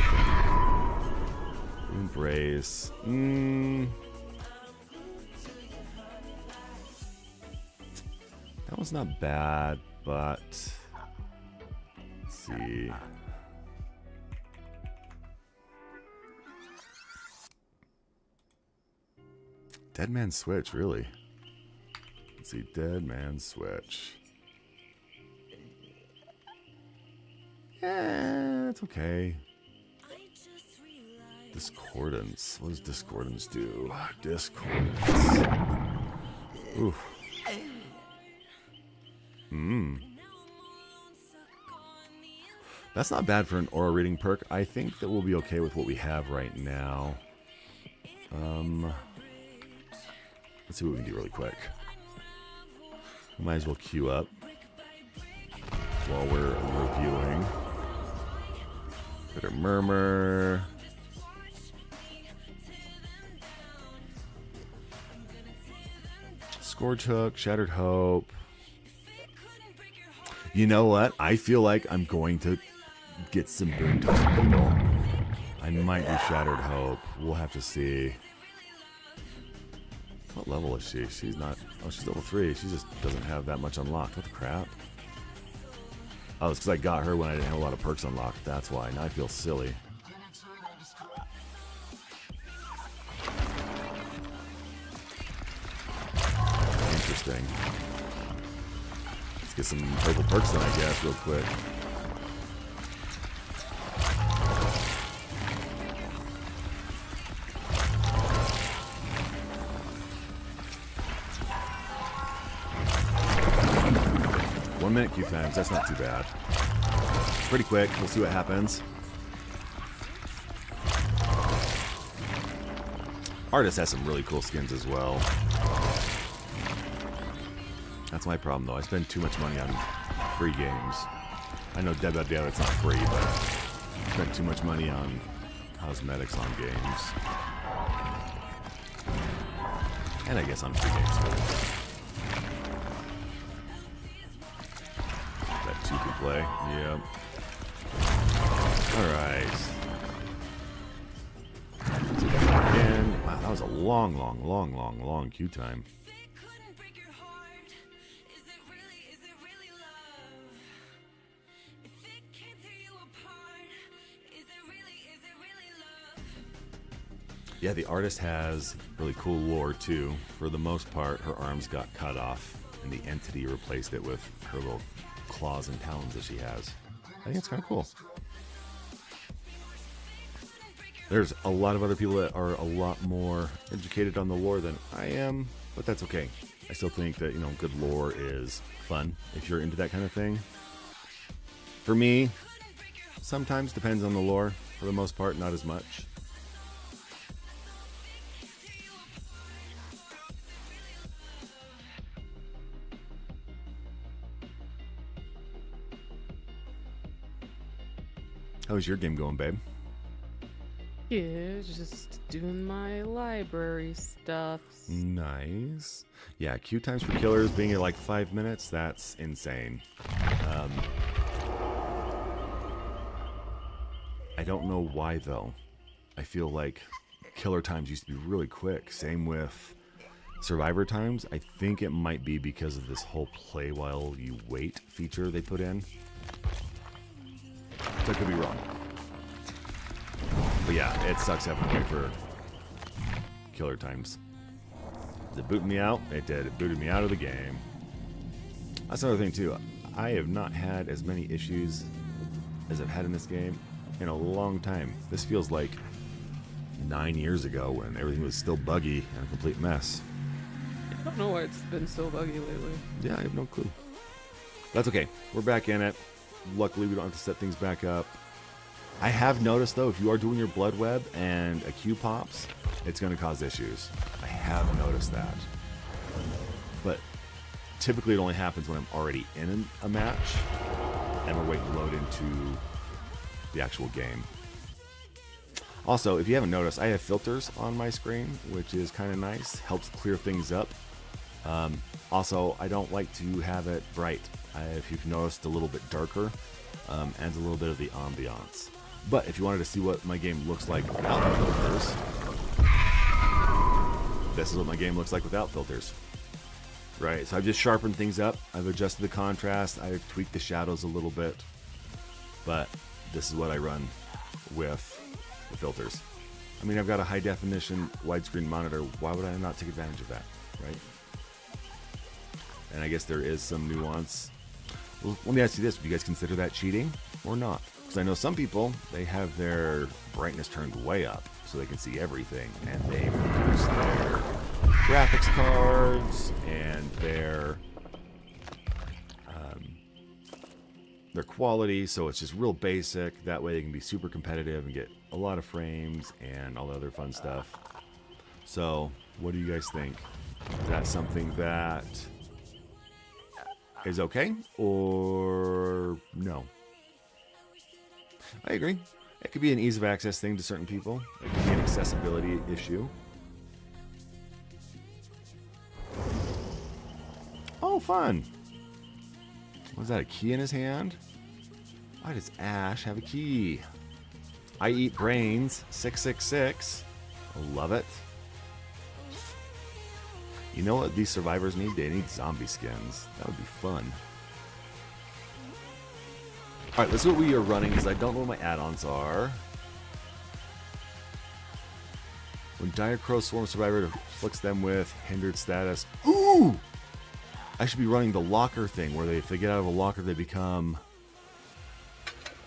think. Embrace. That one's not bad, but let's see. Dead Man Switch, really? Let's see, Dead Man Switch. Yeah, it's okay. Discordance. What does Discordance do? Discordance. Oof. That's not bad for an aura reading perk. I think that we'll be okay with what we have right now. Let's see what we can do really quick. Might as well queue up while we're reviewing. Bitter Murmur. Scourge Hook, Shattered Hope. You know what? I feel like I'm going to get some Boon Totem people. I might do Shattered Hope. We'll have to see. What level is she? She's not... Oh, she's level 3. She just doesn't have that much unlocked. What the crap? Oh, it's because I got her when I didn't have a lot of perks unlocked. That's why. Now I feel silly. Interesting. Let's get some purple perks then, I guess, real quick. Minute queue times, that's not too bad. Pretty quick, we'll see what happens. Artist has some really cool skins as well. That's my problem though, I spend too much money on free games. I know Dead by Daylight it's not free, but I spend too much money on cosmetics on games. And I guess on free games too. You can play. Yep. Alright. Again. Wow, that was a long queue time. Yeah, the artist has really cool lore too. For the most part, her arms got cut off and the entity replaced it with her little claws and talons that she has. I think it's kind of cool. There's a lot of other people that are a lot more educated on the lore than I am, but that's okay. I still think that, you know, good lore is fun if you're into that kind of thing. For me, sometimes depends on the lore. For the most part, not as much. How's your game going, babe? Yeah, just doing my library stuff. Nice. Yeah, queue times for killers being at like 5 minutes, that's insane. I don't know why though. I feel like killer times used to be really quick. Same with survivor times. I think it might be because of this whole play while you wait feature they put in. So I could be wrong. But yeah, it sucks having to wait for killer times. Did it boot me out? It did. It booted me out of the game. That's another thing too. I have not had as many issues as I've had in this game in a long time. This feels like 9 years ago when everything was still buggy and a complete mess. I don't know why it's been so buggy lately. Yeah, I have no clue. That's okay. We're back in it. Luckily, we don't have to set things back up. I have noticed, though, if you are doing your blood web and a queue pops, it's going to cause issues. I have noticed that. But typically, it only happens when I'm already in a match and we're waiting to load into the actual game. Also, if you haven't noticed, I have filters on my screen, which is kind of nice. Helps clear things up. Also, I don't like to have it bright. If you've noticed, a little bit darker, adds a little bit of the ambiance. But if you wanted to see what my game looks like without filters, this is what my game looks like without filters. Right, so I've just sharpened things up. I've adjusted the contrast. I've tweaked the shadows a little bit. But this is what I run with the filters. I mean, I've got a high definition widescreen monitor. Why would I not take advantage of that, right? And I guess there is some nuance. Well, let me ask you this. Would you guys consider that cheating or not? Because I know some people, they have their brightness turned way up so they can see everything. And they reduce their graphics cards and their quality. So it's just real basic. That way they can be super competitive and get a lot of frames and all the other fun stuff. So what do you guys think? Is that something that is okay or no? I agree. It could be an ease of access thing to certain people. It could be an accessibility issue. Oh, fun. Was that a key in his hand? Why does Ash have a key? I eat brains 666. I love it. You know what these survivors need? They need zombie skins. That would be fun. Alright, let's see what we are running because I don't know what my add-ons are. When Dire Crow Swarm Survivor afflicts them with hindered status. Ooh! I should be running the locker thing where if they get out of a locker they become...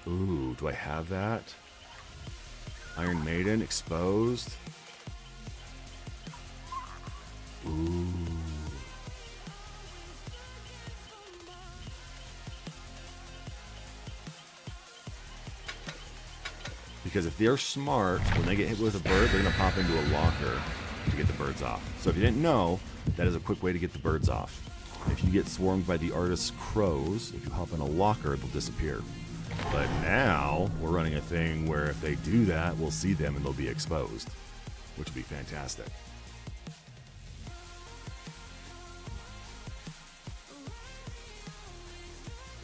Ooh, do I have that? Iron Maiden, exposed. Ooh. Because if they're smart, when they get hit with a bird, they're going to pop into a locker to get the birds off. So if you didn't know, that is a quick way to get the birds off. If you get swarmed by the artist's crows, if you hop in a locker, they'll disappear. But now, we're running a thing where if they do that, we'll see them and they'll be exposed, which would be fantastic.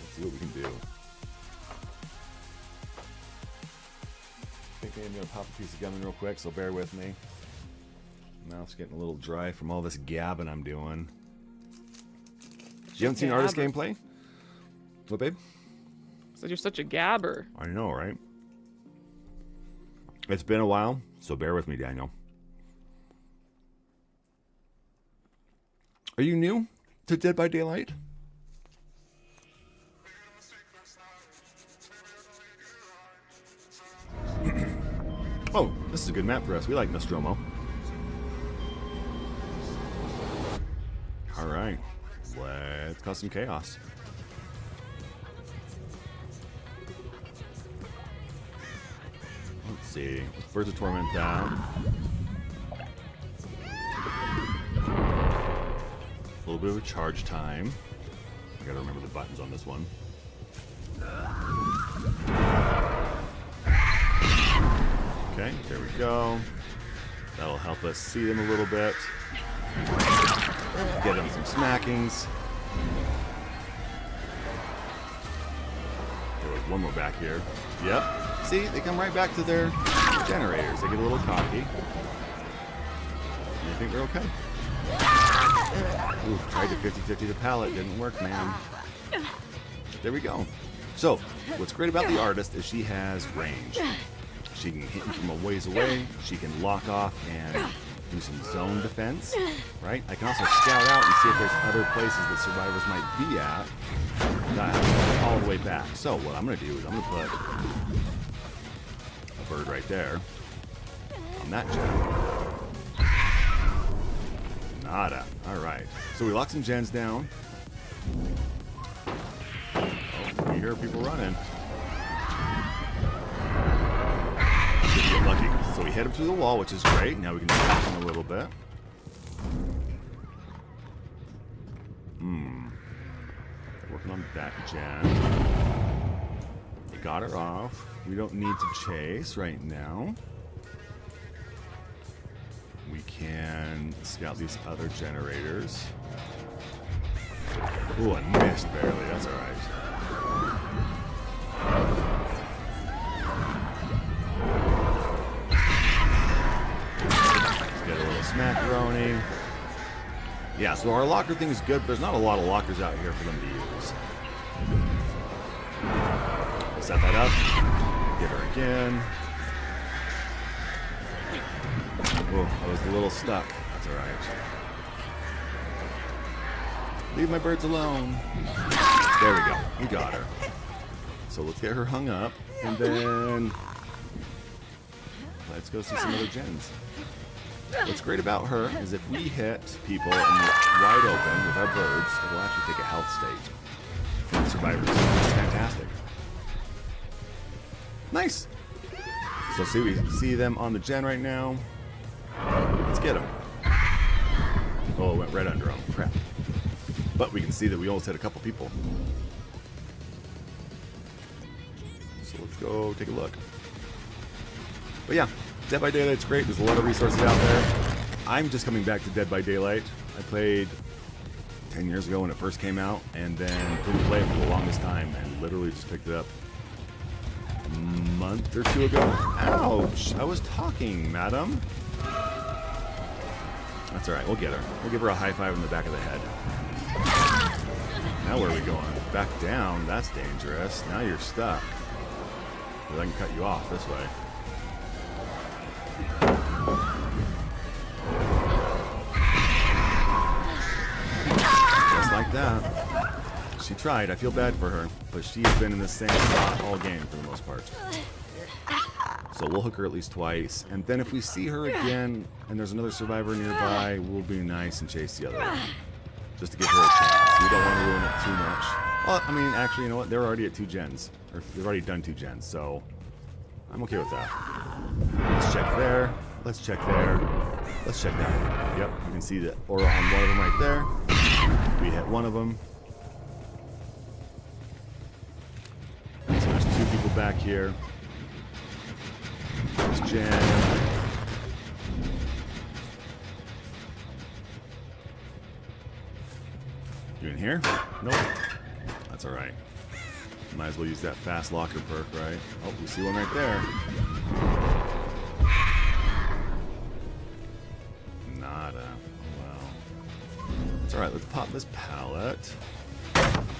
Let's see what we can do. I think I'm going to pop a piece of gum in real quick, so bear with me. Mouth's getting a little dry from all this gabbing I'm doing. You haven't seen artist gameplay? What, babe? So you're such a gabber. I know, right? It's been a while, so bear with me, Daniel. Are you new to Dead by Daylight? Oh, this is a good map for us. We like Nostromo. All right, let's cause some chaos. Let's see. Birds of Torment down. A little bit of a charge time. I gotta remember the buttons on this one. Okay, there we go. That'll help us see them a little bit. Get them some smackings. There was one more back here. Yep. See, they come right back to their generators. They get a little cocky. And they think they're okay. Ooh, tried to 50-50 the pallet. Didn't work, man. There we go. So, what's great about the artist is she has range. She can hit you from a ways away. She can lock off and do some zone defense, right? I can also scout out and see if there's other places that survivors might be at without having to go all the way back. So what I'm going to do is I'm going to put a bird right there on that gen. Nada. All right. So we lock some gens down. Oh, we hear people running. Get lucky. So we hit him through the wall, which is great. Now we can distract him a little bit. Working on that gen. We got her off. We don't need to chase right now. We can scout these other generators. Ooh, I missed barely. That's all right. Get a little smack-roni. Yeah, so our locker thing is good, but there's not a lot of lockers out here for them to use. We'll set that up. Get her again. Oh, I was a little stuck. That's alright. Leave my birds alone. There we go. We got her. So let's get her hung up, and then let's go see some other gens. What's great about her is if we hit people and we're wide open with our birds, it'll actually take a health state from the survivors. It's fantastic. Nice. So see, we see them on the gen right now. Let's get them. Oh, it went right under them. Crap. But we can see that we almost hit a couple people. So let's go take a look. But yeah, Dead by Daylight's great. There's a lot of resources out there. I'm just coming back to Dead by Daylight. I played 10 years ago when it first came out, and then didn't play it for the longest time, and literally just picked it up month or two ago. Ouch! I was talking, madam. That's alright, we'll get her. We'll give her a high five in the back of the head. Now where are we going? Back down? That's dangerous. Now you're stuck. Well, I can cut you off this way. Just like that. She tried. I feel bad for her. But she's been in the same spot all game for the most part. So we'll hook her at least twice. And then if we see her again and there's another survivor nearby, we'll be nice and chase the other one. Just to give her a chance. We don't want to ruin it too much. Well, I mean, actually, you know what? They're already at 2 gens. Or they've already done 2 gens, so I'm okay with that. Let's check there. Let's check there. Let's check that. Yep, you can see the aura on one of them right there. We hit one of them. So there's 2 people back here. There's Jen. You in here? Nope. That's alright. Might as well use that fast locker perk, right? Oh, we see one right there. Nada. Oh, well. It's alright, let's pop this pallet.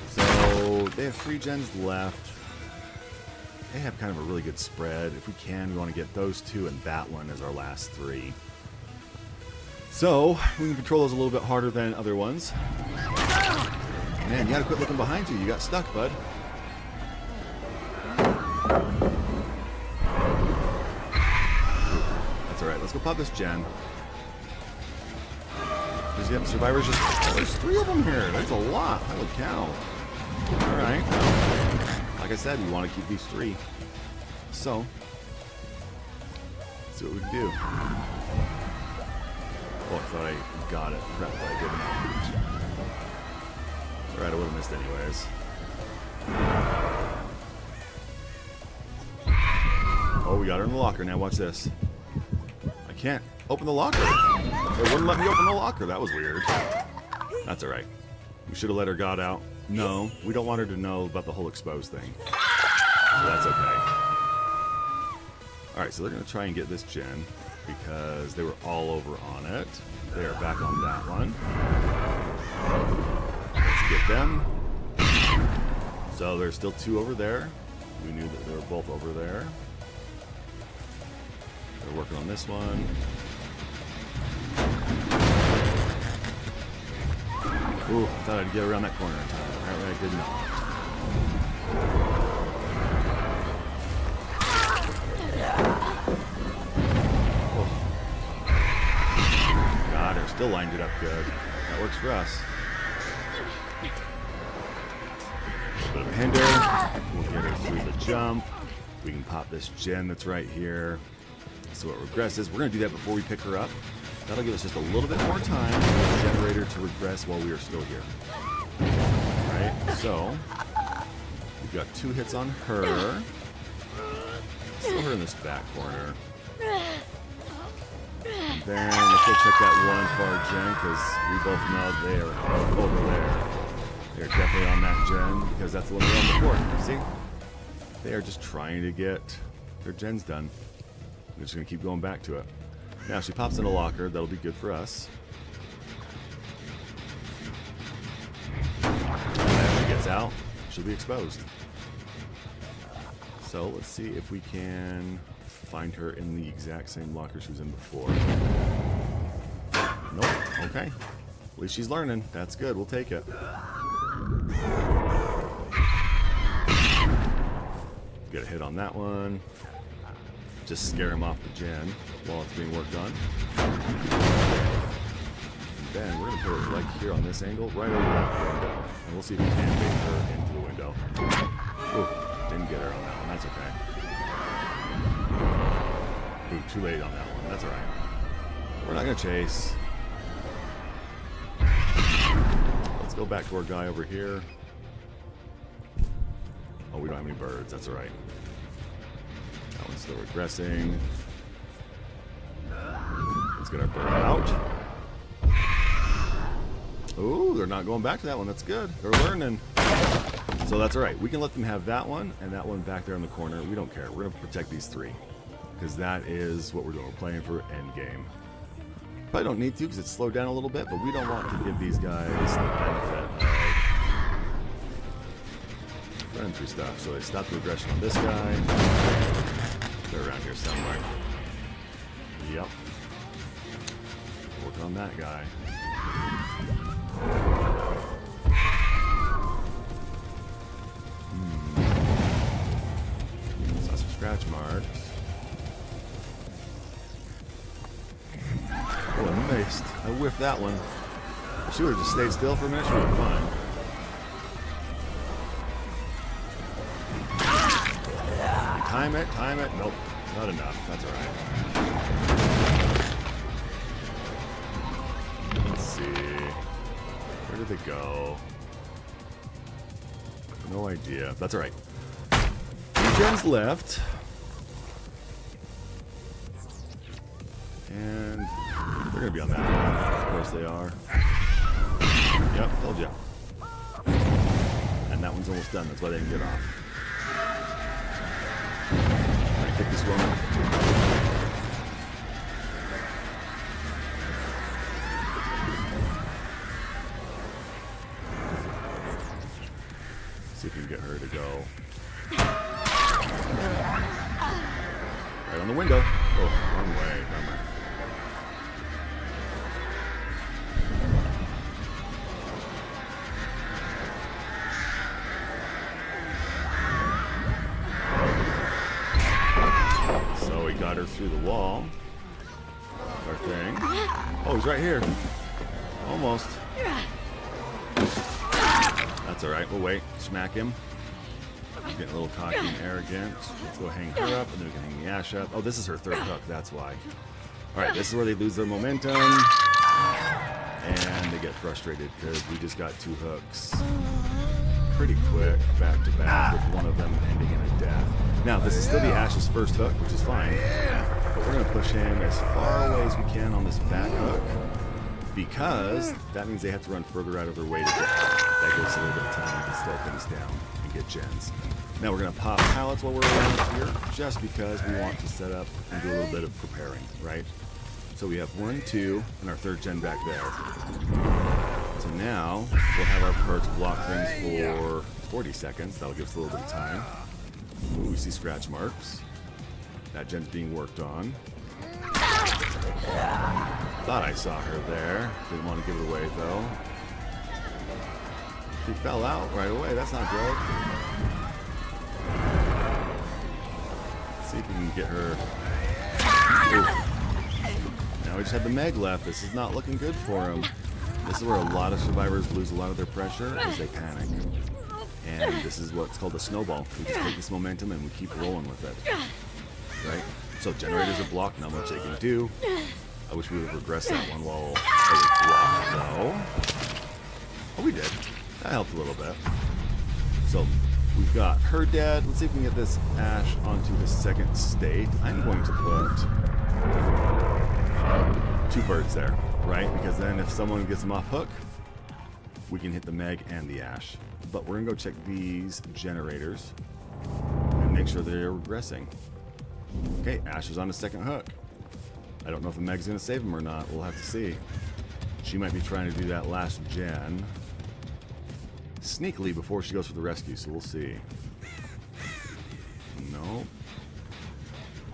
So, they have 3 gens left. They have kind of a really good spread. If we can, we want to get those 2 and that one as our last 3. So, we can control those a little bit harder than other ones. Man, you gotta quit looking behind you. You got stuck, bud. That's alright. Let's go pop this gen. Because, yep, survivors just... Oh, there's 3 of them here. That's a lot. Holy cow. Alright. Like I said, we want to keep these 3. So, let's see what we can do. Oh, I thought I got it. Crap, but I didn't. Alright, I would have missed anyways. Oh, we got her in the locker. Now watch this. I can't open the locker. It wouldn't let me open the locker. That was weird. That's alright. We should have let her God out. No, we don't want her to know about the whole exposed thing. So that's okay. Alright, so they're going to try and get this gen because they were all over on it. They are back on that one. Let's get them. So there's still 2 over there. We knew that they were both over there. They're working on this one. Ooh, I thought I'd get around that corner in time. Apparently I did not. God, her still lined it up good. That works for us. A little bit of a hinder. We'll get her through the jump. We can pop this gen that's right here. So it regresses. We're going to do that before we pick her up. That'll give us just a little bit more time for the generator to regress while we are still here. Alright, so we've got 2 hits on her. Still her in this back corner. And then let's go check that one far gen because we both know they are over there. They're definitely on that gen because that's the one we were on before. See? They are just trying to get their gens done. They're just going to keep going back to it. Now she pops in a locker. That'll be good for us. And as she gets out, she'll be exposed. So let's see if we can find her in the exact same locker she was in before. Nope. Okay. At least she's learning. That's good. We'll take it. Get a hit on that one. Just scare him off the gen while it's being worked on. And then we're going to put her right here on this angle, right over that window. And we'll see if we can bait her into the window. Ooh, didn't get her on that one. That's okay. Ooh, too late on that one. That's alright. We're not going to chase. Let's go back to our guy over here. Oh, we don't have any birds. That's alright. That one's still regressing. Let's get our bird out. Ooh, they're not going back to that one. That's good. They're learning. So So that's alright. We can let them have that one and that one back there in the corner. We don't care. We're going to protect these 3. Because that is what we're doing. We're playing for endgame. Probably don't need to because it's slowed down a little bit, but we don't want to give these guys the benefit of running through stuff. So I stop the aggression on this guy. They're around here somewhere. Yep. Work on that guy. Saw some scratch marks. Oh, I missed. I whiffed that one. If she would have just stayed still for a minute, she would have been fine. Time it, time it. Nope, not enough. That's alright. Let's see. Where did they go? No idea. That's alright. Gens left. And they're going to be on that one. Of course they are. Yep, told ya. And that one's almost done. That's why they didn't get off. Alright, kick this one. See if we can get her to go. Right on the window. Oh, wrong way. Bummer. So we got her through the wall. Our thing. Oh, he's right here. Almost. That's alright. We'll wait. Smack him. He's getting a little cocky and arrogant. Let's go hang her up, and then we can hang the Ash up. Oh, this is her 3rd hook. That's why. Alright, this is where they lose their momentum. And they get frustrated because we just got 2 hooks. Pretty quick, back to back, with one of them ending in a death. Now, this is still the Ash's 1st hook, which is fine. But we're going to push him as far away as we can on this back hook. Because that means they have to run further out of their way to get out. That gives a little bit of time to slow things down and get gens. Now we're going to pop pallets while we're around here, just because we want to set up and do a little bit of preparing, right? So we have 1, 2, and our 3rd gen back there. So now we'll have our perks block things for 40 seconds. That'll give us a little bit of time. Ooh, we see scratch marks. That gen's being worked on. Thought I saw her there. Didn't want to give it away though. She fell out right away. That's not good. Let's see if we can get her. Ooh. Now we just have the Meg left. This is not looking good for him. This is where a lot of survivors lose a lot of their pressure as they panic. And this is what's called a snowball. We just take this momentum and we keep rolling with it. Right? So generators are blocked, not much they can do. I wish we would have regressed that one while it was blocked, though. Oh, we did. That helped a little bit. So we've got her dead. Let's see if we can get this Ash onto his 2nd state. I'm going to put 2 birds there, right? Because then if someone gets them off hook, we can hit the Meg and the Ash. But we're going to go check these generators and make sure they're regressing. Okay, Ash is on his 2nd hook. I don't know if the Meg's going to save him or not. We'll have to see. She might be trying to do that last gen sneakily before she goes for the rescue, so we'll see. Nope.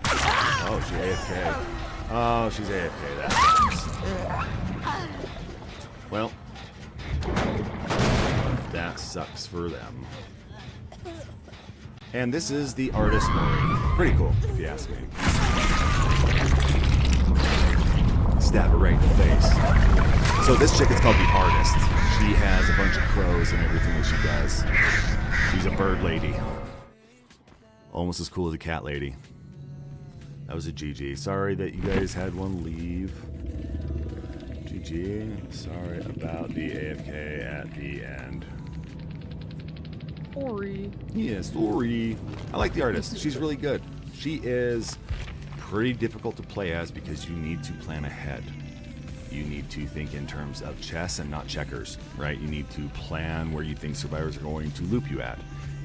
Oh, she's AFK. Oh, she's AFK. That sucks. Well, that sucks for them. And this is the Artist Marine. Pretty cool, if you ask me. Stab her right in the face. So this chick is called the Artist. She has a bunch of crows and everything that she does. She's a bird lady. Almost as cool as a cat lady. That was a GG. Sorry that you guys had one leave. GG. Sorry about the AFK at the end. Sorry. Yeah, sorry. I like the Artist. She's really good. She is pretty difficult to play as because you need to plan ahead. you need to think in terms of chess and not checkers, right? You need to plan where you think survivors are going to loop you at,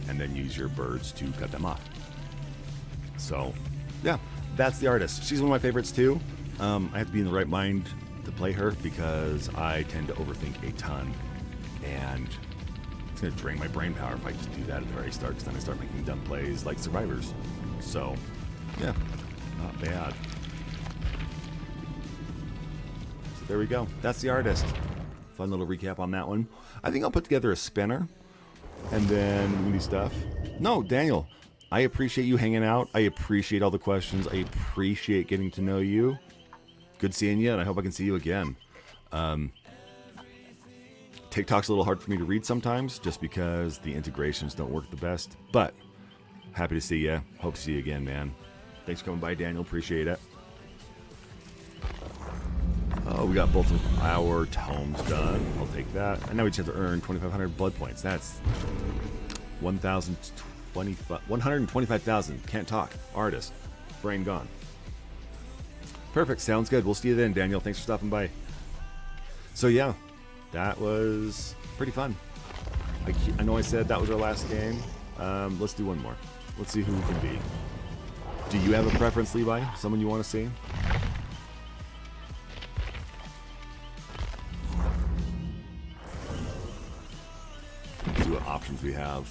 and then use your birds to cut them off. So, yeah, that's the artist. She's one of my favorites too. I have to be in the right mind to play her because I tend to overthink a ton, and it's going to drain my brain power if I just do that at the very start, because then I start making dumb plays like survivors. So, yeah, not bad. So there we go. That's the artist. Fun little recap on that one. I think I'll put together a spinner, and then we can do stuff. No, Daniel, I appreciate you hanging out. I appreciate all the questions. I appreciate getting to know you. Good seeing you, and I hope I can see you again. TikTok's a little hard for me to read sometimes, just because the integrations don't work the best. But happy to see you. Hope to see you again, man. Thanks for coming by, Daniel. Appreciate it. Oh, we got both of our tomes done. I'll take that. And now we just have to earn 2,500 blood points. That's 125,000. Can't talk. Artist. Brain gone. Perfect. Sounds good. We'll see you then, Daniel. Thanks for stopping by. So, yeah. That was pretty fun. I know I said that was our last game. Let's do one more. Let's see who we can be. Do you have a preference, Levi? Someone you want to see? Let's see what options we have.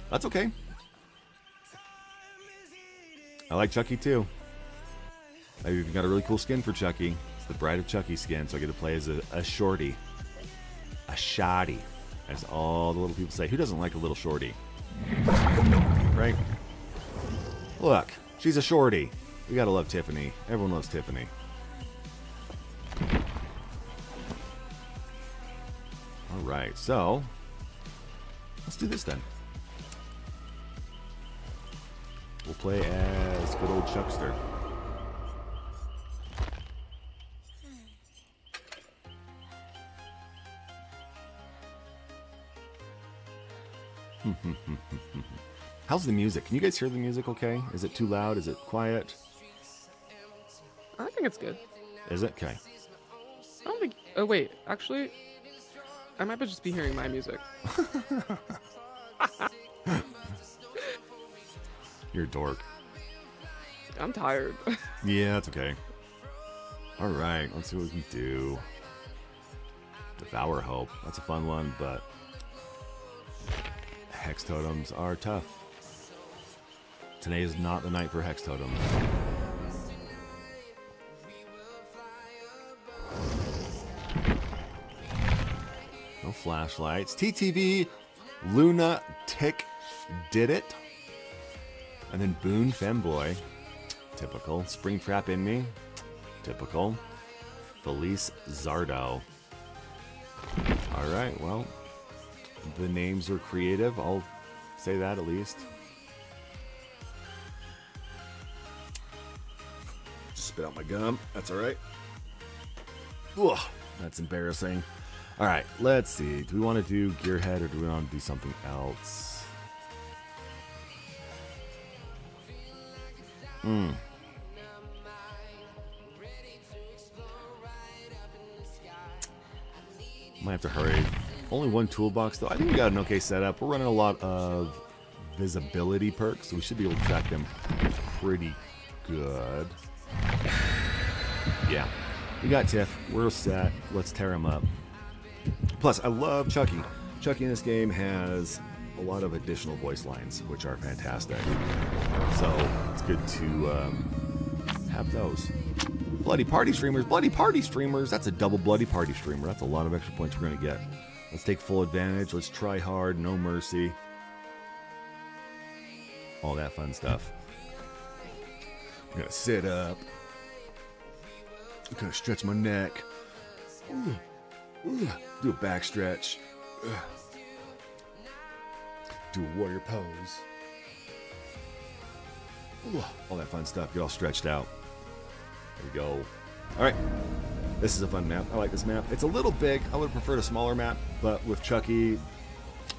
That's okay. I like Chucky too. I've even got a really cool skin for Chucky. It's the Bride of Chucky skin, so I get to play as a shorty. A shoddy, as all the little people say. Who doesn't like a little shorty? Right? Look, she's a shorty. We gotta love Tiffany. Everyone loves Tiffany. Alright, so let's do this then. We'll play as good old Chuckster. How's the music? Can you guys hear the music okay? Is it too loud? Is it quiet? I think it's good. Is it? Okay. I don't think... Oh, wait. Actually, I might just be hearing my music. You're a dork. I'm tired. Yeah, that's okay. Alright, let's see what we can do. Devour Hope. That's a fun one, but Hex Totems are tough. Today is not the night for Hex Totems. No flashlights. TTV Luna Tick did it. And then Boone Femboy. Typical. Springtrap in me. Typical. Felice Zardo. Alright, well, the names are creative. I'll say that at least. Just spit out my gum. That's alright. Ugh, that's embarrassing. Alright, let's see. Do we want to do Gearhead or do we want to do something else? Might have to hurry. Only one toolbox though. I think we got an okay setup. We're running a lot of visibility perks, so we should be able to track them pretty good. Yeah. We got Tiff. We're set. Let's tear him up. Plus, I love Chucky. Chucky in this game has a lot of additional voice lines, which are fantastic. So it's good to have those. Bloody Party Streamers. Bloody Party Streamers. That's a double Bloody Party Streamer. That's a lot of extra points we're going to get. Let's take full advantage. Let's try hard. No mercy. All that fun stuff. I'm going to sit up. I'm going to stretch my neck. Do a back stretch. Do a warrior pose. All that fun stuff. Get all stretched out. There we go. Alright. This is a fun map. I like this map. It's a little big. I would have preferred a smaller map, but with Chucky,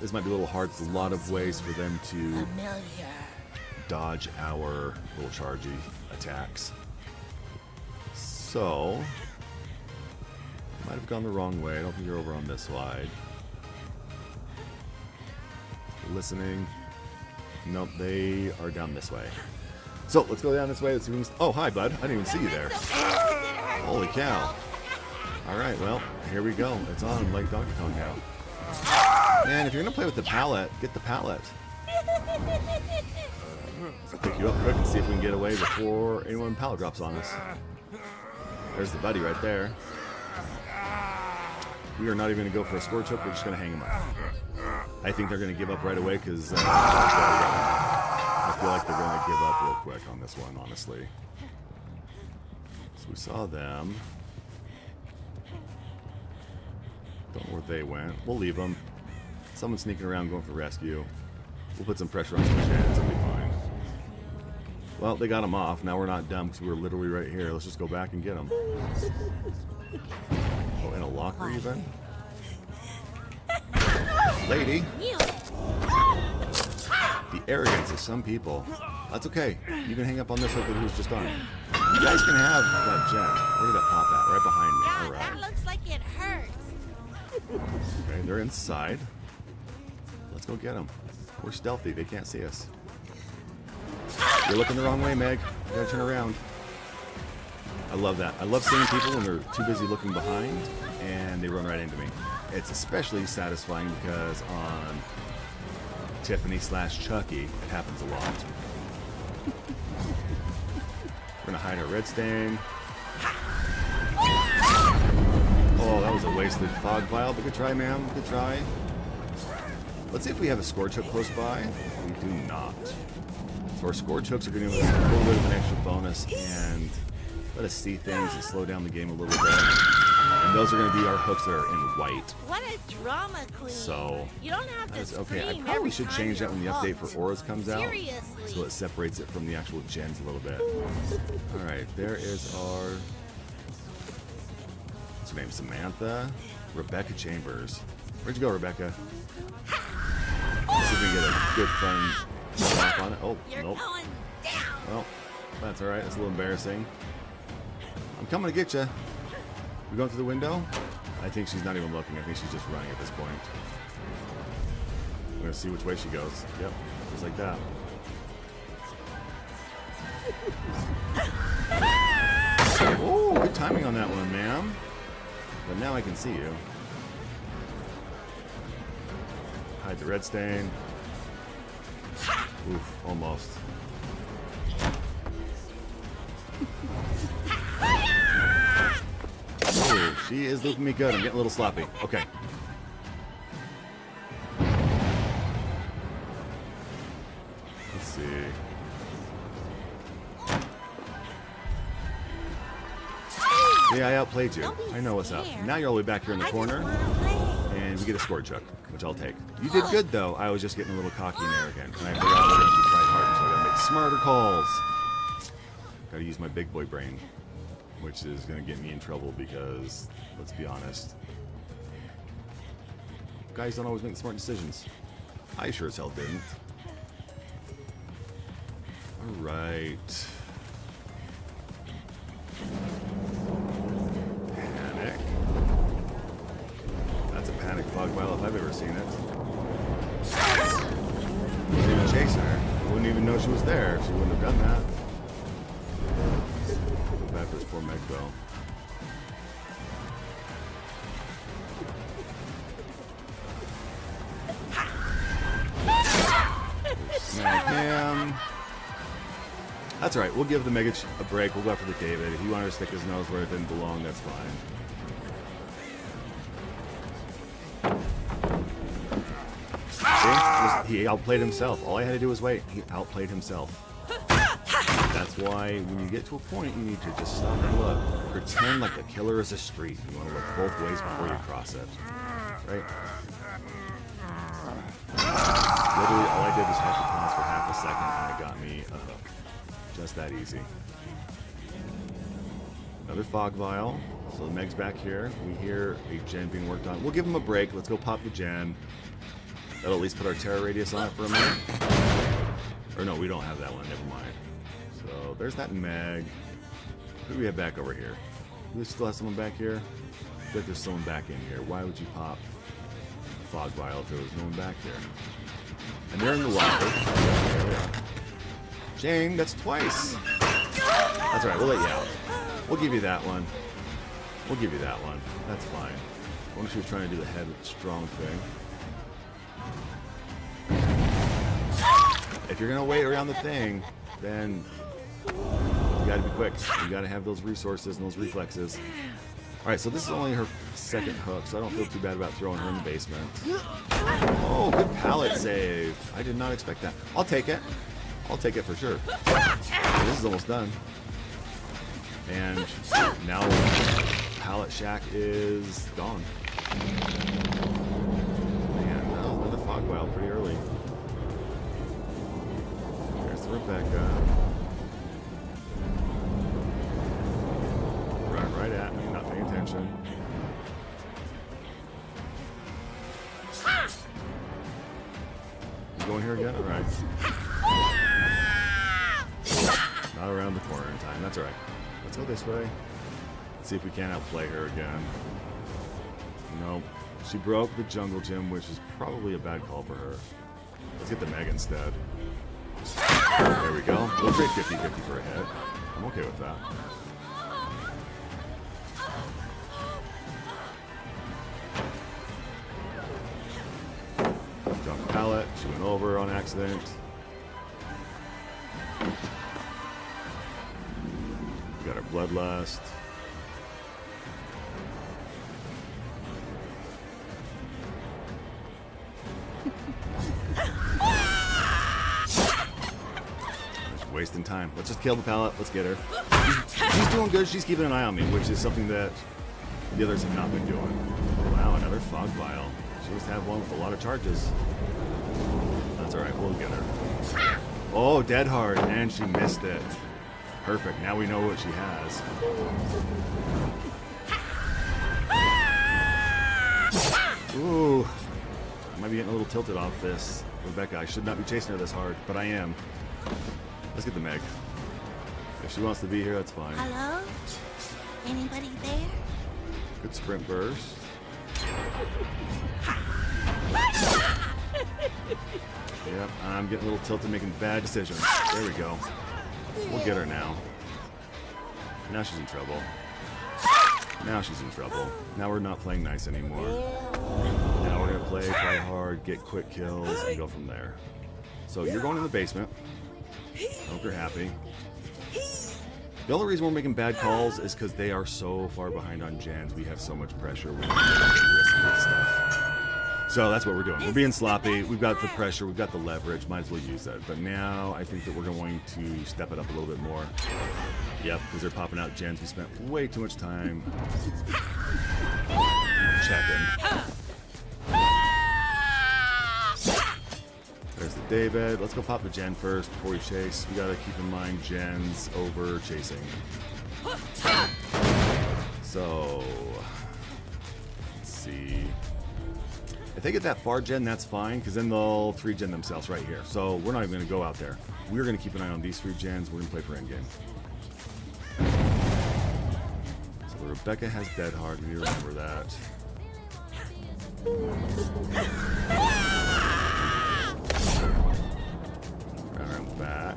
This might be a little hard. There's a lot of ways for them to dodge our little chargey attacks. So, might have gone the wrong way. I don't think you're over on this side. Listening. Nope, they are down this way. So, let's go down this way. Let's see if we can... Oh, hi, bud. I didn't even see you there. Holy cow. Alright, well, here we go. It's on like Donkey Kong now. Man, if you're going to play with the pallet, get the pallet. Let's pick you up quick and see if we can get away before anyone pallet drops on us. There's the buddy right there. We are not even going to go for a score choke. We're just going to hang him up. I think they're going to give up right away because I feel like they're going to give up real quick on this one, honestly. So we saw them. Don't know where they went. We'll leave them. Someone's sneaking around going for rescue. We'll put some pressure on some chance. It'll be fine. Well, they got him off. Now we're not dumb because we were literally right here. Let's just go back and get him. Oh, in a locker even? Lady! The arrogance of some people. That's okay. You can hang up on this like who's just on. You guys can have that gem. Where did that pop at? Right behind me. God, Alright. that looks like it hurts. Okay, they're inside. Let's go get them. We're stealthy. They can't see us. You're looking the wrong way, Meg. You gotta turn around. I love that. I love seeing people when they're too busy looking behind and they run right into me. It's especially satisfying because on Tiffany/Chucky, it happens a lot. We're gonna hide our red stain. Oh, that was a wasted fog vial, but good try, ma'am. Good try. Let's see if we have a score choke close by. We do not. So our score chokes are going to give us a little bit of an extra bonus and let us see things and slow down the game a little bit. And those are going to be our hooks that are in white. What a drama queen. So, you don't have to that's okay. I scream probably every should time change that you're when the update hooked. for auras comes out. Seriously. So it separates it from the actual gens a little bit. Alright, there is our... What's her name? Samantha? Rebecca Chambers. Where'd you go, Rebecca? Let's see if we can get a good fun off on it. Oh, You're nope. going down. Well, that's alright. It's a little embarrassing. I'm coming to get you. We going through the window? I think she's not even looking. I think she's just running at this point. We're going to see which way she goes. Yep, just like that. Oh, good timing on that one, ma'am. But now I can see you. Hide the red stain. Oof, almost. Oh, she is looking me good. I'm getting a little sloppy. Okay. Let's see. Yeah, I outplayed you. I know what's up. Now you're all the way back here in the corner, and we get a score chuck, which I'll take. You did good, though. I was just getting a little cocky and arrogant, and I forgot we're going to be trying harder, so I got to make smarter calls. Got to use my big boy brain, which is going to get me in trouble because, let's be honest, guys don't always make smart decisions. I sure as hell didn't. All right. Panic. That's a panic fog vial if I've ever seen it. Wasn't even chasing her. I wouldn't even know she was there. She wouldn't have done that. Feel bad for this poor Meg though. Smack him. That's alright, we'll give the Mega a break. We'll go after the David. If he wanted to stick his nose where it didn't belong, that's fine. See? He outplayed himself. All I had to do was wait. He outplayed himself. That's why when you get to a point, you need to just stop and look. Pretend like the killer is a street. You want to look both ways before you cross it. Right? Literally, all I did was have to pause for half a second, and it got me a hook. Just that easy. Another fog vial. So Meg's back here. We hear a gen being worked on. We'll give him a break. Let's go pop the gen. That'll at least put our terror radius on it for a minute. Or no, we don't have that one. Never mind. So there's that Meg. Who do we have back over here? Do we still have someone back here? I feel like there's someone back in here. Why would you pop Fog Vial if there was no one back here? And they're in the locker. There they are. Jane, that's twice. That's alright, we'll let you out. We'll give you that one. We'll give you that one. That's fine. I wonder if she was trying to do the head strong thing. If you're gonna wait around the thing, then you gotta be quick. You gotta have those resources and those reflexes. Alright, so this is only her second hook, so I don't feel too bad about throwing her in the basement. Oh, good pallet save. I did not expect that. I'll take it. I'll take it for sure. This is almost done. And now Pallet Shack is gone. And another Fog Vial pretty early. There's Rebecca. Right at me, not paying attention. You going here again? Alright. Not around the corner in time. That's alright. Let's go this way. Let's see if we can't outplay her again. Nope. She broke the jungle gym, which is probably a bad call for her. Let's get the Meg instead. There we go. We'll trade 50-50 for a hit. I'm okay with that. Junk pallet. She went over on accident. We got our Bloodlust. Just wasting time. Let's just kill the pallet. Let's get her. She's doing good. She's keeping an eye on me, which is something that the others have not been doing. Wow, another Fog Vial. She must have one with a lot of charges. That's alright, we'll get her. Oh, Dead Hard, and she missed it. Perfect, now we know what she has. Ooh, I might be getting a little tilted off this. Rebecca, I should not be chasing her this hard, but I am. Let's get the Meg. If she wants to be here, that's fine. Hello? Anybody there? Good sprint burst. Yep, I'm getting a little tilted, making bad decisions. There we go. We'll get her now. Now she's in trouble. Now she's in trouble. Now we're not playing nice anymore. Now we're gonna try hard, get quick kills, and go from there. So you're going in the basement. I hope you're happy. The only reason we're making bad calls is because they are so far behind on gens. We have so much pressure. We're risky with stuff. So that's what we're doing. We're being sloppy. We've got the pressure. We've got the leverage. Might as well use it. But now I think that we're going to step it up a little bit more. Yep, because they're popping out gens. We spent way too much time checking. There's the David. Let's go pop the gen first before we chase. We gotta keep in mind gens over chasing. So let's see. If they get that far gen, that's fine, because then they'll 3-gen themselves right here. So we're not even gonna go out there. We're gonna keep an eye on these 3 gens. We're gonna play for endgame. So Rebecca has Dead Hard. We need to remember that. Around back.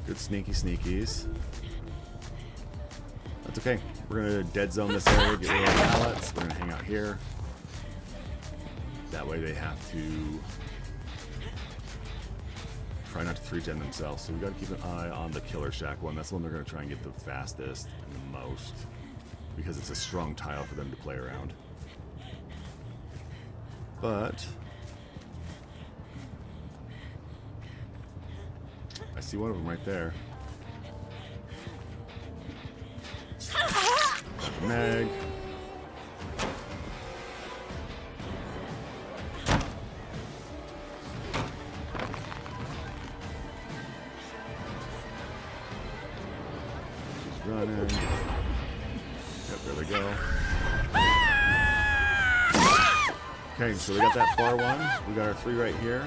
Good sneaky sneakies. That's okay. We're gonna dead zone this area, get rid of the pallets. We're gonna hang out here. That way they have to try not to 3-gen themselves. So we gotta keep an eye on the Killer Shack one. That's the one they're gonna try and get the fastest and the most, because it's a strong tile for them to play around. But I see one of them right there. Meg. She's running. Yep, there they go. Okay, so we got that far one. We got our 3 right here.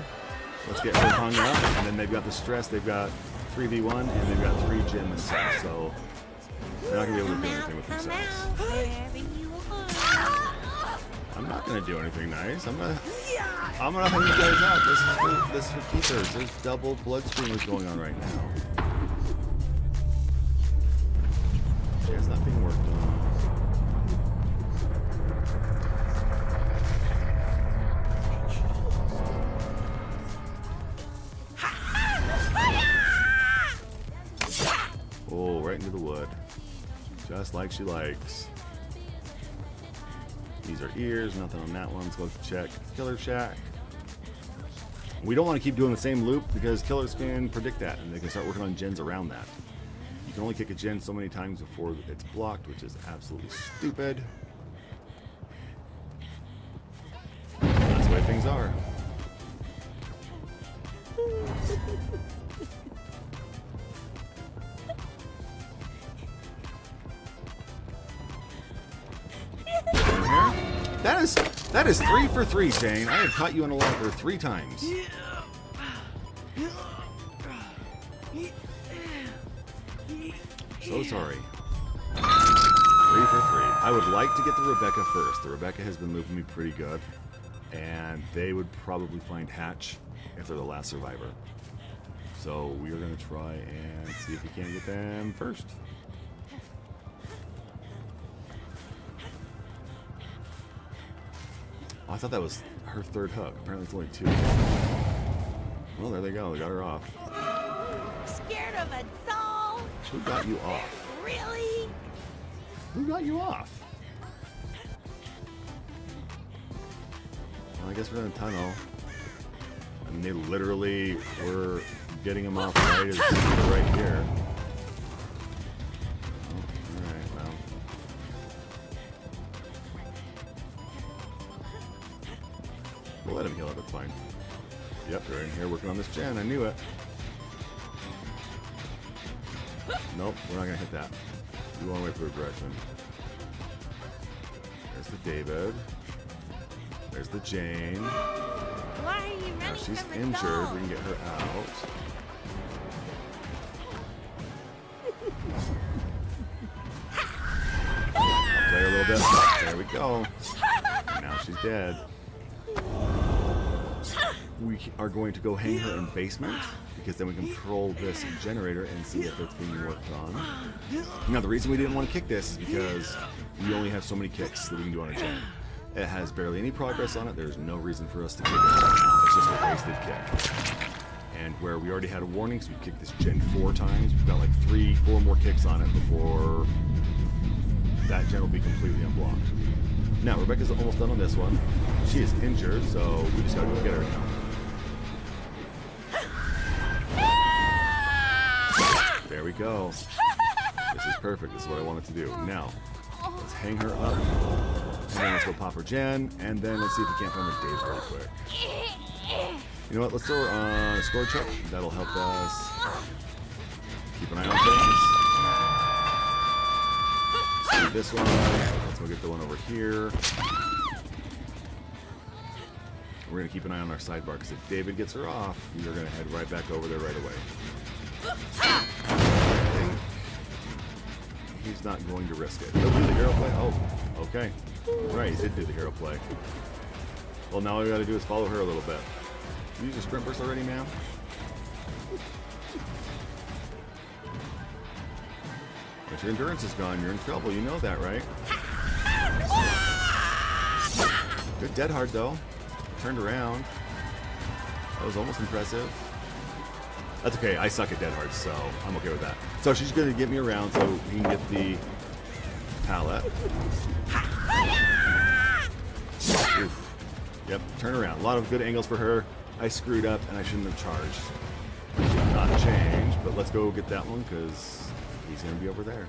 Let's get her hung up, and then they've got the stress. They've got 3v1, and they've got 3 gen themselves. So they're not gonna be able to do anything with Come themselves. out, wherever you are. I'm not gonna do anything nice. I'm gonna hang you guys out. This is for keepers. There's double blood streamers going on right now. It's not being worked on. Oh, right into the wood. Just like she likes. These are ears, nothing on that one. Let's go check Killer Shack. We don't want to keep doing the same loop because killers can predict that and they can start working on gens around that. You can only kick a gen so many times before it's blocked, which is absolutely stupid. That's the way things are. That is 3 for 3, Shane. I have caught you in a locker 3 times. So sorry. 3 for 3. I would like to get the Rebecca first. The Rebecca has been moving me pretty good, and they would probably find Hatch if they're the last survivor. So we are going to try and see if we can get them first. Oh, I thought that was her 3rd hook. Apparently it's only 2. Well, there they go. They got her off. Scared of a doll? Who got you off? Really? Who got you off? Well, I guess we're in a tunnel. I mean, they literally were getting him off right as right here. Oh, alright, well. We'll let him heal up, it's fine. Yep, they're in here working on this gen, I knew it. Nope, we're not gonna hit that. We want to wait for aggression. There's the David. There's the Jane. Why are you Now running she's from a injured. doll? We can get her out. I'll play her a little bit. There we go. Now she's dead. We are going to go hang her in basement because then we can control this generator and see if it's being worked on. Now the reason we didn't want to kick this is because we only have so many kicks that we can do on a gen. It has barely any progress on it. There's no reason for us to kick it right now. It's just a wasted kick. And where we already had a warning, so we've kicked this gen 4 times. We've got like 3-4 more kicks on it before that gen will be completely unblocked. Now Rebecca's almost done on this one. She is injured, so we just gotta go get her now. There we go. This is perfect. This is what I wanted to do. Now, let's hang her up. And then let's go pop her gen. And then let's see if we can't find the Dave real quick. You know what? Let's throw her on a score check. That'll help us keep an eye on things. See this one. Let's go get the one over here. We're going to keep an eye on our sidebar because if David gets her off, we are going to head right back over there right away. I think he's not going to risk it. He'll do the hero play. Oh, okay. Right, he did do the hero play. Well, now all we got to do is follow her a little bit. You use your sprint burst already, ma'am? If your endurance is gone, you're in trouble. You know that, right? Good dead hard, though. Turned around. That was almost impressive. That's okay. I suck at dead hard, so I'm okay with that. So she's going to get me around so we can get the pallet. Oof. Yep, turn around. A lot of good angles for her. I screwed up, and I shouldn't have charged. Should not change, but let's go get that one, because he's going to be over there.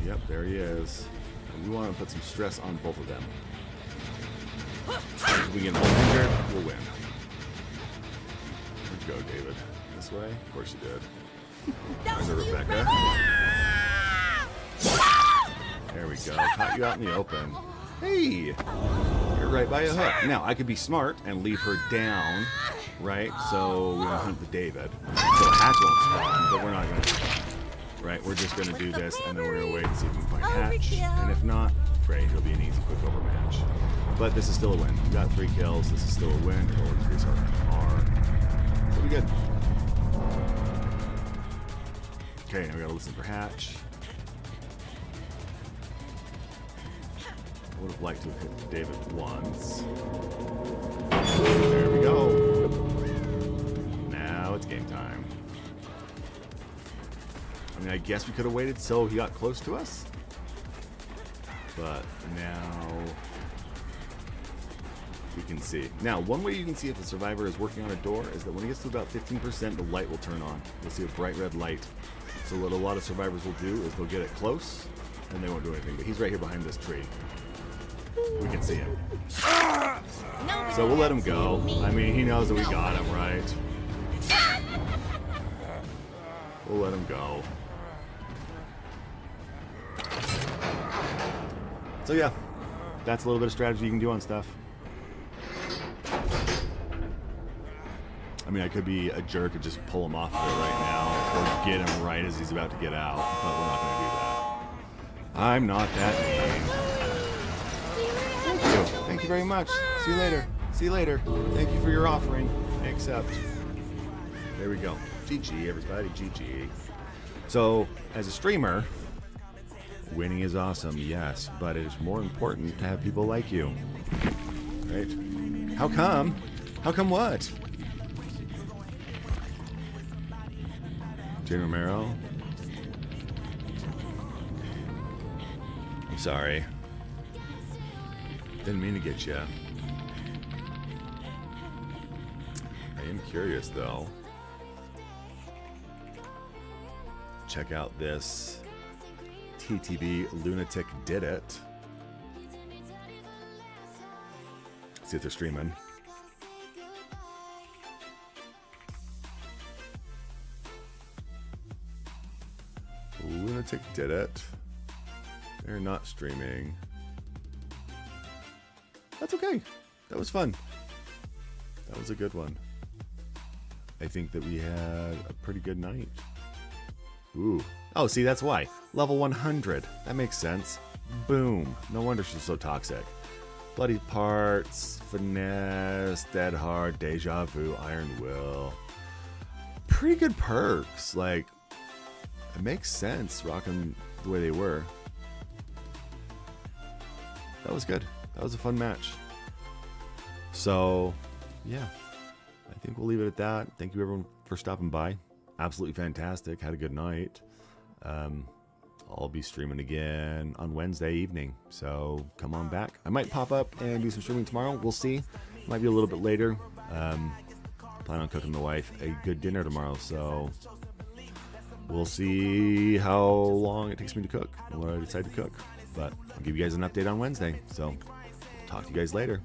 Yep, there he is. And we want to put some stress on both of them. If we get them both injured, we'll win. Where'd you go, David? This way? Of course you did. There's a Rebecca. There we go. Caught you out in the open. Hey, you're right by a hook. Now I could be smart and leave her down, right? So we don't hunt the David. So Hatch won't spawn, but we're not gonna do that. Right? We're just gonna do this, and then we're gonna wait and see if we can find Hatch. And if not, great, it'll be an easy, quick overmatch. But this is still a win. We got 3 kills. This is still a win. It'll increase our R. So we good. Okay, now we gotta listen for Hatch. Would have liked to have hit David once. There we go. Now it's game time. I mean, I guess we could have waited so he got close to us. But now we can see. Now, one way you can see if a survivor is working on a door is that when it gets to about 15%, the light will turn on. You'll see a bright red light. So what a lot of survivors will do is they'll get it close and they won't do anything. But he's right here behind this tree. We can see him. So we'll let him go. I mean, he knows that we got him, right? We'll let him go. So yeah, that's a little bit of strategy you can do on stuff. I mean, I could be a jerk and just pull him off of it right now, or get him right as he's about to get out, but we're not going to do that. I'm not that mean. Thank you very much. See you later. See you later. Thank you for your offering. I accept. There we go. GG, everybody. GG. So, as a streamer, winning is awesome, yes, but it is more important to have people like you. Right? How come? How come what? Jane Romero? I'm sorry. Didn't mean to get you. I am curious though. Check out this. TTV Lunatic did it. See if they're streaming. Lunatic did it. They're not streaming. That's okay. That was fun. That was a good one. I think that we had a pretty good night. Ooh. Oh, see, that's why. Level 100. That makes sense. Boom. No wonder she's so toxic. Bloody Parts, Finesse, Dead Hard, Deja Vu, Iron Will. Pretty good perks. Like, it makes sense rocking the way they were. That was good. That was a fun match. So, yeah. I think we'll leave it at that. Thank you, everyone, for stopping by. Absolutely fantastic. Had a good night. I'll be streaming again on Wednesday evening, so come on back. I might pop up and do some streaming tomorrow. We'll see. Might be a little bit later. Plan on cooking the wife a good dinner tomorrow, so we'll see how long it takes me to cook and what I decide to cook. But I'll give you guys an update on Wednesday, so talk to you guys later.